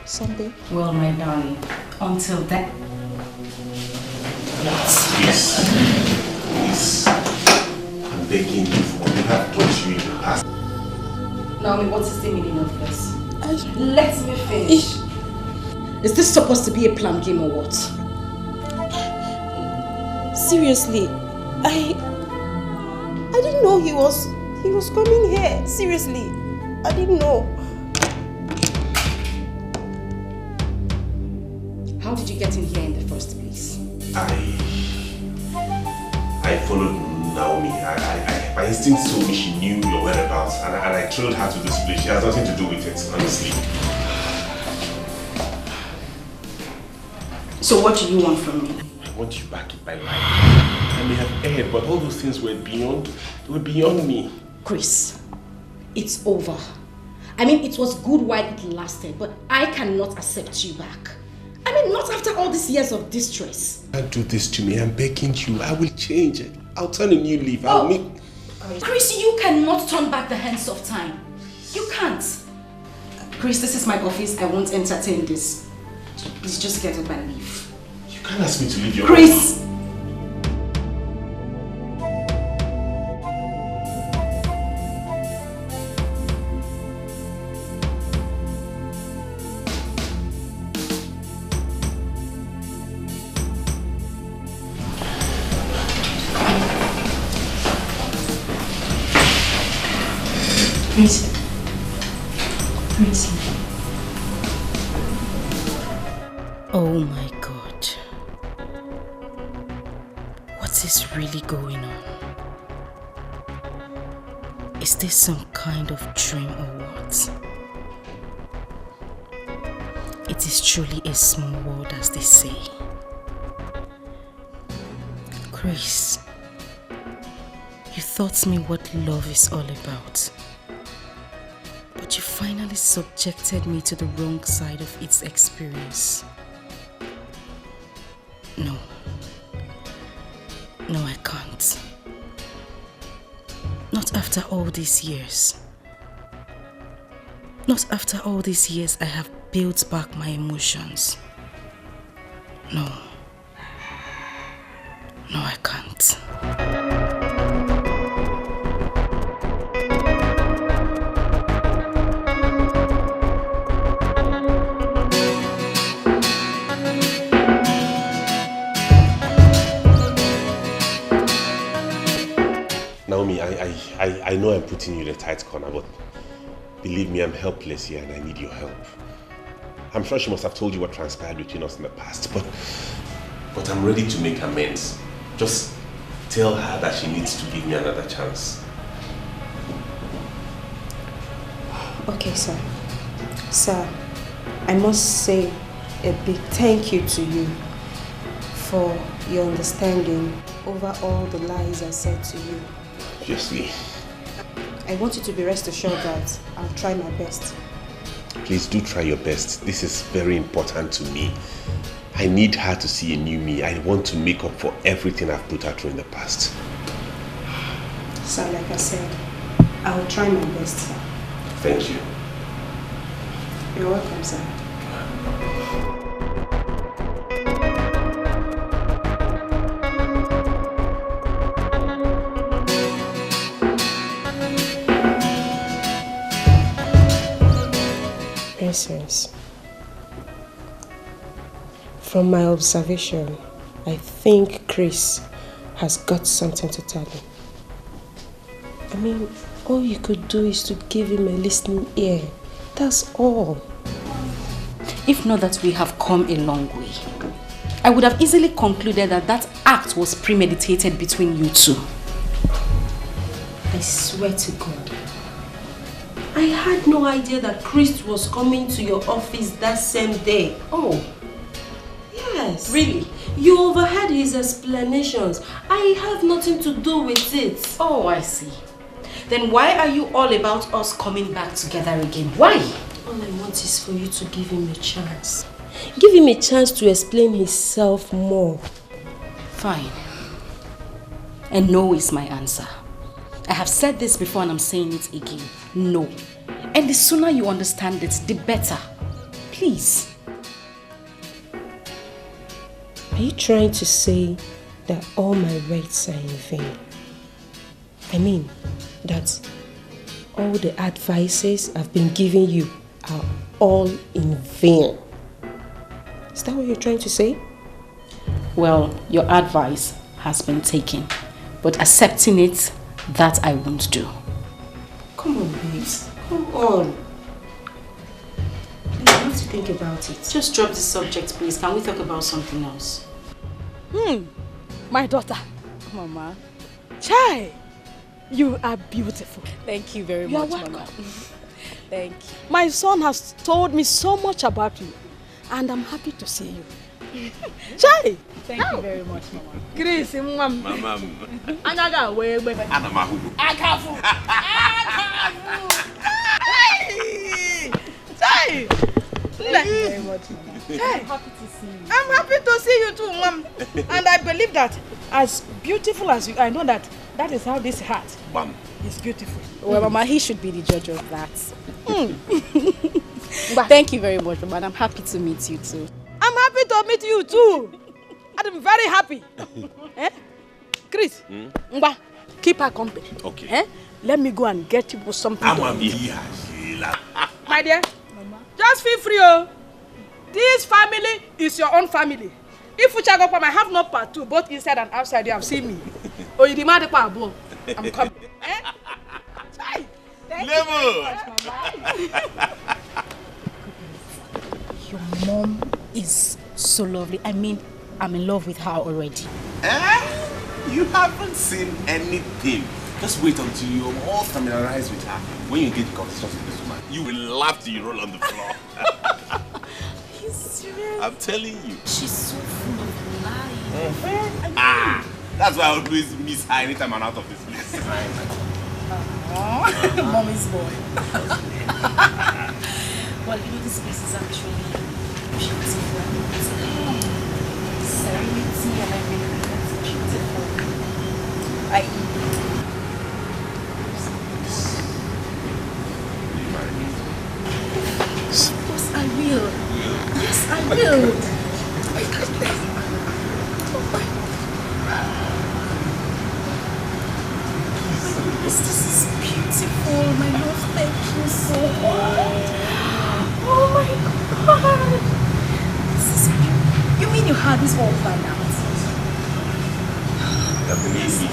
someday? Well, my darling, until then. Please. I'm begging you for what you have taught you in the past. Naomi, what is the meaning of this? Let me finish. Is this supposed to be a planned game or what? Seriously, I didn't know he was coming here. Seriously, I didn't know. How did you get in here in the first place? I followed Naomi. My instinct told me she knew your whereabouts, and I trailed her to this place. She has nothing to do with it, honestly. So what do you want from me? I want you back in my life. I may have erred, but all those things were beyond me. Chris, it's over. I mean, it was good while it lasted, but I cannot accept you back. I mean, not after all these years of distress. Don't do this to me. I'm begging you. I will change. I'll turn a new leaf. Chris, you cannot turn back the hands of time. You can't. Chris, this is my office. I won't entertain this. Please just get up and leave. You can't ask me to leave your Chris! Chris. Oh my God. What is really going on? Is this some kind of dream or what? It is truly a small world, as they say. Chris, you taught me what love is all about. But you finally subjected me to the wrong side of its experience. No. No, I can't. Not after all these years. Not after all these years I have built back my emotions. No. No, I can't. Naomi, I know I'm putting you in a tight corner, but believe me, I'm helpless here and I need your help. I'm sure she must have told you what transpired between us in the past, but I'm ready to make amends. Just tell her that she needs to give me another chance. Okay, sir. Sir, I must say a big thank you to you for your understanding over all the lies I said to you. Obviously. I want you to be rest assured that I'll try my best. Please do try your best. This is very important to me. I need her to see a new me. I want to make up for everything I've put her through in the past. Sir, like I said, I'll try my best, sir. Thank you. You're welcome, sir. Essence. From my observation, I think Chris has got something to tell me. I mean, all you could do is to give him a listening ear. That's all. If not that we have come a long way, I would have easily concluded that that act was premeditated between you two. I swear to God, I had no idea that Chris was coming to your office that same day. Oh. Yes. Really? You overheard his explanations. I have nothing to do with it. Oh, I see. Then why are you all about us coming back together again? Why? All I want is for you to give him a chance. Give him a chance to explain himself more. Fine. And no is my answer. I have said this before and I'm saying it again. No. And the sooner you understand it, the better. Please. Are you trying to say that all my rights are in vain? I mean, that all the advices I've been giving you are all in vain. Is that what you're trying to say? Well, your advice has been taken, but accepting it, that I won't do. Come on, babes. Come on. You have to think about it. Just drop the subject, please. Can we talk about something else? My daughter. Mama. Chai, you are beautiful. Thank you very You are much, welcome. Mama. Thank you. My son has told me so much about you, and I'm happy to see you. Chai! Thank you very much, Mama. Chris, Mama. Anaga, where? Anamahu. Akafu! Chai! Thank you very much, Mama. Hey. I'm happy to see you. I'm happy to see you too, Mom. And I believe that as beautiful as you are, I know that That is how this heart is beautiful. Well, Mama, he should be the judge of that. Thank you very much, Mama, and I'm happy to meet you too. I'm happy to meet you too. I'm very happy. Chris, Ngba, keep her company. Okay. Let me go and get you something to eat. My dear, just feel free. Oh. This family is your own family. If you check up, I have no part two, both inside and outside. You have seen me. Oh, you demand it, I'm coming. Thank you very much, Mama. Your mom is so lovely. I mean, I'm in love with her already. You haven't seen anything. Just wait until you're all familiarized with her. When you get the conversation with this woman, you will laugh till you roll on the floor. He's serious. I'm telling you. She's so full of life. That's why I always miss her anytime I'm out of this place. Mommy's boy. Well, you know, this place is actually beautiful. Serenity and everything. That's beautiful. Yes, I will. Yes, I will. This is beautiful, my love. Thank you so much. Oh my God. This is beautiful. You mean you had this all planned out? Definitely.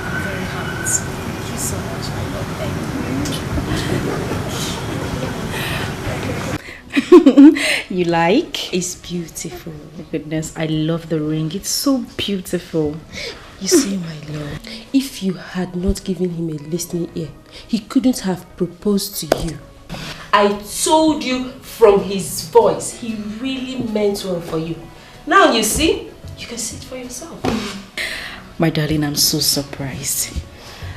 I'm very happy. Thank you so much, my love. Thank you. You like? It's beautiful. Oh, goodness, I love the ring. It's so beautiful. You see, my love, if you had not given him a listening ear, he couldn't have proposed to you. I told you from his voice, he really meant well for you. Now you see, you can see it for yourself. My darling, I'm so surprised.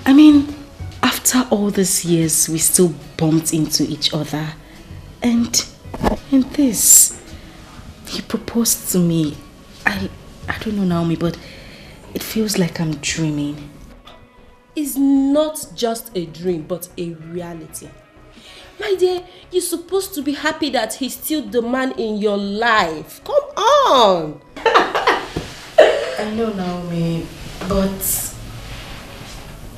I mean, after all these years, we still bumped into each other. And this, he proposed to me. I don't know, Naomi, but it feels like I'm dreaming. It's not just a dream, but a reality. My dear, you're supposed to be happy that he's still the man in your life. Come on! I know, Naomi, but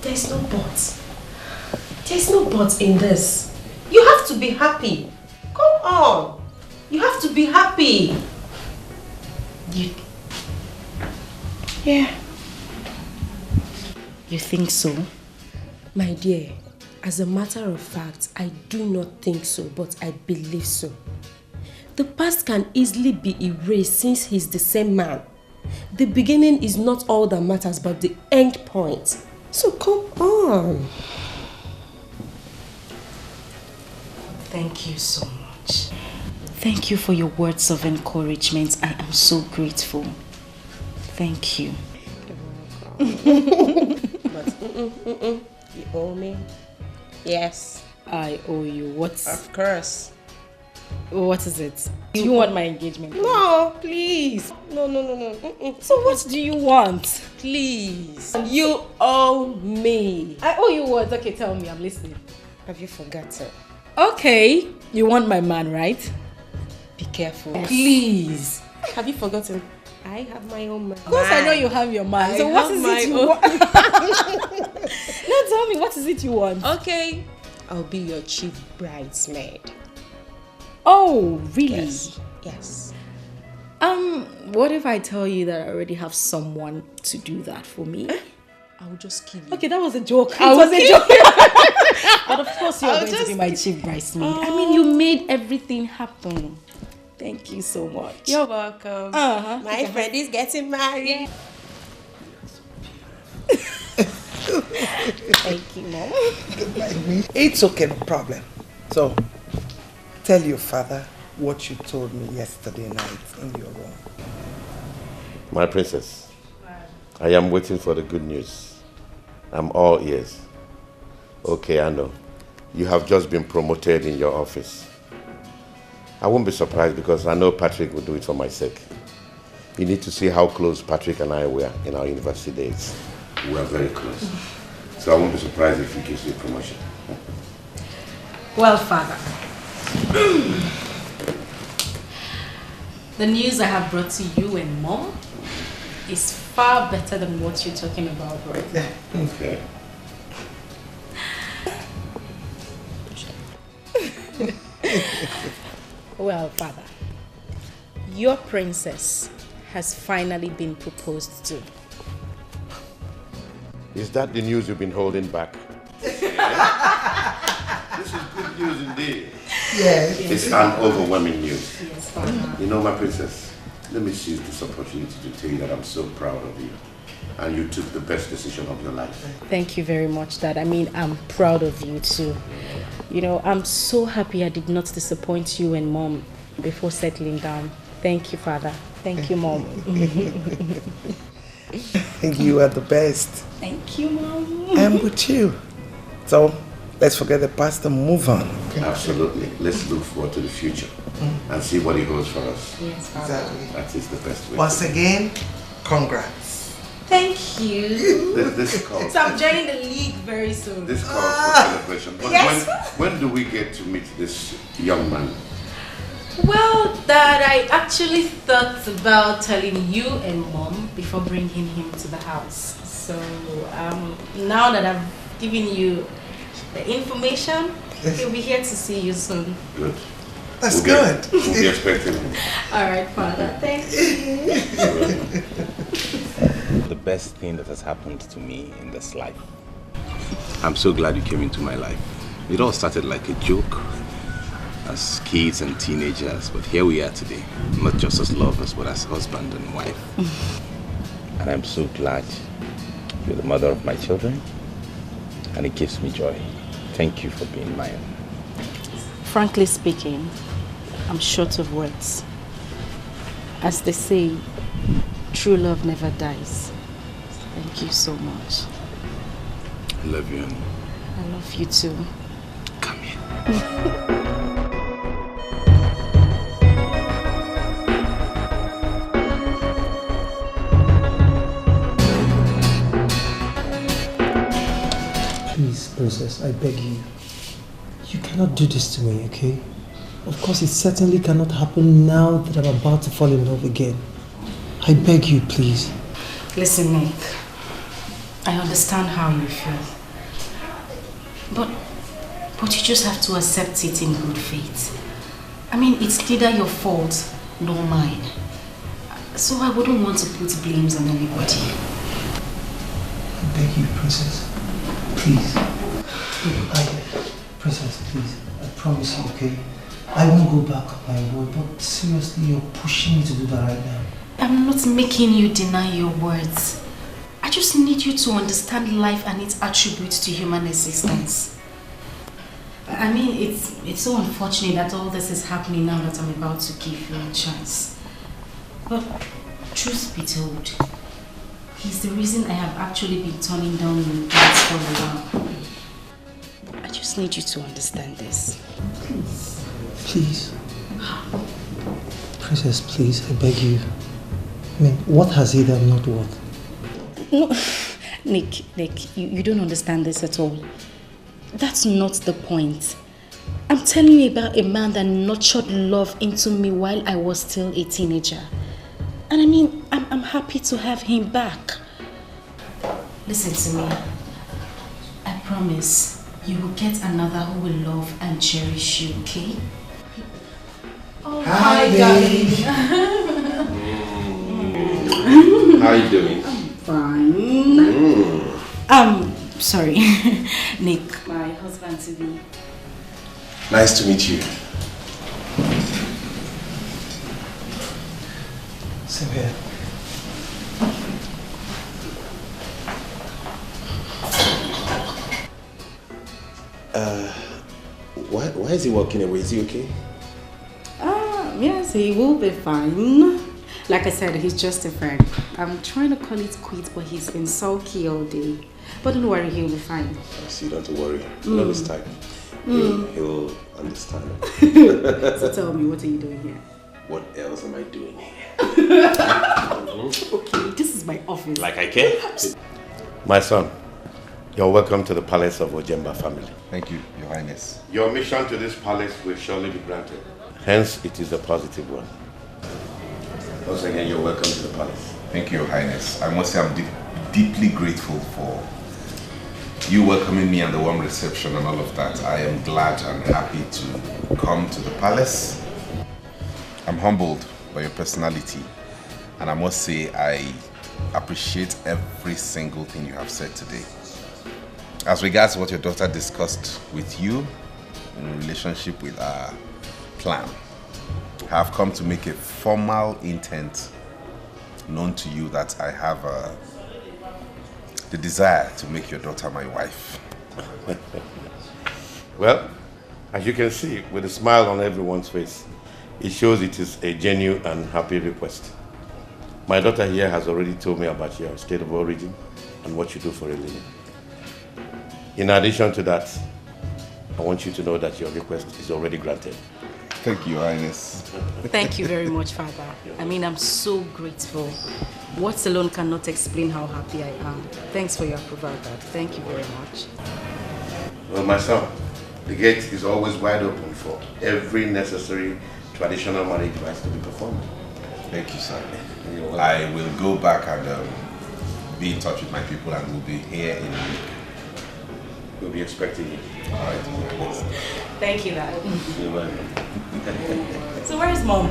there's no but. There's no but in this. You have to be happy. Come on. You have to be happy. Yeah. You think so? My dear, as a matter of fact, I do not think so, but I believe so. The past can easily be erased since he's the same man. The beginning is not all that matters, but the end point. So come on. Thank you so much. Thank you for your words of encouragement. I am so grateful. Thank you. But you owe me. Yes. I owe you. What? Of course. What is it? Do you want my engagement? No, please. No. So what do you want? Please. You owe me. I owe you what? Okay, tell me. I'm listening. Have you forgotten? Okay. You want my man, right? Be careful. Yes. Please. Have you forgotten? I have my own man. Of course I know you have your man. So what is it you want? Now tell me, what is it you want? Okay. I'll be your chief bridesmaid. Oh, really? Yes. What if I tell you that I already have someone to do that for me? I will just kill you. Okay, that was a joke. It was a joke. But of course you are going to be my chief bridesmaid. I mean, you made everything happen. Thank you so much. You're welcome. My friend is getting married. Yeah. Thank you, Mom. It's okay, no problem. So, tell your father what you told me yesterday night in your room. My princess, I am waiting for the good news. I'm all ears. Okay, I know. You have just been promoted in your office. I won't be surprised because I know Patrick will do it for my sake. You need to see how close Patrick and I were in our university days. We were very close. So I won't be surprised if he gives you a promotion. Well, Father, the news I have brought to you and Mom is far better than what you're talking about right now. Okay. Well, Father, your princess has finally been proposed to. Is that the news you've been holding back? This is good news indeed. Yes. It's an overwhelming news. Yes, Father. You know, my princess, let me seize this opportunity to tell you that I'm so proud of you. And you took the best decision of your life. Thank you very much, Dad. I mean, I'm proud of you too. You know, I'm so happy I did not disappoint you and Mom before settling down. Thank you, Father. Thank you, Mom. You are the best. Thank you, Mom. I'm with you. So, let's forget the past and move on. Absolutely. Let's look forward to the future and see what it holds for us. Yes, Father. Exactly. That is the best way. Once again, congrats. Thank you. This calls. So I'm joining the league very soon. This calls for celebration. But Yes. when do we get to meet this young man? Well, Dad, I actually thought about telling you and Mom before bringing him to the house. So now that I've given you the information, he'll be here to see you soon. Good. That's We'll be expecting him. All right, Father. Thank you. The best thing that has happened to me in this life. I'm so glad you came into my life. It all started like a joke as kids and teenagers, but here we are today. Not just as lovers, but as husband and wife. And I'm so glad you're the mother of my children, and it gives me joy. Thank you for being mine. Frankly speaking, I'm short of words. As they say, true love never dies. Thank you so much. I love you, honey. I love you too. Come here. Please, Princess, I beg you. You cannot do this to me, okay? Of course, it certainly cannot happen now that I'm about to fall in love again. I beg you, please. Listen, Nick. I understand how you feel. But you just have to accept it in good faith. I mean, it's neither your fault nor mine. So I wouldn't want to put blames on anybody. I beg you, Princess. Please. Princess, please. I promise you, okay? I won't go back on my word, but seriously, you're pushing me to do that right now. I'm not making you deny your words. I just need you to understand life and its attributes to human existence. I mean, it's so unfortunate that all this is happening now that I'm about to give you a chance. But truth be told, he's the reason I have actually been turning down your dates for a while. I just need you to understand this. Please. Please. Princess, please, I beg you. I mean, what has he done not what? No, Nick, you don't understand this at all. That's not the point. I'm telling you about a man that nurtured love into me while I was still a teenager. And I mean, I'm happy to have him back. Listen to me. I promise you will get another who will love and cherish you, okay? Oh, Hi, darling. How are you doing? Fine. Sorry. Nick, my husband to be. Nice to meet you. Same here. Why is he walking away? Is he okay? Yes, he will be fine. Like I said, he's just a friend. I'm trying to call it quits, but he's been sulky all day. But don't worry, he'll be fine. See, don't worry. You know this time. He'll understand. So tell me, what are you doing here? What else am I doing here? office. Like I care. My son, you're welcome to the palace of Ojemba family. Thank you, Your Highness. Your mission to this palace will surely be granted. Hence, it is a positive one. Once again, you're welcome to the palace. Thank you, Your Highness. I must say I'm deeply grateful for you welcoming me and the warm reception and all of that. I am glad and happy to come to the palace. I'm humbled by your personality, and I must say I appreciate every single thing you have said today. As regards what your daughter discussed with you in relationship with our plan, I have come to make a formal intent known to you that I have the desire to make your daughter my wife. Well, as you can see, with a smile on everyone's face, it shows it is a genuine and happy request. My daughter here has already told me about your state of origin and what you do for a living. In addition to that, I want you to know that your request is already granted. Thank you, Your Highness. Thank you very much, Father. I mean, I'm so grateful. Words alone cannot explain how happy I am. Thanks for your approval, Dad. Thank you very much. Well, my son, the gate is always wide open for every necessary traditional marriage rites to be performed. Thank you, sir. I will go back and be in touch with my people, and we'll be here in a week. We'll be expecting you. All right. Thank you, Dad. You're welcome. So where is Mom?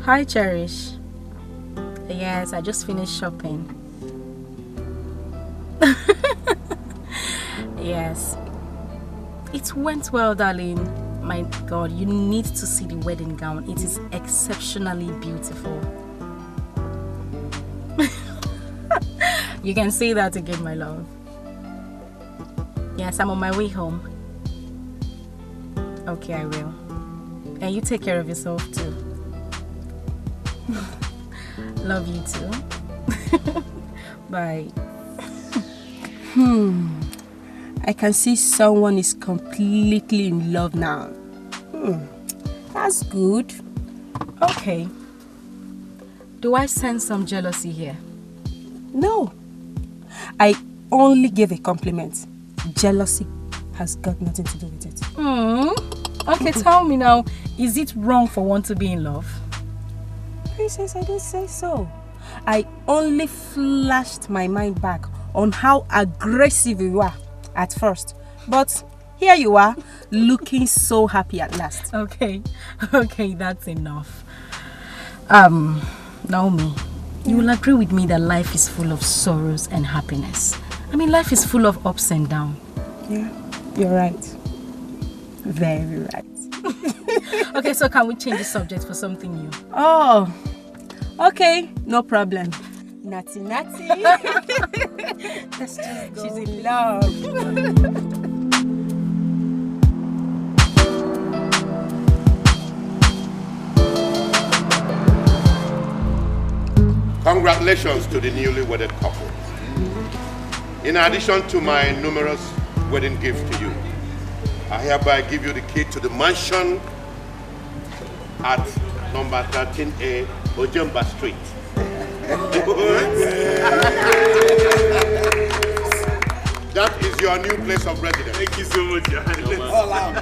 Hi, Cherish. Yes, I just finished shopping. Yes. It went well, darling. My God, you need to see the wedding gown. It is exceptionally beautiful. You can say that again, my love. Yes, I'm on my way home. Okay, I will. And you take care of yourself too. Love you too. Bye. I can see someone is completely in love now. That's good. Okay. Do I sense some jealousy here? No. I only gave a compliment. Jealousy has got nothing to do with it. Okay, tell me now, is it wrong for one to be in love? Princess, I didn't say so. I only flashed my mind back on how aggressive you were at first. But here you are, looking so happy at last. Okay, that's enough. Naomi, you will agree with me that life is full of sorrows and happiness. I mean, life is full of ups and downs. Yeah, you're right. Very right. Okay, so can we change the subject for something new? Oh, okay, no problem. Natty. Let's just go. She's in love. Congratulations to the newly wedded couple. In addition to my numerous wedding gifts to you, I hereby give you the key to the mansion at number 13A, Ojemba Street. That is your new place of residence. Thank you so much, Johannes. All out,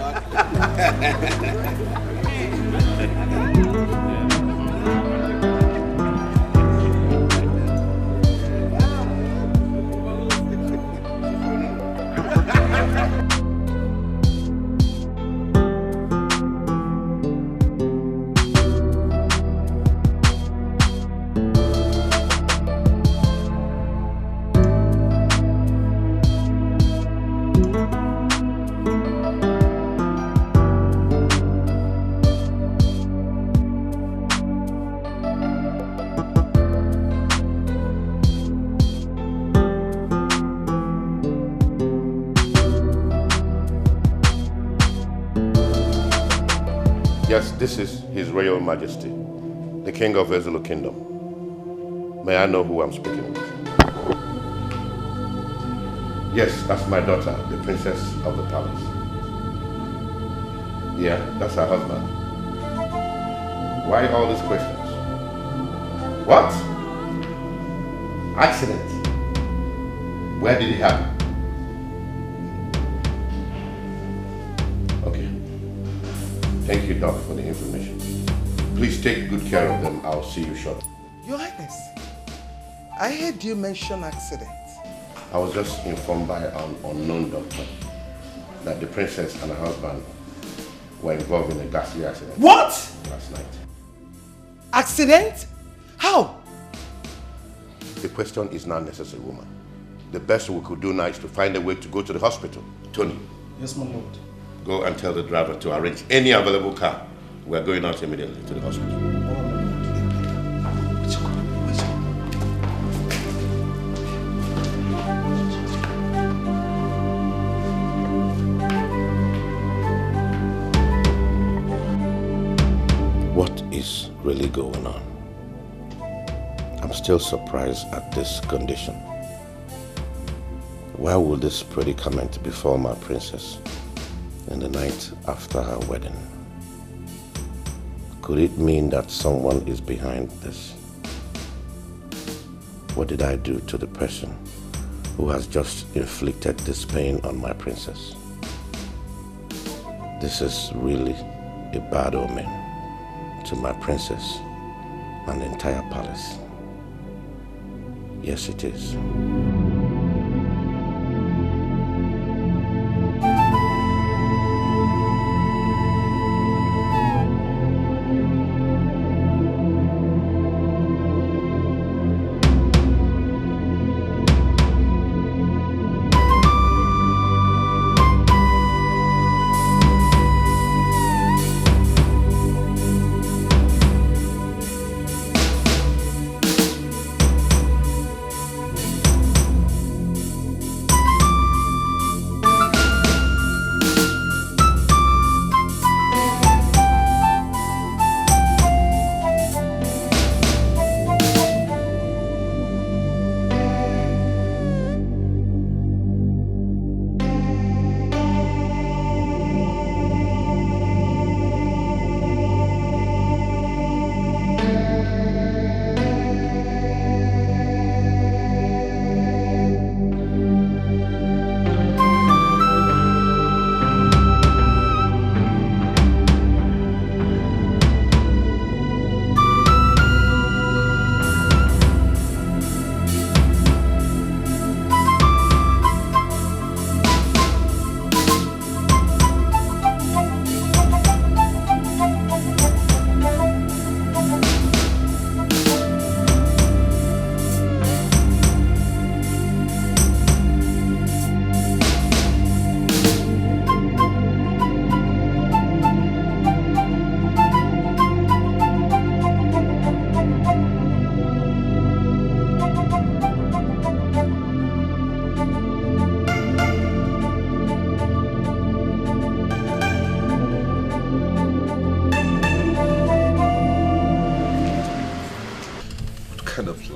Yes, this is His Royal Majesty, the King of Ezulu Kingdom. May I know who I'm speaking with? Yes, that's my daughter, the princess of the palace. Yeah, that's her husband. Why all these questions? What? Accident? Where did it happen? Okay. Thank you, Doc, for the information. Please take good care of them. I'll see you shortly. Your Highness, I heard you mention accident. I was just informed by an unknown doctor that the princess and her husband were involved in a ghastly accident. What? Last night. Accident? How? The question is not necessary, woman. The best we could do now is to find a way to go to the hospital. Tony. Yes, my lord. Go and tell the driver to arrange any available car. We're going out immediately to the hospital. What is really going on? I'm still surprised at this condition. Why would this predicament befall my princess in the night after her wedding? Could it mean that someone is behind this? What did I do to the person who has just inflicted this pain on my princess? This is really a bad omen to my princess and the entire palace. Yes, it is.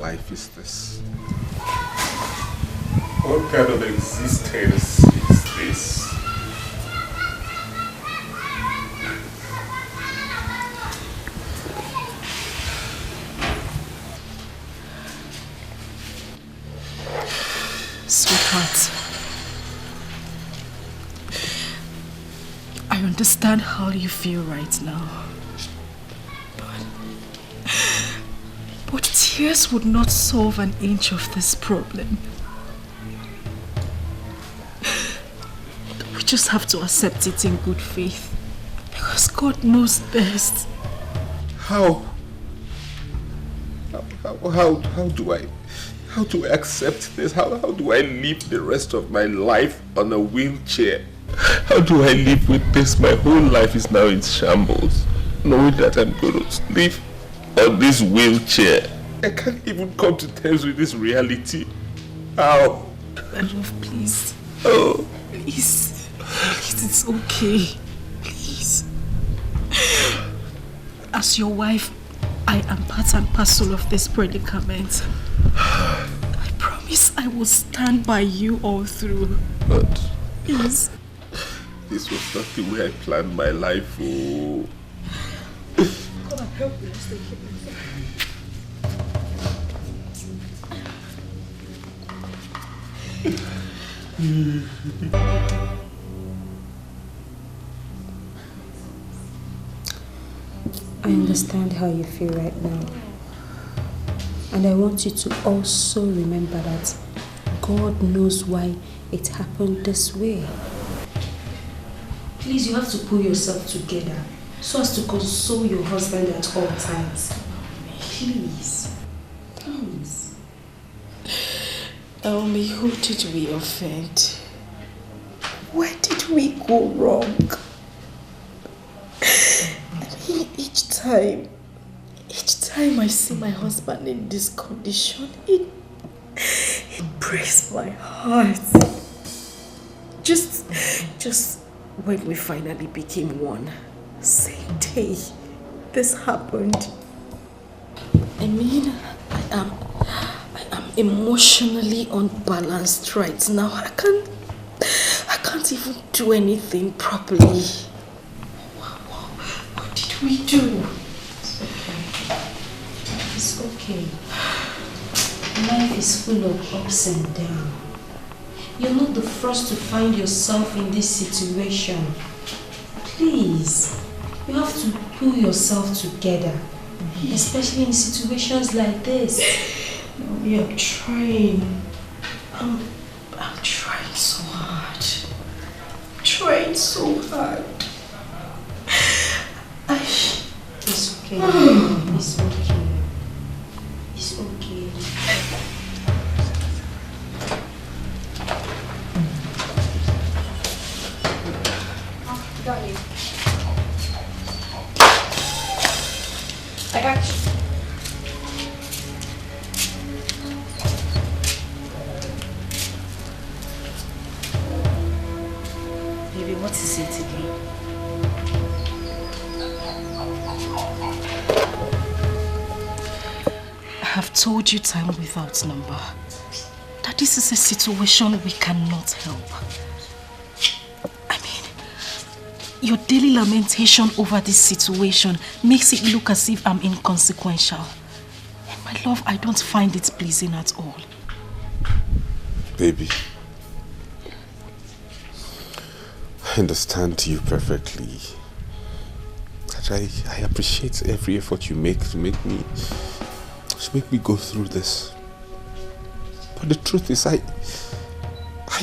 life is this? What kind of existence is this? Sweetheart, I understand how you feel right now. But tears would not solve an inch of this problem. We just have to accept it in good faith. Because God knows best. How do I accept this? How do I live the rest of my life on a wheelchair? How do I live with this? My whole life is now in shambles, knowing that I'm going to live on this wheelchair. I can't even come to terms with this reality. How? My love, please. Oh. Please. Please, it's okay. Please. As your wife, I am part and parcel of this predicament. I promise. promise I will stand by you all through. But Yes. this was not the way I planned my life. Oh. Come and help me. Let's take it. I understand how you feel right now. And I want you to also remember that God knows why it happened this way. Please, you have to pull yourself together so as to console your husband at all times. Please. Please. Naomi, who did we offend? Where did we go wrong? I mean, each time I see my husband in this condition, it breaks my heart. Just when we finally became one, same day this happened. I mean, I am emotionally unbalanced right now. I can't even do anything properly. What did we do? It's okay. Life is full of ups and downs. You're not the first to find yourself in this situation. Please, you have to pull yourself together, especially in situations like this. We are trying. I'm trying so hard. Trying so hard. It's okay. It's okay. It's okay. Got you. I got you. Baby, what is it again? I have told you time without number that this is a situation we cannot help. I mean, your daily lamentation over this situation makes it look as if I'm inconsequential. And my love, I don't find it pleasing at all. Baby, I understand you perfectly. That I appreciate every effort you make to make me go through this. But the truth is, I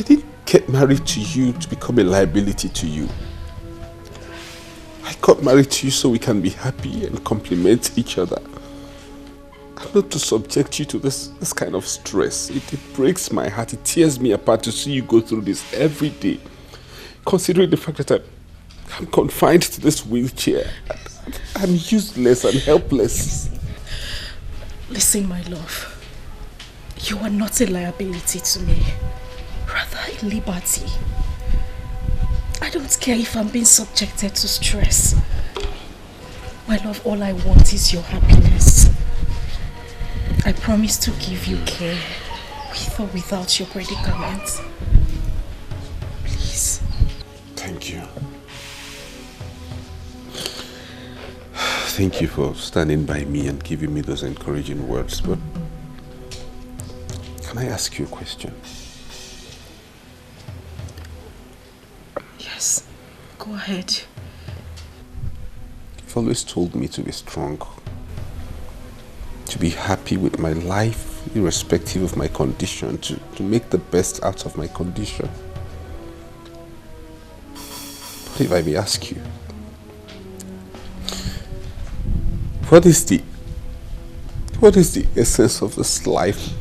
didn't get married to you to become a liability to you. I got married to you so we can be happy and complement each other. And not to subject you to this kind of stress. It breaks my heart, it tears me apart to see you go through this every day. Considering the fact that I'm confined to this wheelchair. I'm useless and helpless. Listen, my love. You are not a liability to me. Rather, a liberty. I don't care if I'm being subjected to stress. My love, all I want is your happiness. I promise to give you care, with or without your predicament. Please. Thank you. Thank you for standing by me and giving me those encouraging words, but can I ask you a question? Yes, go ahead. You've always told me to be strong, to be happy with my life, irrespective of my condition, to make the best out of my condition. But if I may ask you, what is the essence of this life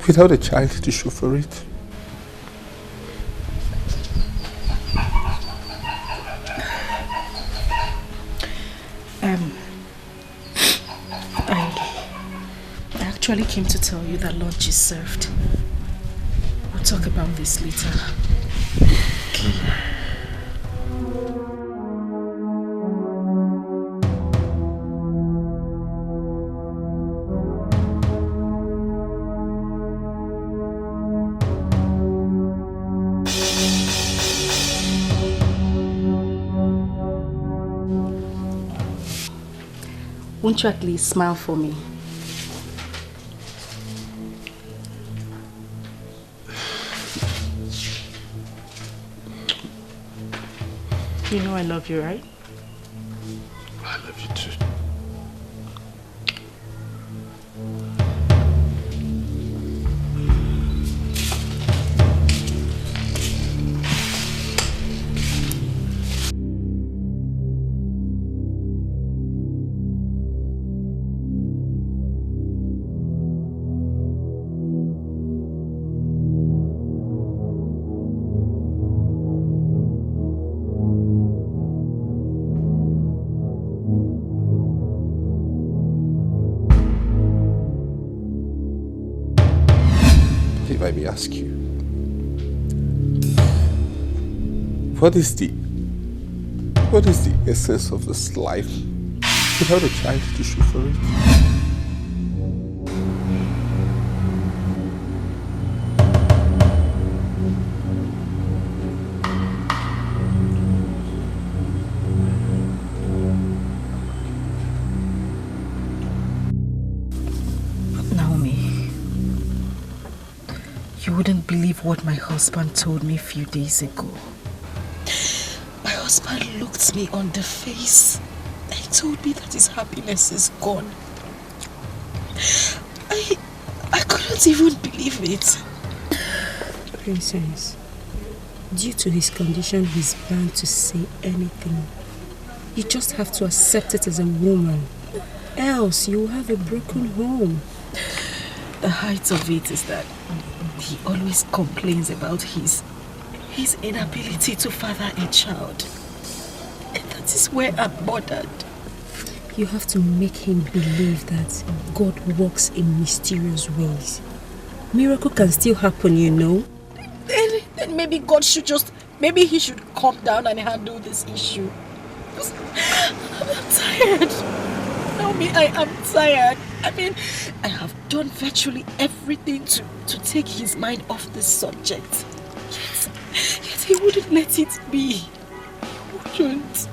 without a child to show for it? I actually came to tell you that lunch is served. We'll talk about this later. Won't you at least smile for me? You know I love you, right? I love you too. If I may ask you, what is the essence of this life without a child to show for it? You wouldn't believe what my husband told me a few days ago. My husband looked me on the face and told me that his happiness is gone. I couldn't even believe it. Princess, due to his condition, he's bound to say anything. You just have to accept it as a woman. Else, you'll have a broken home. The height of it is that he always complains about his inability to father a child. And that is where I'm bothered. You have to make him believe that God works in mysterious ways. Miracle can still happen, you know. Then maybe God should maybe he should calm down and handle this issue. I'm tired. Naomi, I am tired. I mean, I have done virtually everything to take his mind off this subject. Yet he wouldn't let it be. He wouldn't.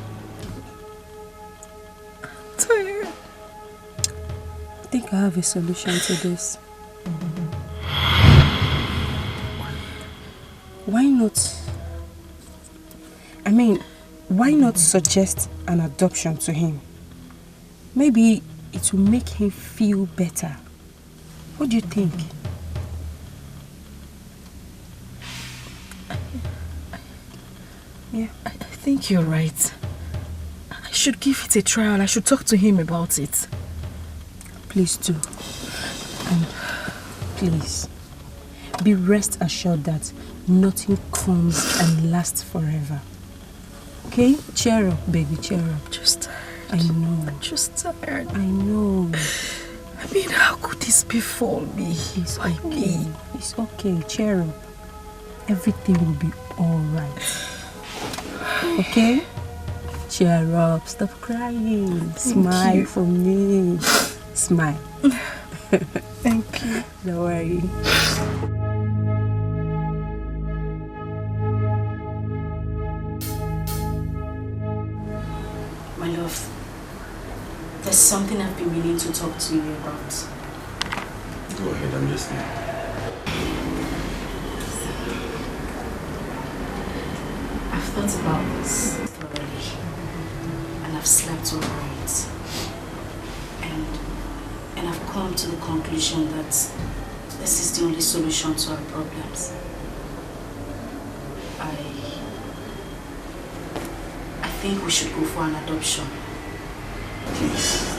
I'm tired. I think I have a solution to this. Why not suggest an adoption to him? Maybe it will make him feel better. What do you think? Yeah, I think you're right. I should give it a trial. I should talk to him about it. Please do. And please, be rest assured that nothing comes and lasts forever. Okay? Cheer up, baby, cheer up. Just tired. I know. I'm just tired. I know. I mean, how could this befall me? It's okay. It's okay. Cheer up. Everything will be alright. Okay? Cheer up. Stop crying. Smile for me. Smile. Thank you. Don't worry. My love, there's something I've been meaning to talk to you about. Go ahead, I'm listening. I've thought about this thoroughly, and I've slept over it. And I've come to the conclusion that this is the only solution to our problems. I think we should go for an adoption. Please,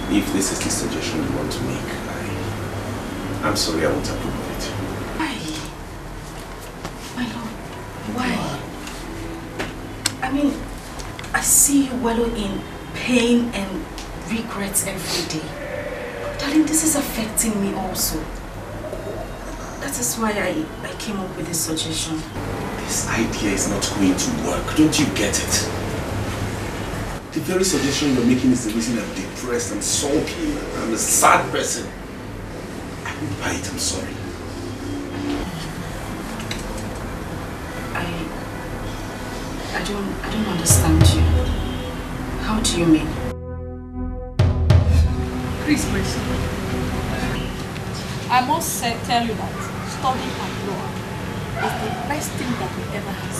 if this is the suggestion you want to make, I'm sorry, I won't approve of it. Why? My lord, why? I mean, I see you wallow in pain and regrets every day. Darling, this is affecting me also. That is why I came up with this suggestion. This idea is not going to work. Don't you get it? The very suggestion you're making is the reason I'm depressed and sulky. I'm a sad person. I won't buy it, I'm sorry. I don't understand you. How do you mean? Please, Grace. I must tell you that studying abroad is the best thing that we ever had.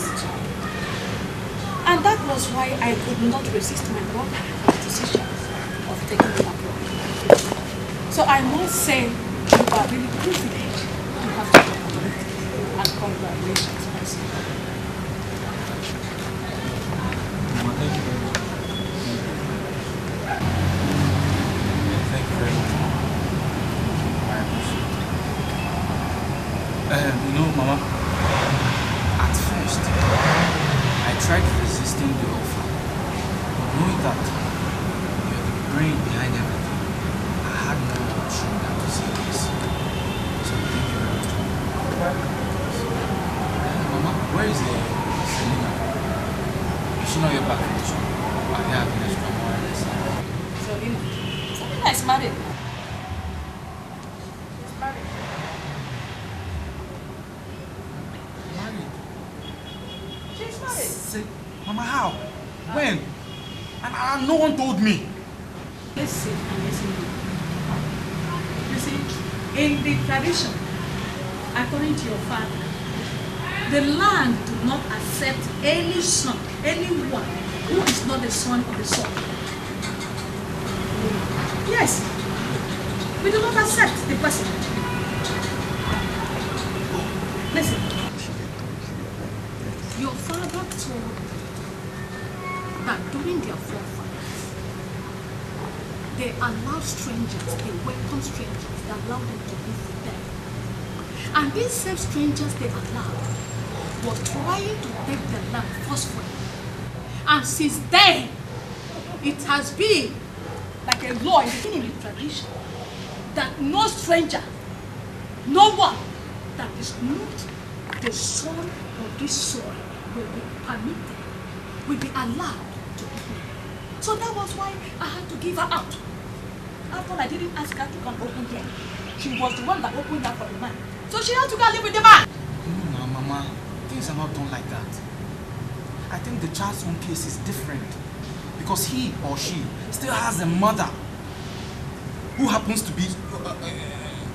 And that was why I could not resist my brother's decision of taking it abroad. So I must say you are really privileged to have the opportunity. And congratulations, my son. Thank you very much. Thank you very much. I appreciate it. You know, Mama, at first, I tried resisting the offer. But knowing that you're the brain behind everything, I had no option than to say yes. So thank you very much. Mama, where is the Selena? You should not get back from the shop. I have an extra more. Selena is married. She's married. She's married. Say, Mama, how? When? And no one told me. Listen and listen. You see, in the tradition, according to your father, the land do not accept any son, anyone who is not the son of the son. Yes, we do not accept the person. Listen, your father told that during their forefathers, they allowed strangers, they welcomed strangers, they allowed them to live with them. And these same strangers they allowed were trying to take the land forcefully. And since then, it has been like a law in the tradition that no stranger, no one that is not the son of this soil will be permitted, will be allowed to be here. So that was why I had to give her out. After all, I didn't ask her to come open here. She was the one that opened up for the man. So she had to go and live with the man. No, Mama. Things are not done like that. I think the child's own case is different because he or she still has a mother who happens to be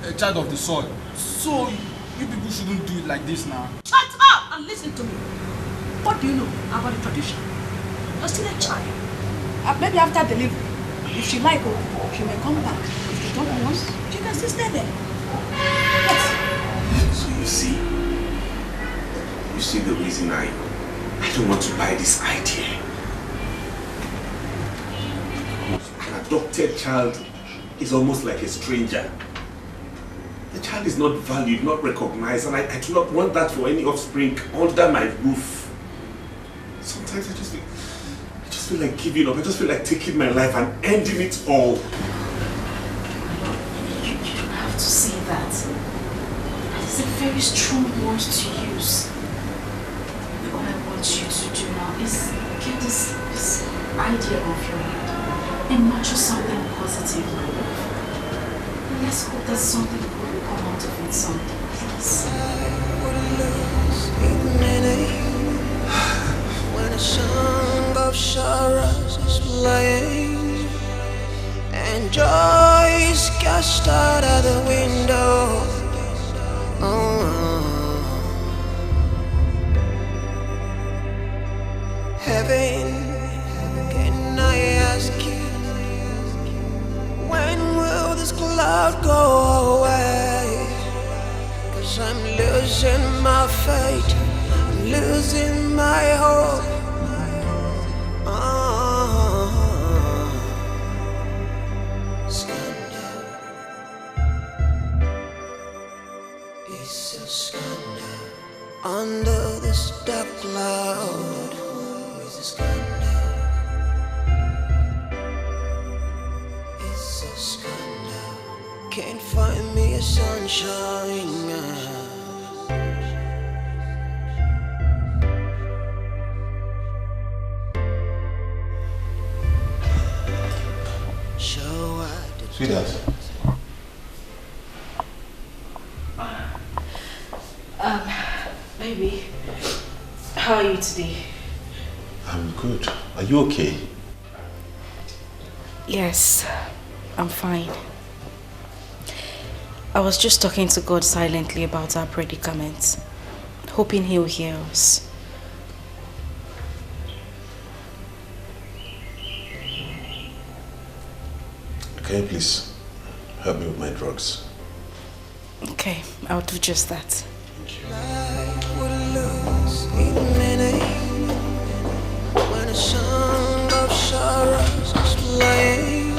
a child of the soil. So you people shouldn't do it like this now. Shut up and listen to me. What do you know about the tradition? You're still a child. Maybe after delivery, if she like, she may come back. If she don't want, she can still stay there. Yes. So you see the reason I don't want to buy this idea. An adopted child is almost like a stranger. The child is not valued, not recognized, and I do not want that for any offspring under my roof. Sometimes I just feel like giving up. I just feel like taking my life and ending it all. You don't have to say that. It's a very strong word to use. All I want you to do now is get this idea off your head and nurture something positive, my love. And let's hope that something good will come out of it someday, please. When a song of sorrows is playing and joy is cast out of the window. Heaven, can I ask you, when will this cloud go away? 'Cause I'm losing my faith, I'm losing my hope. Scandal, it's a scandal under this dark cloud. It's a scandal, it's a scandal. Can't find me a sunshine. Sweetheart. Baby, how are you today? I'm good. Are you okay? Yes, I'm fine. I was just talking to God silently about our predicament, hoping He'll hear us. Can you please help me with my drugs? Okay, I'll do just that. When a song of sorrows is playing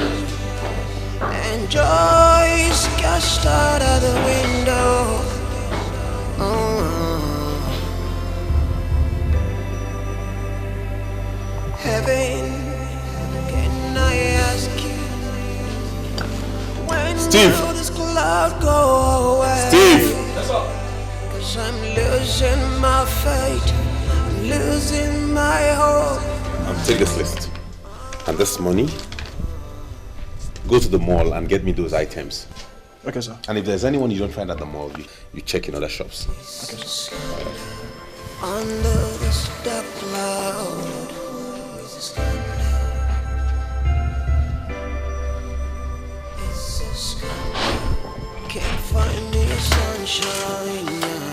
and joy is cast out of the window. Heaven, can I ask you, when Steve. will this cloud go away? Steve! 'Cause I'm losing my faith, I'm losing my hope. Take this list. And this money, go to the mall and get me those items. Okay, sir. And if there's anyone you don't find at the mall, you check in other shops. Okay, sir. Under this dark cloud, can't find the sunshine now.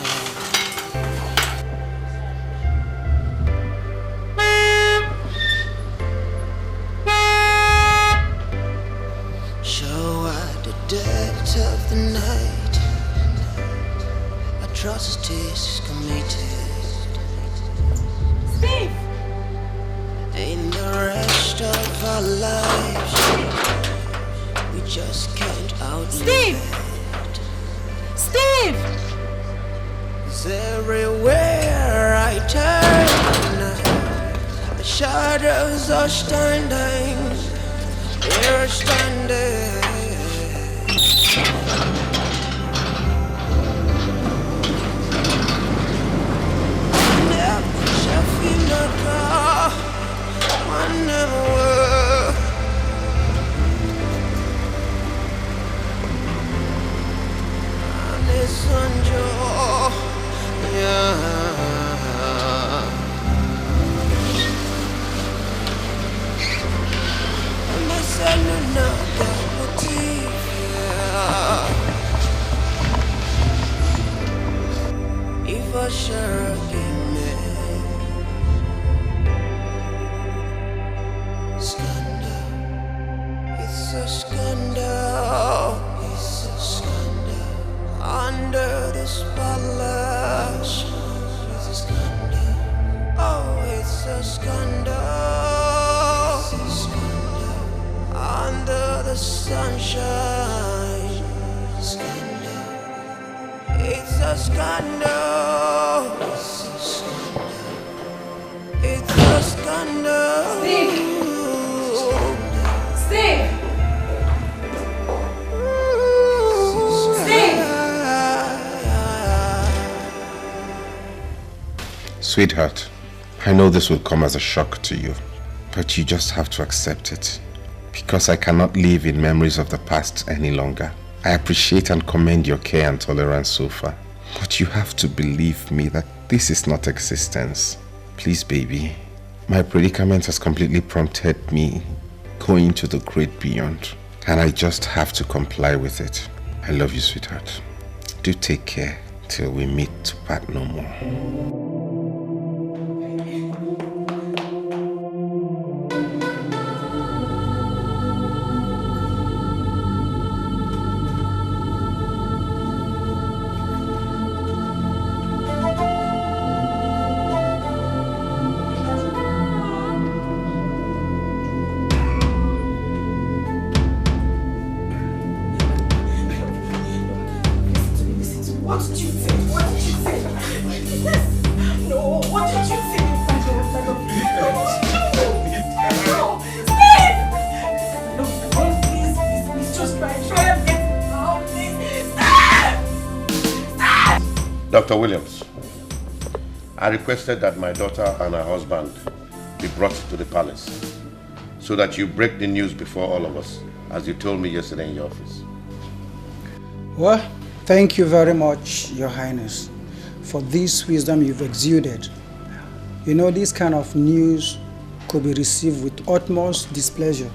So at the depth of the night, atrocities committed. Steve! In the rest of our lives, we just can't outlive. Steve! Steve! 'Cause everywhere I turn, the shadows are standing, they're standing. If I share scandal, it's a scandal, it's a scandal. Under the spotlight, it's a scandal. Oh, it's a scandal, it's a scandal. Under the sunshine, scandal. It's a scandal. It's a scandal. It's a scandal. Steve! Steve! Steve! Sweetheart, I know this will come as a shock to you, but you just have to accept it. Because I cannot live in memories of the past any longer. I appreciate and commend your care and tolerance so far. But you have to believe me that this is not existence. Please, baby. My predicament has completely prompted me going to the great beyond. And I just have to comply with it. I love you, sweetheart. Do take care till we meet to part no more. What did you say? What did you say? No, what did you say? No, Steve! No, please, just try and get out, please. Stop! Dr. Williams, I requested that my daughter and her husband be brought to the palace so that you break the news before all of us, as you told me yesterday in your office. Well, thank you very much, Your Highness, for this wisdom you've exuded. You know, this kind of news could be received with utmost displeasure.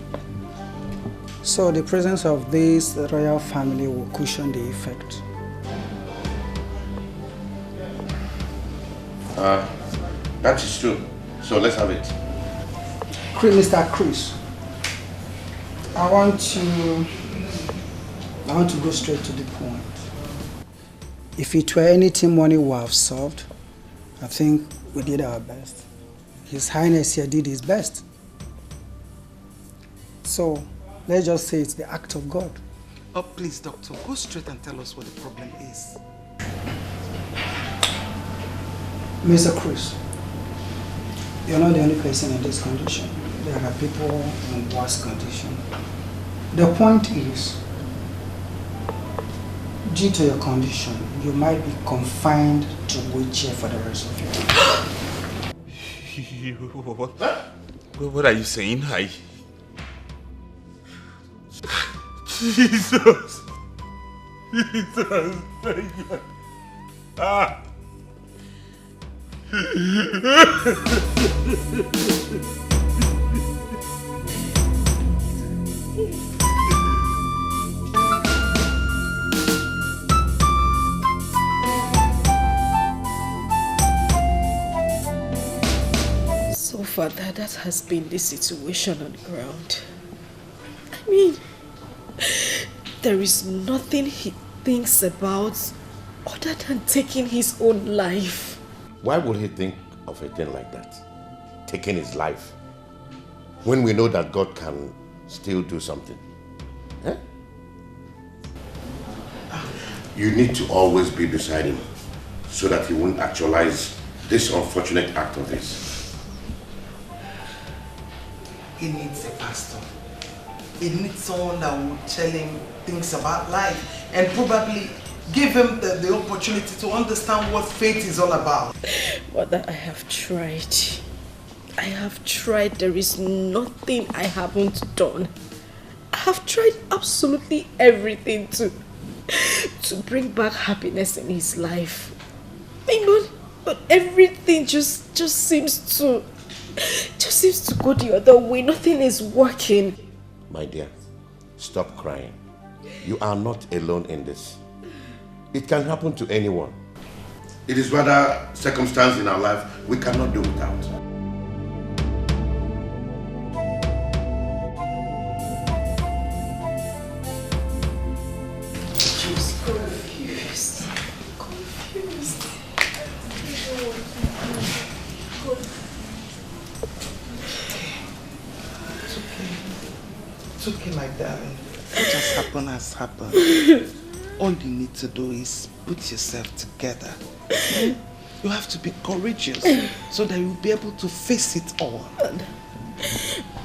So the presence of this royal family will cushion the effect. That is true. So let's have it. Mr. Chris, I want to go straight to the point. If it were anything money would have solved, I think we did our best. His Highness here did his best. So let's just say it's the act of God. Oh, please, doctor, go straight and tell us what the problem is. Mr. Cruz, you're not the only person in this condition. There are people in worse condition. The point is, due to your condition, you might be confined to wheelchair for the rest of your life. What are you saying? Jesus! Jesus! Ah! So far, that has been the situation on the ground. I mean, there is nothing he thinks about other than taking his own life. Why would he think of a thing like that? Taking his life? When we know that God can still do something. Eh? You need to always be beside him so that he won't actualize this unfortunate act of his. He needs a pastor. He needs someone that will tell him things about life and probably give him the opportunity to understand what faith is all about. Mother, I have tried. I have tried. There is nothing I haven't done. I have tried absolutely everything to bring back happiness in his life. But everything just seems to go the other way. Nothing is working. My dear, stop crying. You are not alone in this. It can happen to anyone. It is rather circumstance in our life we cannot do without. She's confused. Confused. It's okay, my darling. What has happened has happened. All you need to do is put yourself together. You have to be courageous so that you'll be able to face it all.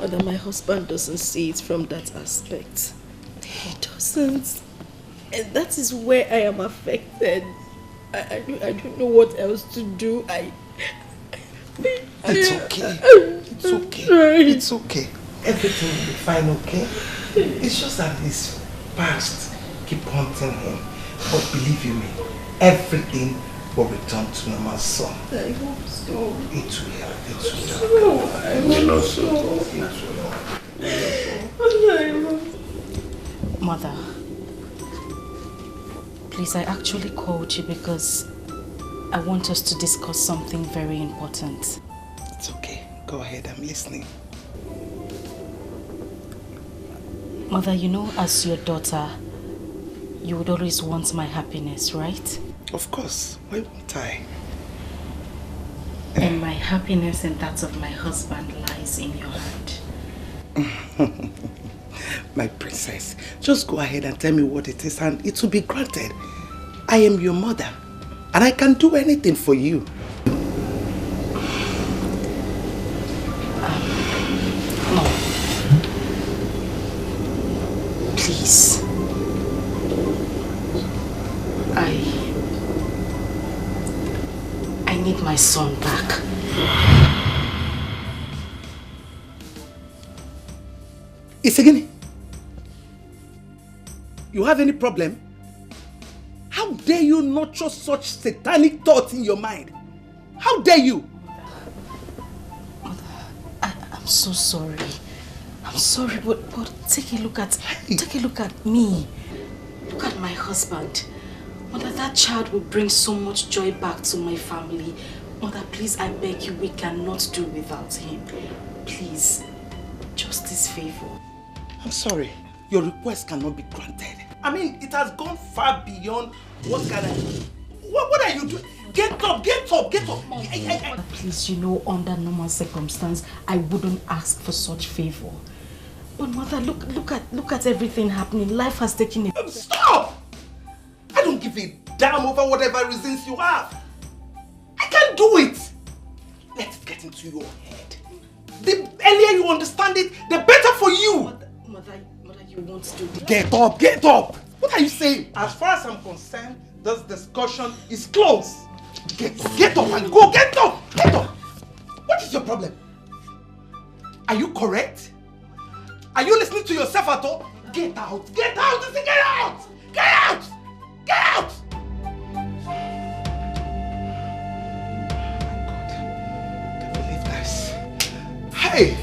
Mother, my husband doesn't see it from that aspect. He doesn't. And that is where I am affected. I don't know what else to do. It's okay. It's okay. It's okay. Everything will be fine, okay? It's just that his past keep haunting him. But believe you me, everything will return to normal soon. I hope so. It will. I hope so. Mother, please, I actually called you because I want us to discuss something very important. It's okay. Go ahead, I'm listening. Mother, you know, as your daughter, you would always want my happiness, right? Of course. Why won't I? And my happiness and that of my husband lies in your hand. My princess, just go ahead and tell me what it is and it will be granted. I am your mother and I can do anything for you. No. Please. I need my son back. Isegini, you have any problem? How dare you nurture such satanic thoughts in your mind? How dare you? Mother, I'm so sorry. I'm sorry, but take a look at me. Look at my husband. Mother, that child will bring so much joy back to my family. Mother, please, I beg you, we cannot do without him. Please, just this favor. I'm sorry, your request cannot be granted. I mean, it has gone far beyond what can I... What are you doing? Get up, get up, get up! Please, you know, under normal circumstance, I wouldn't ask for such favor. But Mother, look at everything happening. Life has taken a... Stop! I don't give a damn over whatever reasons you have. I can't do it. Let it get into your head. The earlier you understand it, the better for you. Mother, you won't do this. Get up, get up! What are you saying? As far as I'm concerned, this discussion is closed. Get up and go, get up, get up! What is your problem? Are you correct? Are you listening to yourself at all? Get out, get out, get out! Get out! Get out! Can't believe this. Hey!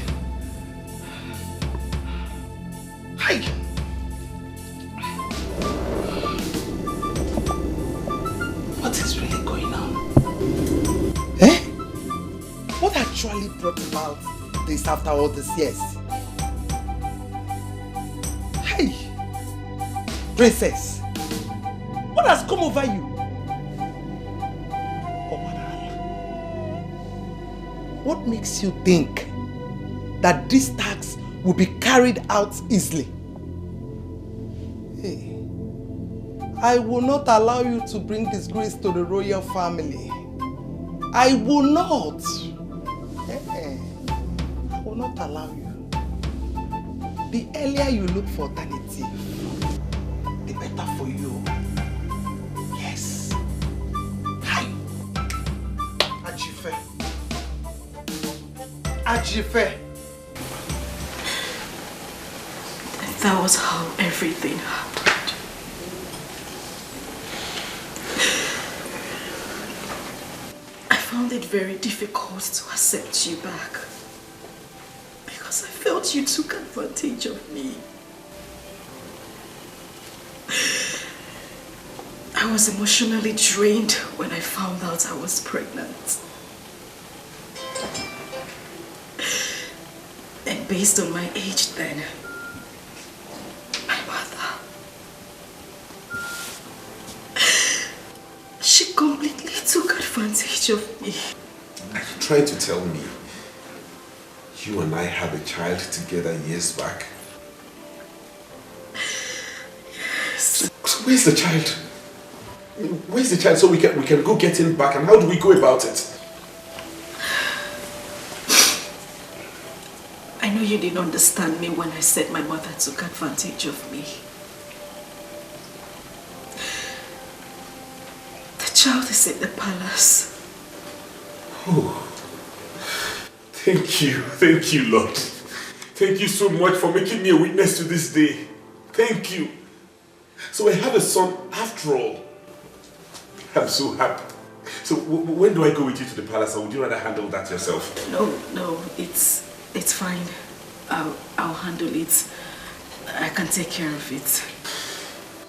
Hey! What is really going on? Eh? What actually brought about this after all these years? Hey! Princess! What has come over you? What makes you think that this tax will be carried out easily? Hey, I will not allow you to bring disgrace to the royal family. I will not. I will not allow you. The earlier you look for alternative, the better for you. Yes. Hi. Ajife. Ajife. That was how everything happened. I found it very difficult to accept you back because I felt you took advantage of me. I was emotionally drained when I found out I was pregnant. And based on my age then, my mother, she completely took advantage of me. Are you trying to tell me you and I had a child together years back? Yes. So where's the child? Where's the child so we can go get him back, and how do we go about it? I know you didn't understand me when I said my mother took advantage of me. The child is in the palace. Oh, thank you, Lord. Thank you so much for making me a witness to this day. Thank you. So I have a son after all. I'm so happy. So when do I go with you to the palace, or would you rather handle that yourself? No, it's fine. I'll handle it. I can take care of it.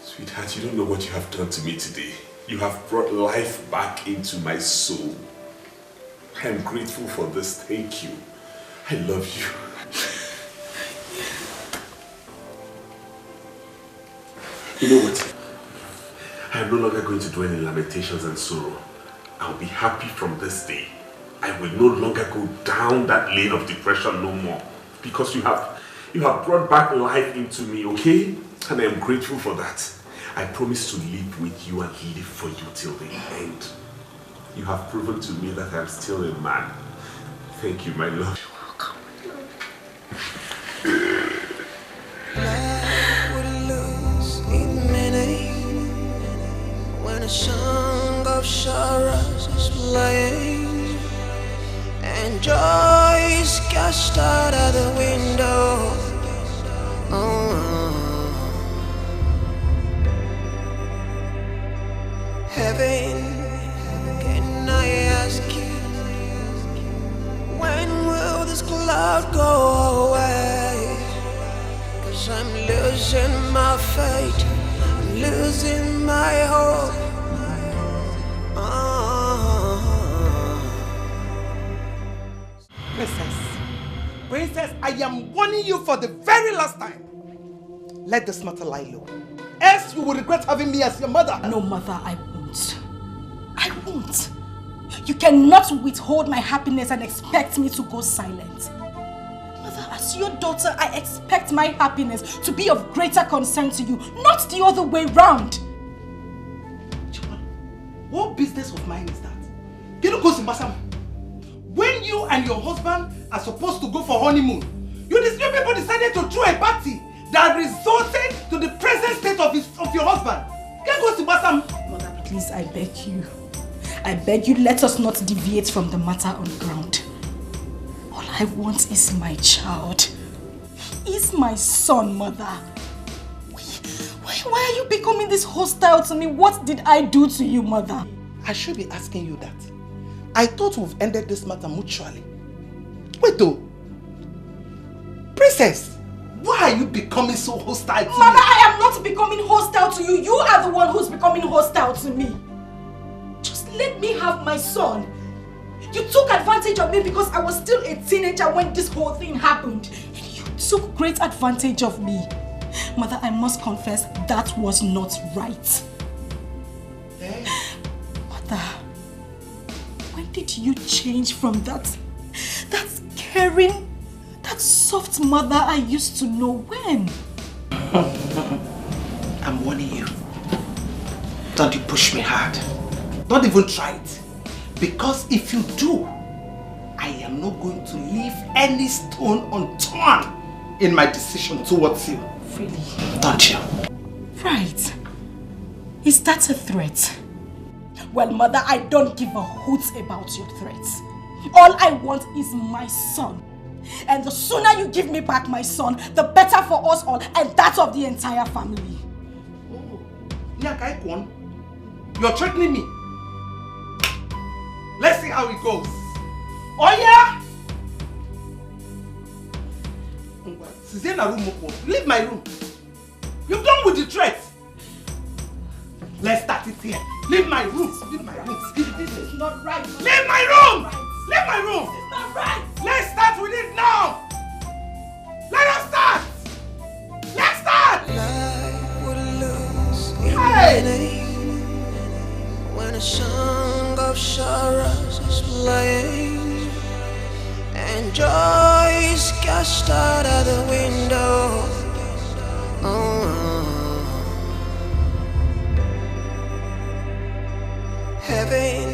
Sweetheart, you don't know what you have done to me today. You have brought life back into my soul. I am grateful for this. Thank you. I love you. You know what? I am no longer going to dwell in lamentations and sorrow. I'll be happy from this day. I will no longer go down that lane of depression no more. Because you have brought back life into me, okay? And I am grateful for that. I promise to live with you and live for you till the end. You have proven to me that I am still a man. Thank you, my love. You're welcome. Life would lose its meaning when a song of sorrows is playing and joy is cast out of the window. Heaven, can I ask you, when will this cloud go away? losing my faith, I'm losing my hope. Princess, I am warning you for the very last time. Let this matter lie low. Else you will regret having me as your mother. No, mother, I won't. I won't. You cannot withhold my happiness and expect me to go silent. Mother, as your daughter, I expect my happiness to be of greater concern to you, not the other way round. What business of mine is that? When you and your husband are supposed to go for honeymoon, you people decided to throw a party that resulted to the present state of your husband. Mother, please, I beg you. I beg you, let us not deviate from the matter on ground. All I want is my child. He is my son, Mother. Why are you becoming this hostile to me? What did I do to you, Mother? I should be asking you that. I thought we've ended this matter mutually. Wait though. Princess, why are you becoming so hostile to me? Mother, I am not becoming hostile to you. You are the one who's becoming hostile to me. Just let me have my son. You took advantage of me because I was still a teenager when this whole thing happened. And you took great advantage of me. Mother, I must confess, that was not right. Hey. Mother, when did you change from that caring, that soft mother I used to know? When? I'm warning you. Don't you push me hard. Don't even try it. Because if you do, I am not going to leave any stone unturned in my decision towards you. Really? Don't you? Right. Is that a threat? Well, Mother, I don't give a hoot about your threats. All I want is my son. And the sooner you give me back my son, the better for us all and that of the entire family. Oh, Nyakaikwan, you're threatening me. Let's see how it goes. Oh yeah? Leave my room. You're done with the threats. Let's start it here. Leave my room. Leave my room. This is not right. Leave my room. Leave my room. This is not right. Let's start with it now. Let us start. Let's start. Life would lose its Hey. meaning when a song of sorrows is playing and joy is cast out of the window. Heaven,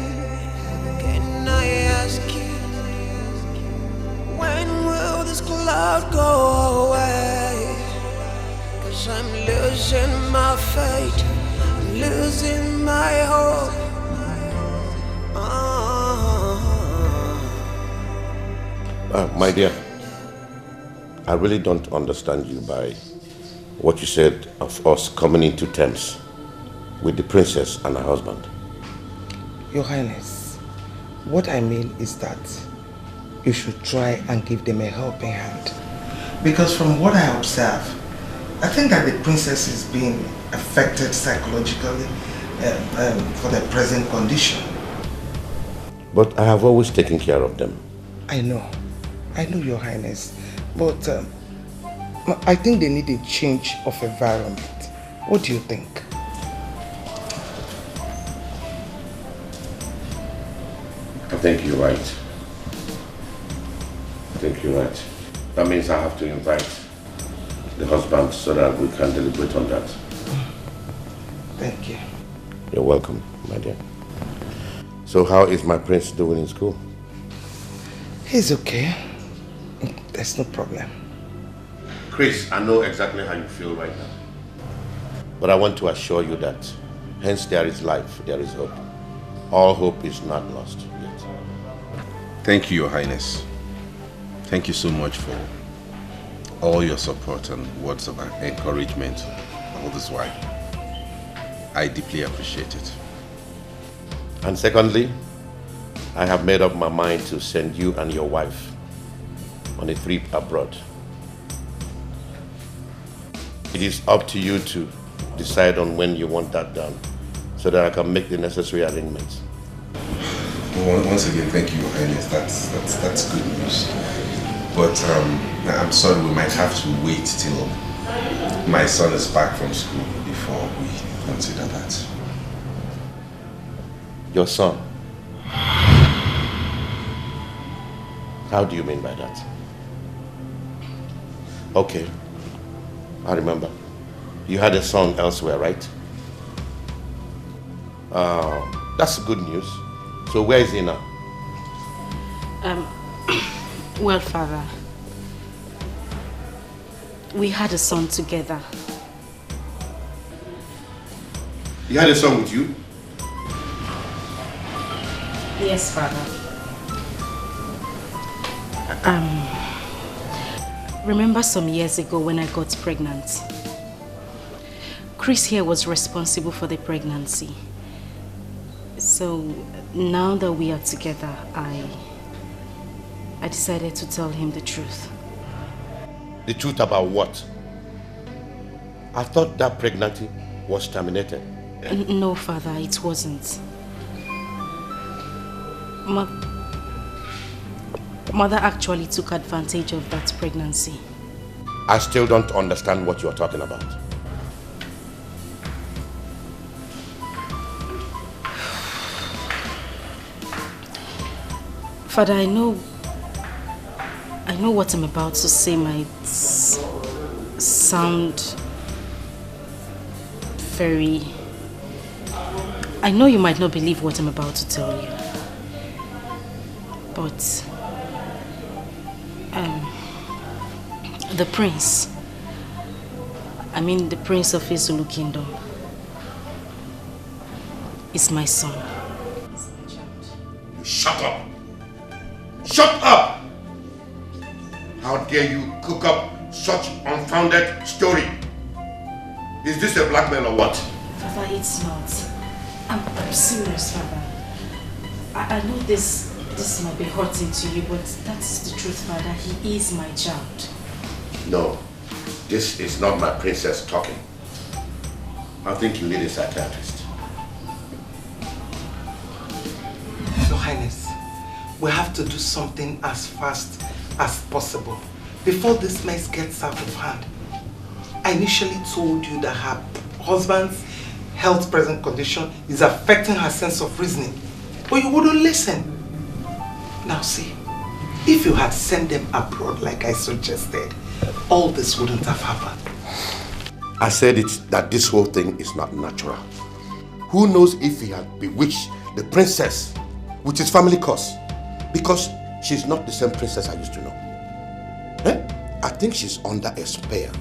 can I ask you, when will this cloud go away? 'Cause I'm losing my faith, I'm losing my hope. My dear, I really don't understand you by what you said of us coming into terms with the princess and her husband. Your Highness, what I mean is that you should try and give them a helping hand. Because from what I observe, I think that the princess is being affected psychologically for the present condition. But I have always taken care of them. I know, Your Highness, but I think they need a change of environment. What do you think? I think you're right. That means I have to invite the husband so that we can deliberate on that. Thank you. You're welcome, my dear. So how is my prince doing in school? He's okay. There's no problem. Chris, I know exactly how you feel right now. But I want to assure you that hence there is life, there is hope. All hope is not lost yet. Thank you, Your Highness. Thank you so much for all your support and words of encouragement all this while. I deeply appreciate it. And secondly, I have made up my mind to send you and your wife on a trip abroad. it is up to you to decide on when you want that done, so that I can make the necessary arrangements. Well, once again, thank you, Your Highness. That's good news. But I'm sorry, we might have to wait till my son is back from school before we consider that. Your son? How do you mean by that? Okay, I remember. You had a son elsewhere, right? That's good news. So where is he now? Well, Father, we had a son together. You had a son with you? Yes, Father. Remember some years ago when I got pregnant? Chris here was responsible for the pregnancy. So now that we are together, I decided to tell him the truth. The truth about what? I thought that pregnancy was terminated. No, Father, it wasn't. Mother actually took advantage of that pregnancy. I still don't understand what you're talking about. Father, I know what I'm about to say might sound very... I know you might not believe what I'm about to tell you. But... the prince, the prince of Izulu Kingdom, is my son. Shut up! Shut up! How dare you cook up such unfounded story? Is this a blackmail or what? Father, it's not. I'm serious, Father. I know this might be hurting to you, but that's the truth, Father. He is my child. No, this is not my princess talking. I think you need a psychiatrist. Your Highness, we have to do something as fast as possible before this mess gets out of hand. I initially told you that her husband's health present condition is affecting her sense of reasoning, but you wouldn't listen. Now see, if you had sent them abroad like I suggested, all this wouldn't have happened. I said that this whole thing is not natural. Who knows if he had bewitched the princess with his family curse? Because she's not the same princess I used to know. I think she's under a spell,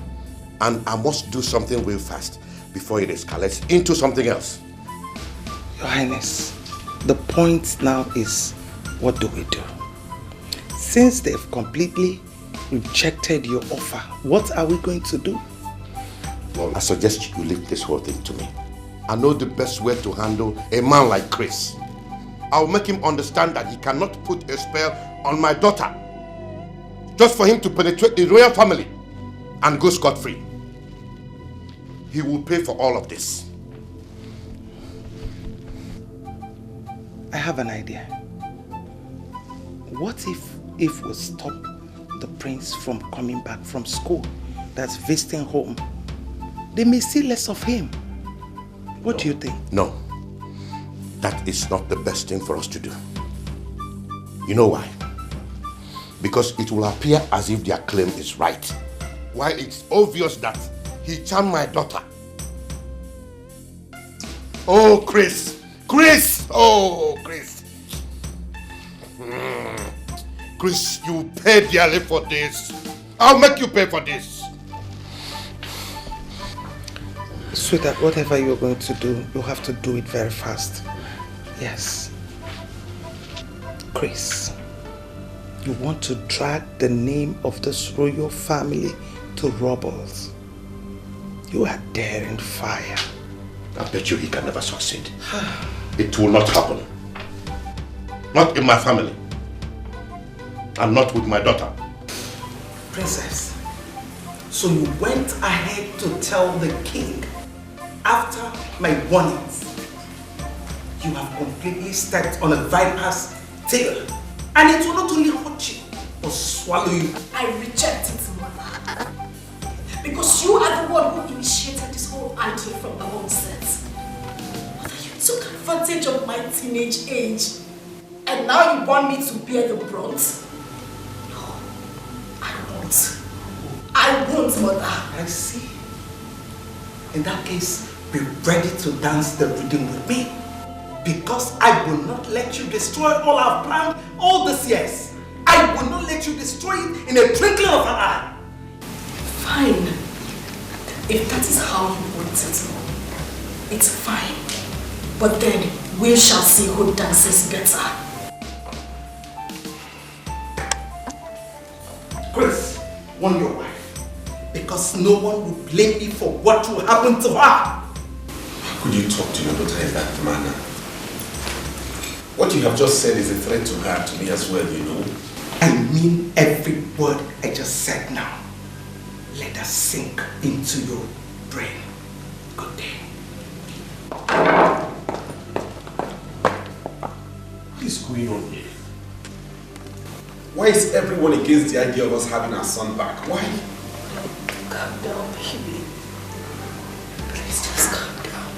and I must do something real fast before it escalates into something else. Your Highness, the point now is, what do we do? Since they've completely rejected your offer, what are we going to do? Well, I suggest you leave this whole thing to me. I know the best way to handle a man like Chris. I'll make him understand that he cannot put a spell on my daughter just for him to penetrate the royal family and go scot-free. He will pay for all of this. I have an idea. What if we stop the prince from coming back from school, that's visiting home? They may see less of him. What do you think? No, that is not the best thing for us to do. You know why? Because it will appear as if their claim is right, while it's obvious that he charmed my daughter. Oh, Chris! Chris! Oh, Chris! Chris, you pay dearly for this. I'll make you pay for this. Sweetheart, whatever you're going to do, you have to do it very fast. Yes. Chris, you want to drag the name of this royal family to rubbles. You are daring fire. I bet you he can never succeed. It will not happen. Not in my family. And not with my daughter. Princess, So you went ahead to tell the king after my warnings. You have completely stepped on a viper's tail. And it will not only hurt you, but swallow you. I reject it, mother. Because you are the one who initiated this whole idea from the onset. Mother, you took advantage of my teenage age. And now you want me to bear the brunt? No, I won't. I won't, mother. I see. In that case, be ready to dance the rhythm with me. Because I will not let you destroy all I've planned all these years. I will not let you destroy it in a twinkling of an eye. Fine. If that is how you want it, it's fine. But then we shall see who dances better. Chris, warn your wife. Because no one will blame me for what will happen to her. How could you talk to your daughter in that manner? What you have just said is a threat to her, to me as well, you know. I mean every word I just said now. Let us sink into your brain. Good day. What is going on here? Why is everyone against the idea of us having our son back? Why? Calm down, baby. Please just calm down.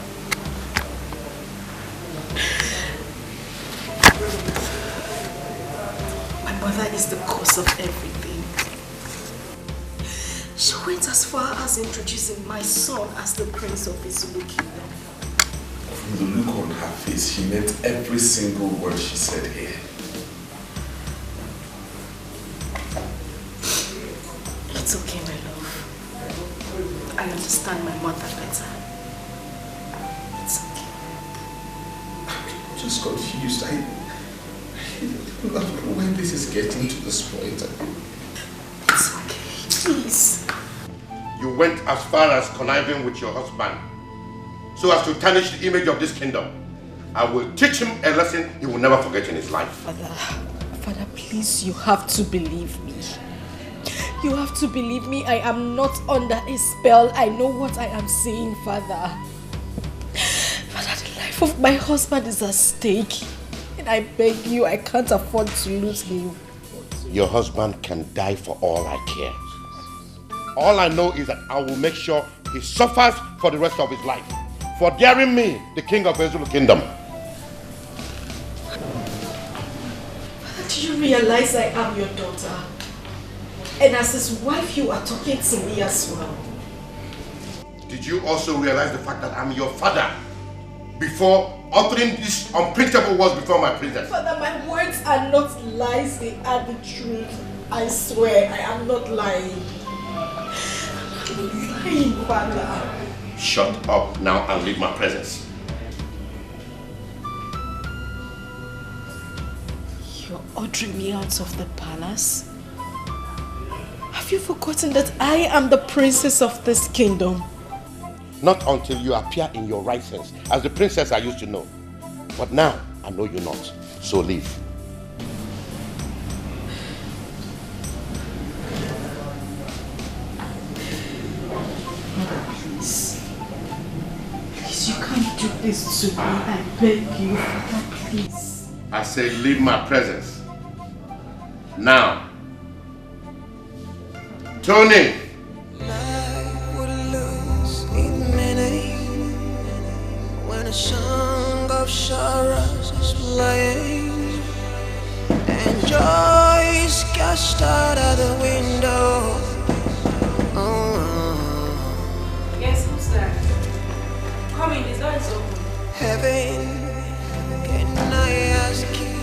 My mother is the cause of everything. She went as far as introducing my son as the prince of his Zulu kingdom. From the look on her face, she meant every single word she said here. It's okay, my love. I understand my mother better. It's okay. I'm just confused. I don't know when this is getting to this point. It's okay, please. You went as far as conniving with your husband so as to tarnish the image of this kingdom. I will teach him a lesson he will never forget in his life. Father, please, you have to believe me. You have to believe me. I am not under a spell. I know what I am saying, Father. Father, the life of my husband is at stake. And I beg you, I can't afford to lose him. Your husband can die for all I care. All I know is that I will make sure he suffers for the rest of his life for daring me, the king of the Zulu kingdom. Do you realize I am your daughter? And as his wife, you are talking to me as well. Did you also realize the fact that I'm your father before uttering these unprintable words before my princess? Father, my words are not lies, they are the truth. I swear, I am not lying. I'm not lying, Father. Shut up now and leave my presence. You're ordering me out of the palace? Have you forgotten that I am the princess of this kingdom? Not until you appear in your right sense, as the princess I used to know. But now, I know you not. So leave. Please. Please, you can't do this to me. I beg you, Father, please. I say leave my presence. Now. Tony! When a song of sorrows is playing and joy is cast out of the window. Yes, who's that? Come in, the door is open. Heaven, can I ask you?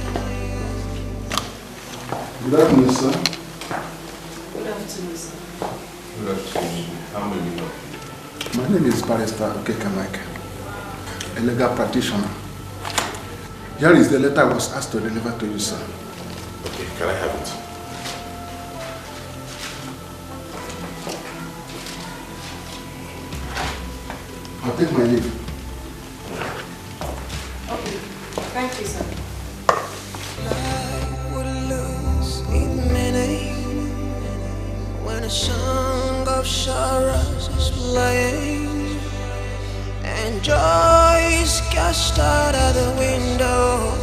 Good afternoon, sir. Good afternoon, sir. Good afternoon. How may we help you? My name is Barrister Okekamike, a legal practitioner. Here is the letter I was asked to deliver to you, sir. Okay, can I have it? I'll take my leave. Okay, thank you, sir. Would lose in meaning when a song of sorrows is playing, and joy is cast out of the window.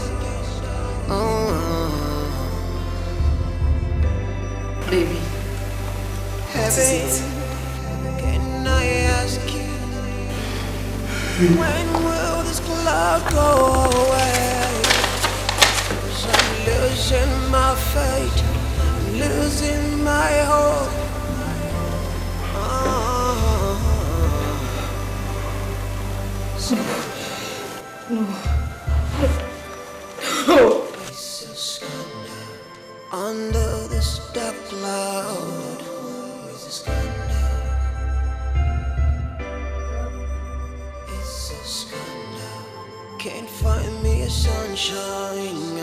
Baby, Heaven, can I ask you, when will this cloud go away? 'Cause I'm losing my faith, losing my hope. No. It's a scandal under this dark cloud. It's a scandal. It's a scandal. Can't find me a sunshine.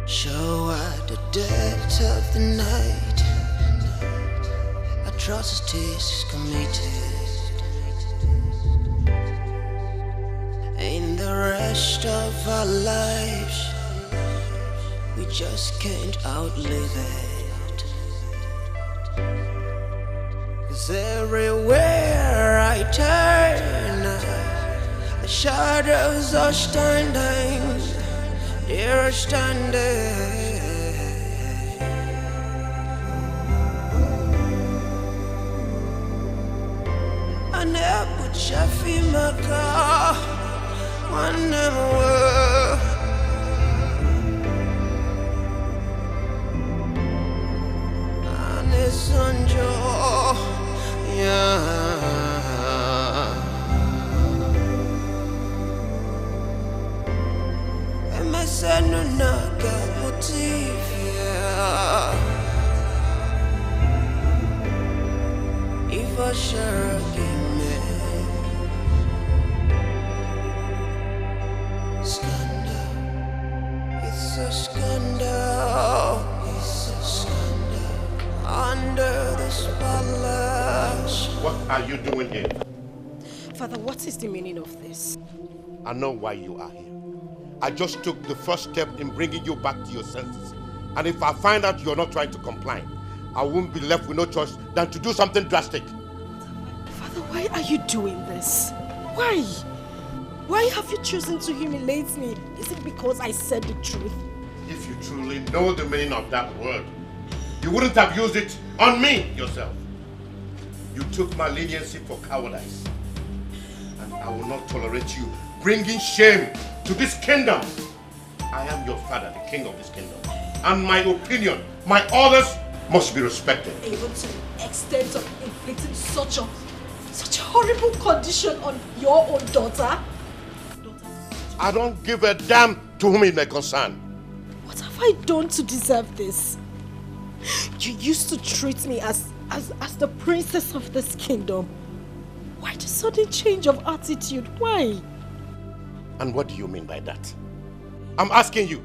Show at the depth of the night, atrocities committed. In the rest of our lives, we just can't outlive it. 'Cause everywhere I turn, the shadows are standing. They're standing. I never Chaffee my car. One more. And it's on Joe. Yeah. Seno naga motivia. If I share scandal, it's a scandal. It's a scandal under the spotlight. What are you doing here? Father, what is the meaning of this? I know why you are here. I just took the first step in bringing you back to your senses. And if I find out you're not trying to comply, I won't be left with no choice than to do something drastic. Father, why are you doing this? Why? Why have you chosen to humiliate me? Is it because I said the truth? If you truly know the meaning of that word, you wouldn't have used it on me yourself. You took my leniency for cowardice. And I will not tolerate you bringing shame to this kingdom. I am your father, the king of this kingdom. And my opinion, my orders must be respected. Even to the extent of inflicting such a horrible condition on your own daughter? I don't give a damn to whom it may concern. What have I done to deserve this? You used to treat me as the princess of this kingdom. Why the sudden change of attitude? Why? And what do you mean by that? I'm asking you.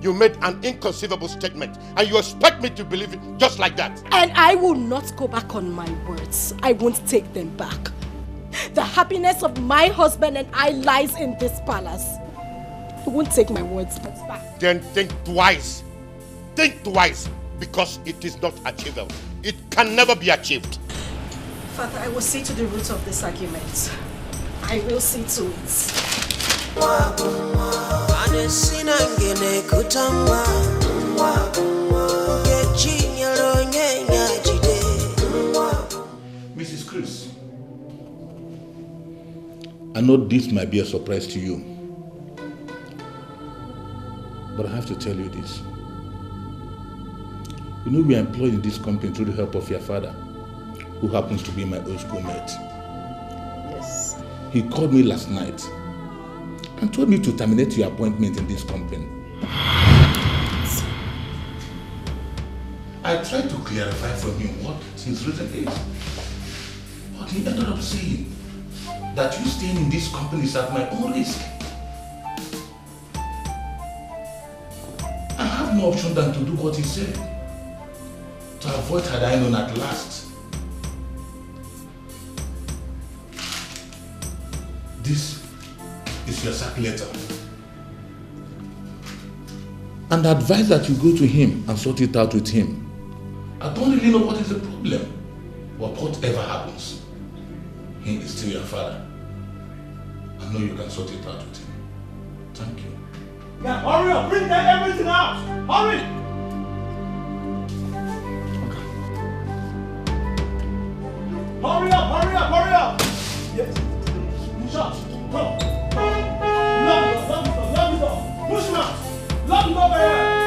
You made an inconceivable statement and you expect me to believe it just like that. And I will not go back on my words. I won't take them back. The happiness of my husband and I lies in this palace. I won't take my words back. Then think twice. Think twice, because it is not achievable. It can never be achieved. Father, I will see to the root of this argument. I will see to it. Mrs. Cruz, I know this might be a surprise to you, but I have to tell you this. You know we are employed in this company through the help of your father, who happens to be my old schoolmate. Yes. He called me last night and told me to terminate your appointment in this company. I tried to clarify from him what his reason is, but he ended up saying that you staying in this company is at my own risk. I have no option than to do what he said, to avoid had I known at last. This is your sack letter. And I advise that you go to him and sort it out with him. I don't really know what is the problem. But whatever happens, he is still your father. I know you can sort it out with him. Thank you. Yeah, hurry up! Bring that everything out! Hurry! Hurry up! Hurry up! Hurry up! Yes. Push out. Come. Lock the door. Push him out. Lock the door very well.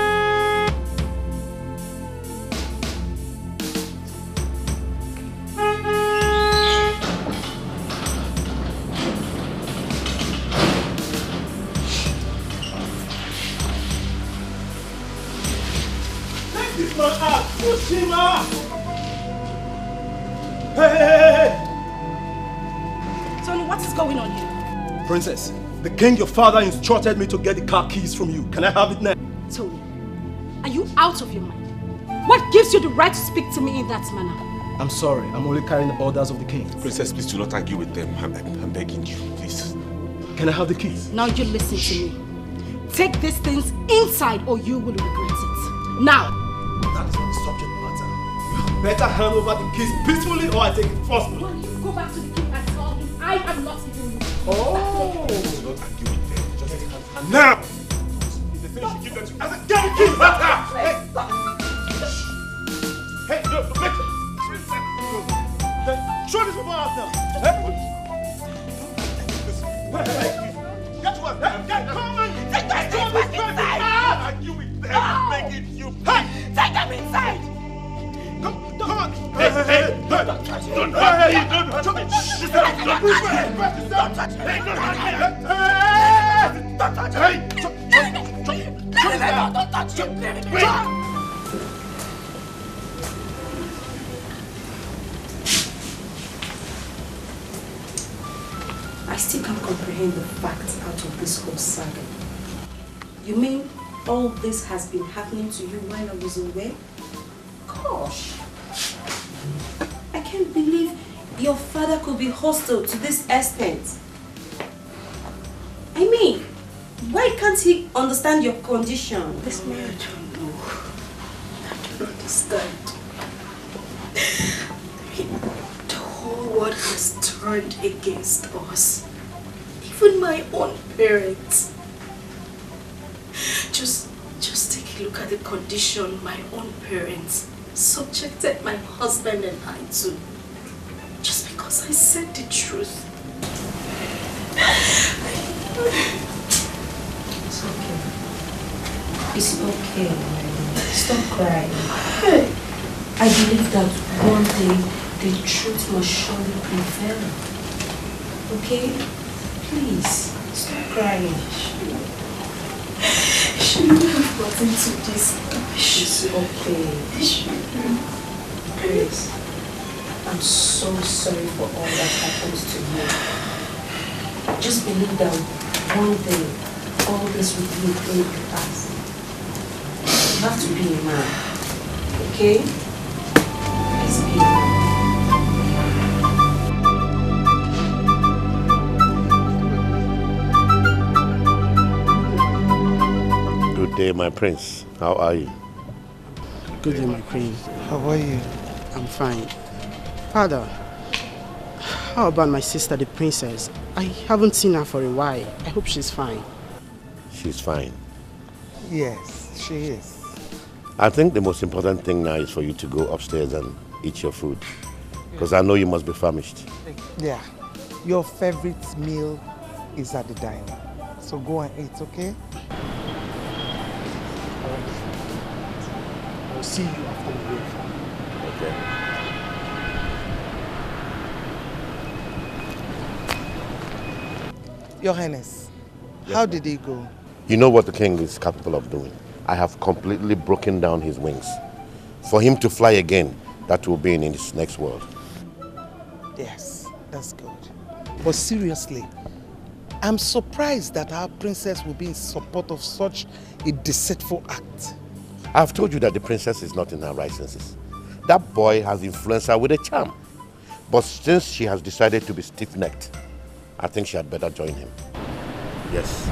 Take this man out. Push him out. Hey! Tony, what is going on here? Princess, the king, your father, instructed me to get the car keys from you. Can I have it now? Tony, are you out of your mind? What gives you the right to speak to me in that manner? I'm sorry, I'm only carrying the orders of the king. Princess, please do not argue with them. I'm begging you, please. Can I have the keys? Now you listen to me. Take these things inside or you will regret it. Now! That is not the subject matter. You have better hand over the keys peacefully or I take it forcefully. Well, you go back to the king and tell him I am not even you. Oh! Do not argue with them. Just take it now! If they finish, you give them to... I said, get the keys back now! Hey! Hey, no, make it! Show this people out now! Hey! Get to us! Get come on! Take those things back inside! Argue with them! Make it you... Hey! Take them inside! Come on! Hey! Don't touch me! Don't touch me! Don't touch me! Don't touch me! Don't touch him! I still can't comprehend the facts out of this whole saga. You mean all this has been happening to you while I was away? Gosh! I can't believe your father could be hostile to this extent. I mean, why can't he understand your condition? This man, I don't know. I don't understand. The whole world has turned against us. Even my own parents. Just take a look at the condition my own parents subjected my husband and I to. Just because I said the truth. It's okay. It's okay. Stop crying. I believe that one day the truth must surely prevail. Okay? Please, stop crying. Shouldn't have gotten to this. It's okay. Please. I'm so sorry for all that happens to you. Just believe that one day all this will be a thing in the past. You have to be a man. Okay? Please be a man. Good day, my prince. How are you? Good day, my queen. How are you? I'm fine. Father, how about my sister, the princess? I haven't seen her for a while. I hope she's fine. She's fine. Yes, she is. I think the most important thing now is for you to go upstairs and eat your food. Because I know you must be famished. Yeah. Your favorite meal is at the diner. So go and eat, okay? I'll see you after the break. Okay. Your Highness, how did it go? You know what the king is capable of doing. I have completely broken down his wings. For him to fly again, that will be in his next world. Yes, that's good. But seriously, I'm surprised that our princess will be in support of such a deceitful act. I've told you that the princess is not in her right senses. That boy has influenced her with a charm. But since she has decided to be stiff-necked, I think she had better join him. Yes.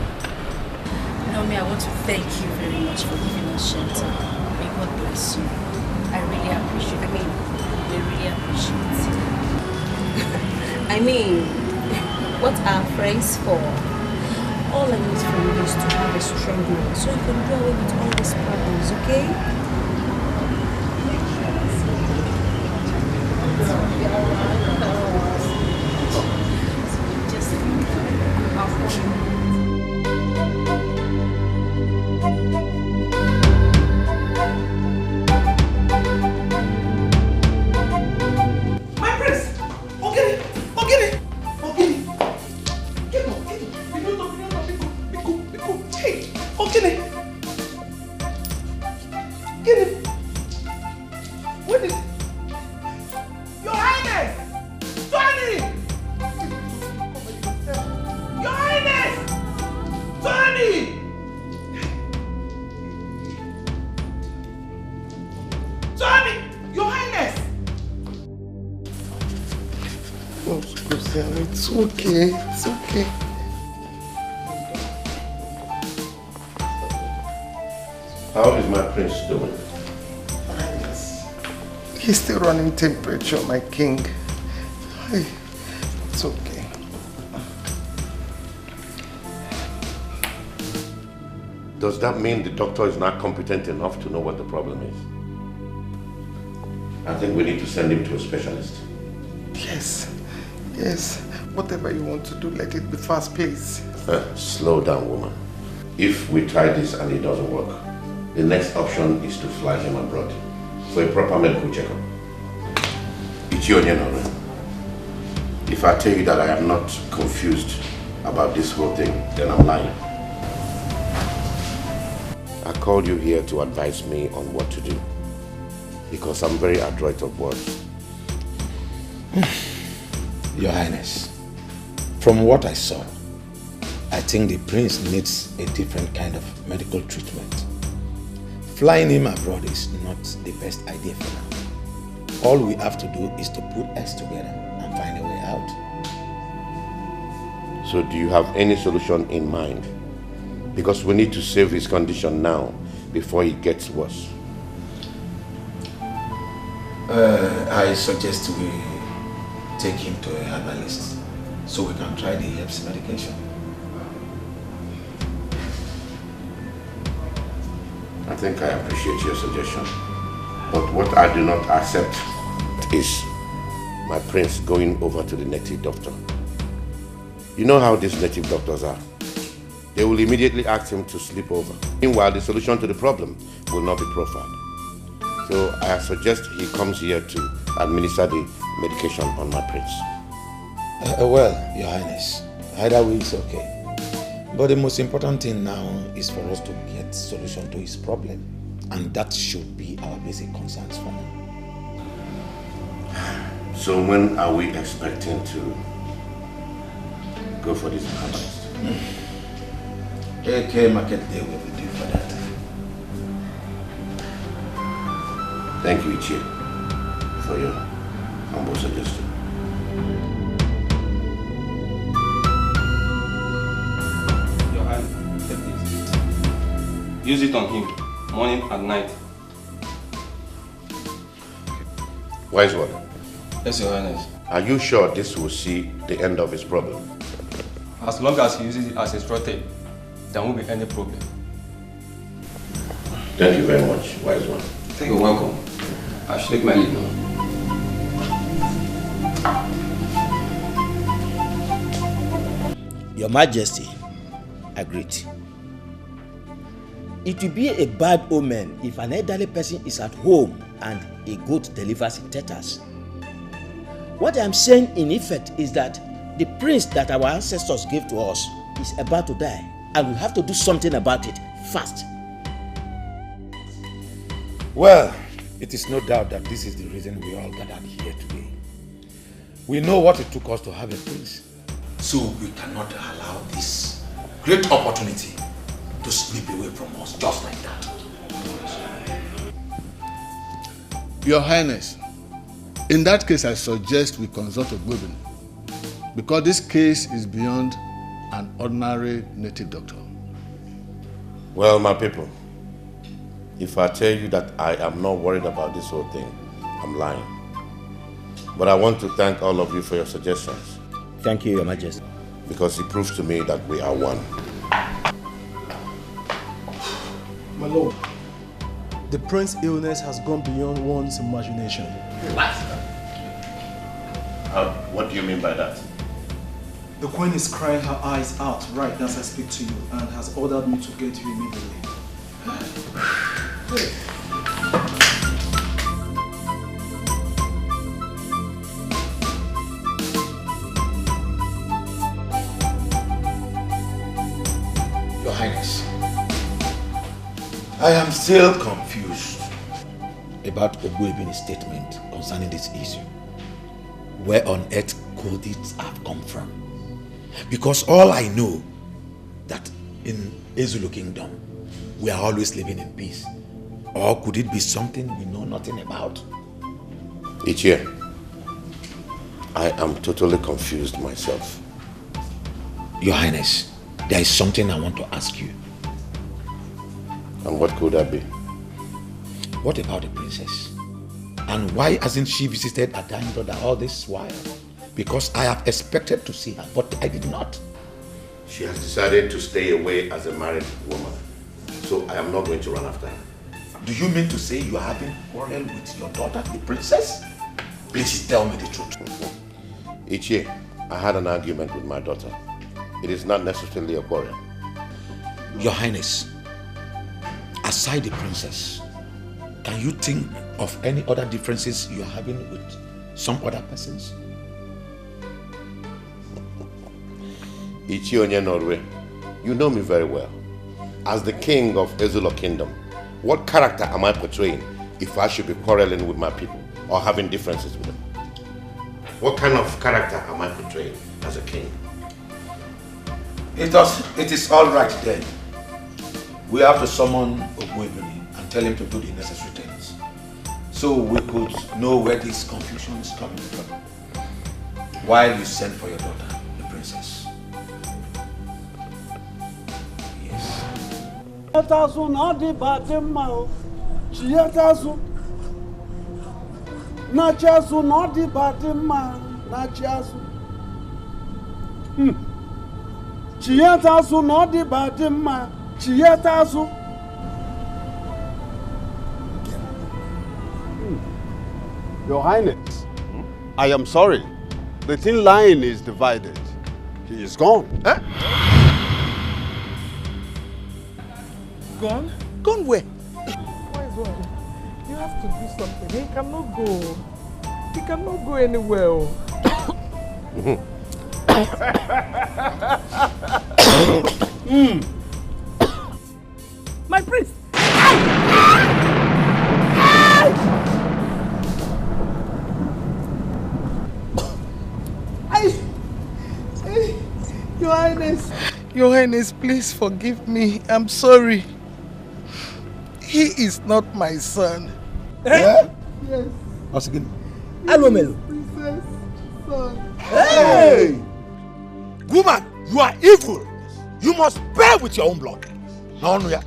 Naomi, I want to thank you very much for giving us shelter. May God bless you. I really appreciate it. We really appreciate it. I mean, what are friends for? All I need from you is to have a strong man so you can do away with all these problems, okay? It's okay. It's okay. How is my prince doing? He's still running temperature, my king. It's okay. Does that mean the doctor is not competent enough to know what the problem is? I think we need to send him to a specialist. Yes. Whatever you want to do, let it be fast, please. Slow down, woman. If we try this and it doesn't work, the next option is to fly him abroad for a proper medical checkup. It's your name. If I tell you that I am not confused about this whole thing, then I'm lying. I called you here to advise me on what to do, because I'm very adroit of words. Your Highness, from what I saw, I think the prince needs a different kind of medical treatment. Flying him abroad is not the best idea for now. All we have to do is to put us together and find a way out. So do you have any solution in mind? Because we need to save his condition now before it gets worse. I suggest we take him to a herbalist so we can try the herbs medication. I think I appreciate your suggestion. But what I do not accept is my prince going over to the native doctor. You know how these native doctors are. They will immediately ask him to sleep over. Meanwhile, the solution to the problem will not be profiled. So I suggest he comes here to administer the medication on my prince. Well, Your Highness, either way is okay. But the most important thing now is for us to get solution to his problem. And that should be our basic concerns for now. So when are we expecting to go for this herbalist? AK Market Day will be due for that. Thank you, Ichie, for your humble suggestion. Your hand, take this. Use it on him, morning and night. Wise one. Yes, Your Highness. Are you sure this will see the end of his problem? As long as he uses it as instructed, there won't be any problem. Thank you very much, wise one. You're welcome. I should take my leave now. Your Majesty, agreed. It will be a bad omen if an elderly person is at home and a goat delivers in tatters. What I'm saying in effect is that the prince that our ancestors gave to us is about to die, and we have to do something about it fast. Well, it is no doubt that this is the reason we all gathered here today. We know what it took us to have a prince. So we cannot allow this great opportunity to slip away from us just like that. Your Highness, in that case I suggest we consult Ogbobin, because this case is beyond an ordinary native doctor. Well, my people, if I tell you that I am not worried about this whole thing, I'm lying. But I want to thank all of you for your suggestions. Thank you, Your Majesty. Because it proves to me that we are one. My lord, the prince's illness has gone beyond one's imagination. What do you mean by that? The queen is crying her eyes out right as I speak to you and has ordered me to get you immediately. Your Highness, I am still confused about Ogbuebi's statement concerning this issue. Where on earth could it have come from? Because all I know that in Ezulu Kingdom, we are always living in peace. Or could it be something we know nothing about? Ichie, I am totally confused myself. Your Highness, there is something I want to ask you. And what could that be? What about the princess? And why hasn't she visited her dying brother all this while? Because I have expected to see her, but I did not. She has decided to stay away as a married woman. So I am not going to run after her. Do you mean to say you are having quarrel with your daughter, the princess? Please tell me the truth. Ichie, I had an argument with my daughter. It is not necessarily a quarrel. Your Highness, aside the princess, can you think of any other differences you are having with some other persons? Ichie Onye Norwe, you know me very well. As the king of Ezulu Kingdom, what character am I portraying if I should be quarreling with my people or having differences with them? What kind of character am I portraying as a king? It is all right then. We have to summon Ogbuebi and tell him to do the necessary things, so we could know where this confusion is coming from. While you send for your daughter, the princess. Yes. Your Highness, I am sorry. The thin line is divided. He is gone. Huh? Gone? Gone where? Why is one? You have to do something. He cannot go. He cannot go anywhere. My prince! Your Highness, please forgive me. I'm sorry. He is not my son. Eh? Yes. Once again. Alomelo. Princess, son. Hey! Woman, you are evil. You must bear with your own blood. No, no,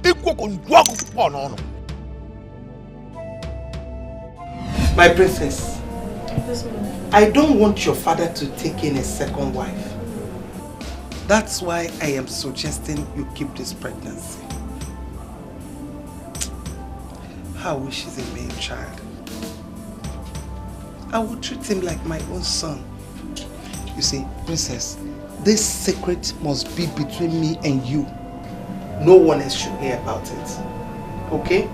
My princess, I don't want your father to take in a second wife. That's why I am suggesting you keep this pregnancy. I wish he's a male child. I will treat him like my own son. You see, princess, this secret must be between me and you. No one else should hear about it. Okay?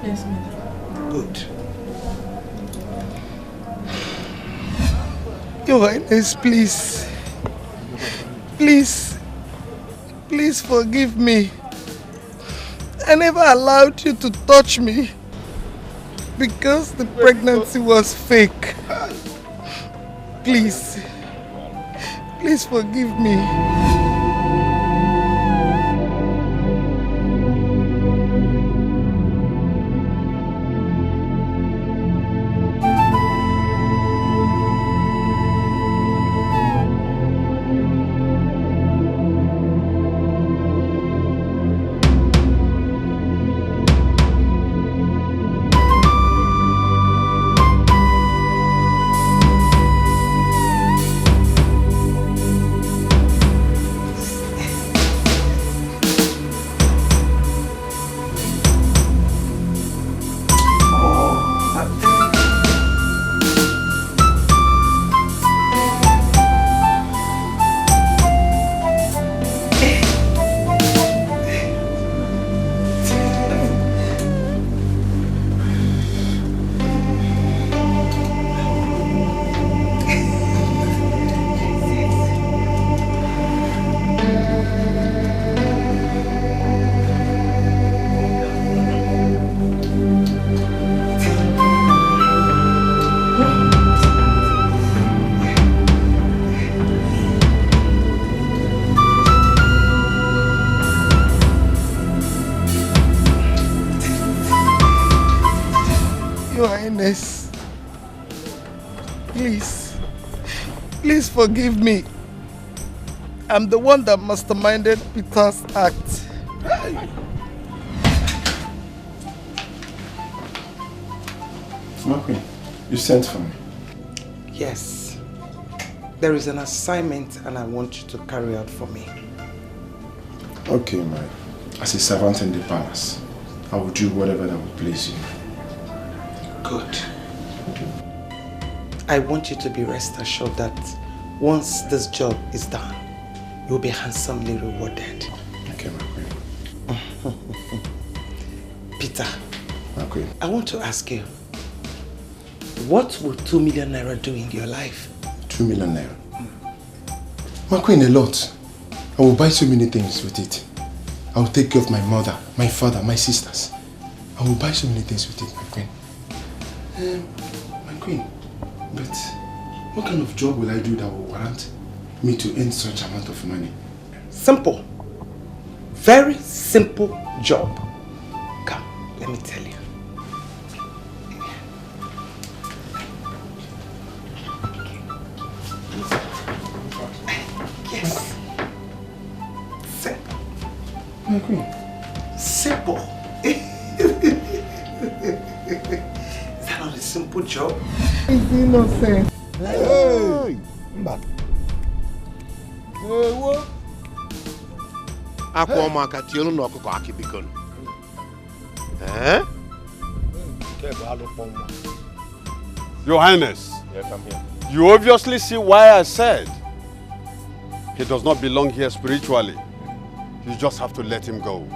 Yes, ma'am. Good. Your Highness, please. Please. Please forgive me. I never allowed you to touch me because the pregnancy was fake. Please. Please forgive me. Highness, please forgive me. I'm the one that masterminded Peter's act. My queen, you sent for me. Yes. There is an assignment and I want you to carry out for me. Okay, as a servant in the palace, I will do whatever that will please you. Good. I want you to be rest assured that once this job is done, you'll be handsomely rewarded. Okay, my queen. Peter, my queen, I want to ask you, what will 2 million naira do in your life? 2 million naira? My queen, a lot. I will buy so many things with it. I will take care of my mother, my father, my sisters. I will buy so many things with it, my queen. My queen, but what kind of job will I do that will warrant me to earn such amount of money? Simple. Very simple job. Come, let me tell you. Yes. Simple. My queen. Simple. Is that not a simple job? It's innocent. Hey! What? Your Highness. Yes, I'm here. You obviously see why I said he does not belong here spiritually. You just have to let him go.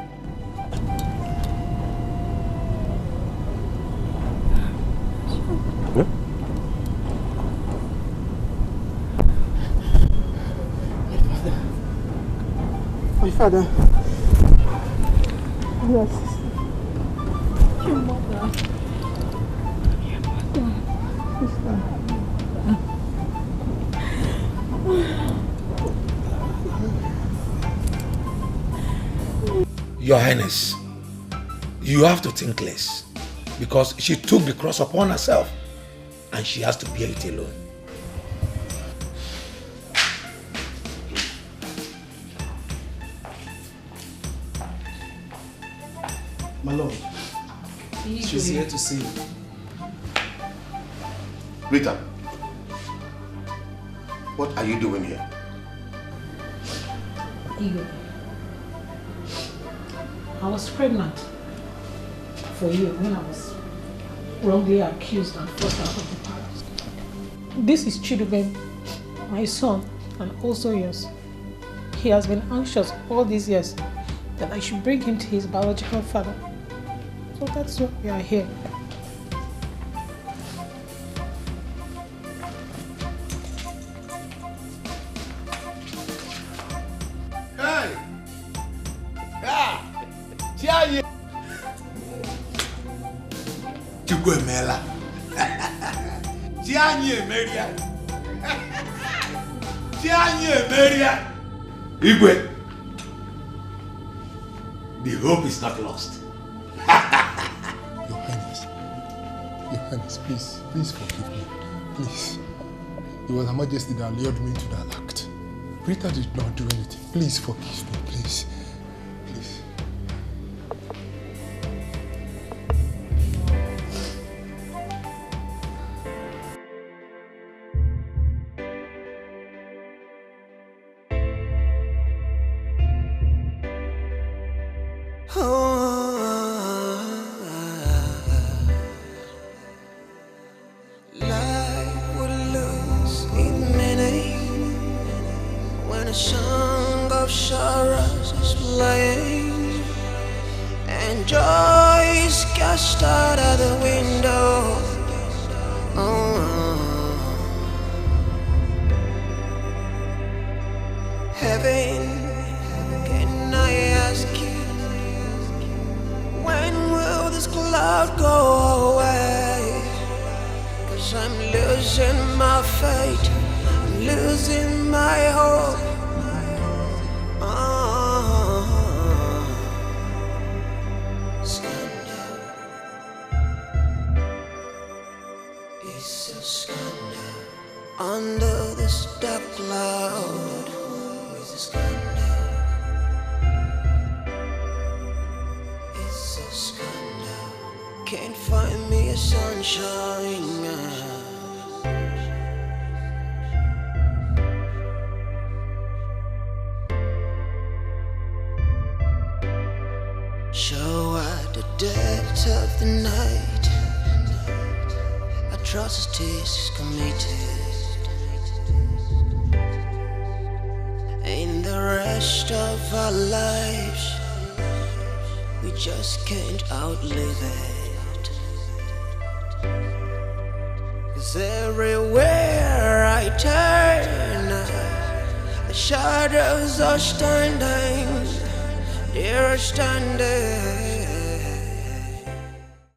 My father. Yes. Your mother. Your Highness, you have to think less because she took the cross upon herself and she has to bear it alone. My lord, she's here to see you. Rita, what are you doing here? Igor, I was pregnant for you when I was wrongly accused and forced out of the palace. This is Chiduben, my son, and also yours. He has been anxious all these years that I should bring him to his biological father. So that's why we are here. Hey! Ah! Chiaye! Chugwemela. Chianye Maria. Chianye Maria. Igwe. The hope is not lost. Your Highness, please forgive me. Please. It was Her Majesty that lured me to that act. Rita did not do anything. Please forgive me, please. Please. Life would lose its meaning when a song of sorrows is playing and joy is cast out of the window. Heaven, can I ask you, when will this cloud go away? 'Cause I'm losing my faith, I'm losing my hope. under this dark cloud. Is this scandal? It's a scandal. Can't find me a sunshine. So at the depth of the night, atrocities committed. In the rest of our lives, we just can't outlive it. 'Cause everywhere I turn, the shadows are standing. They're standing.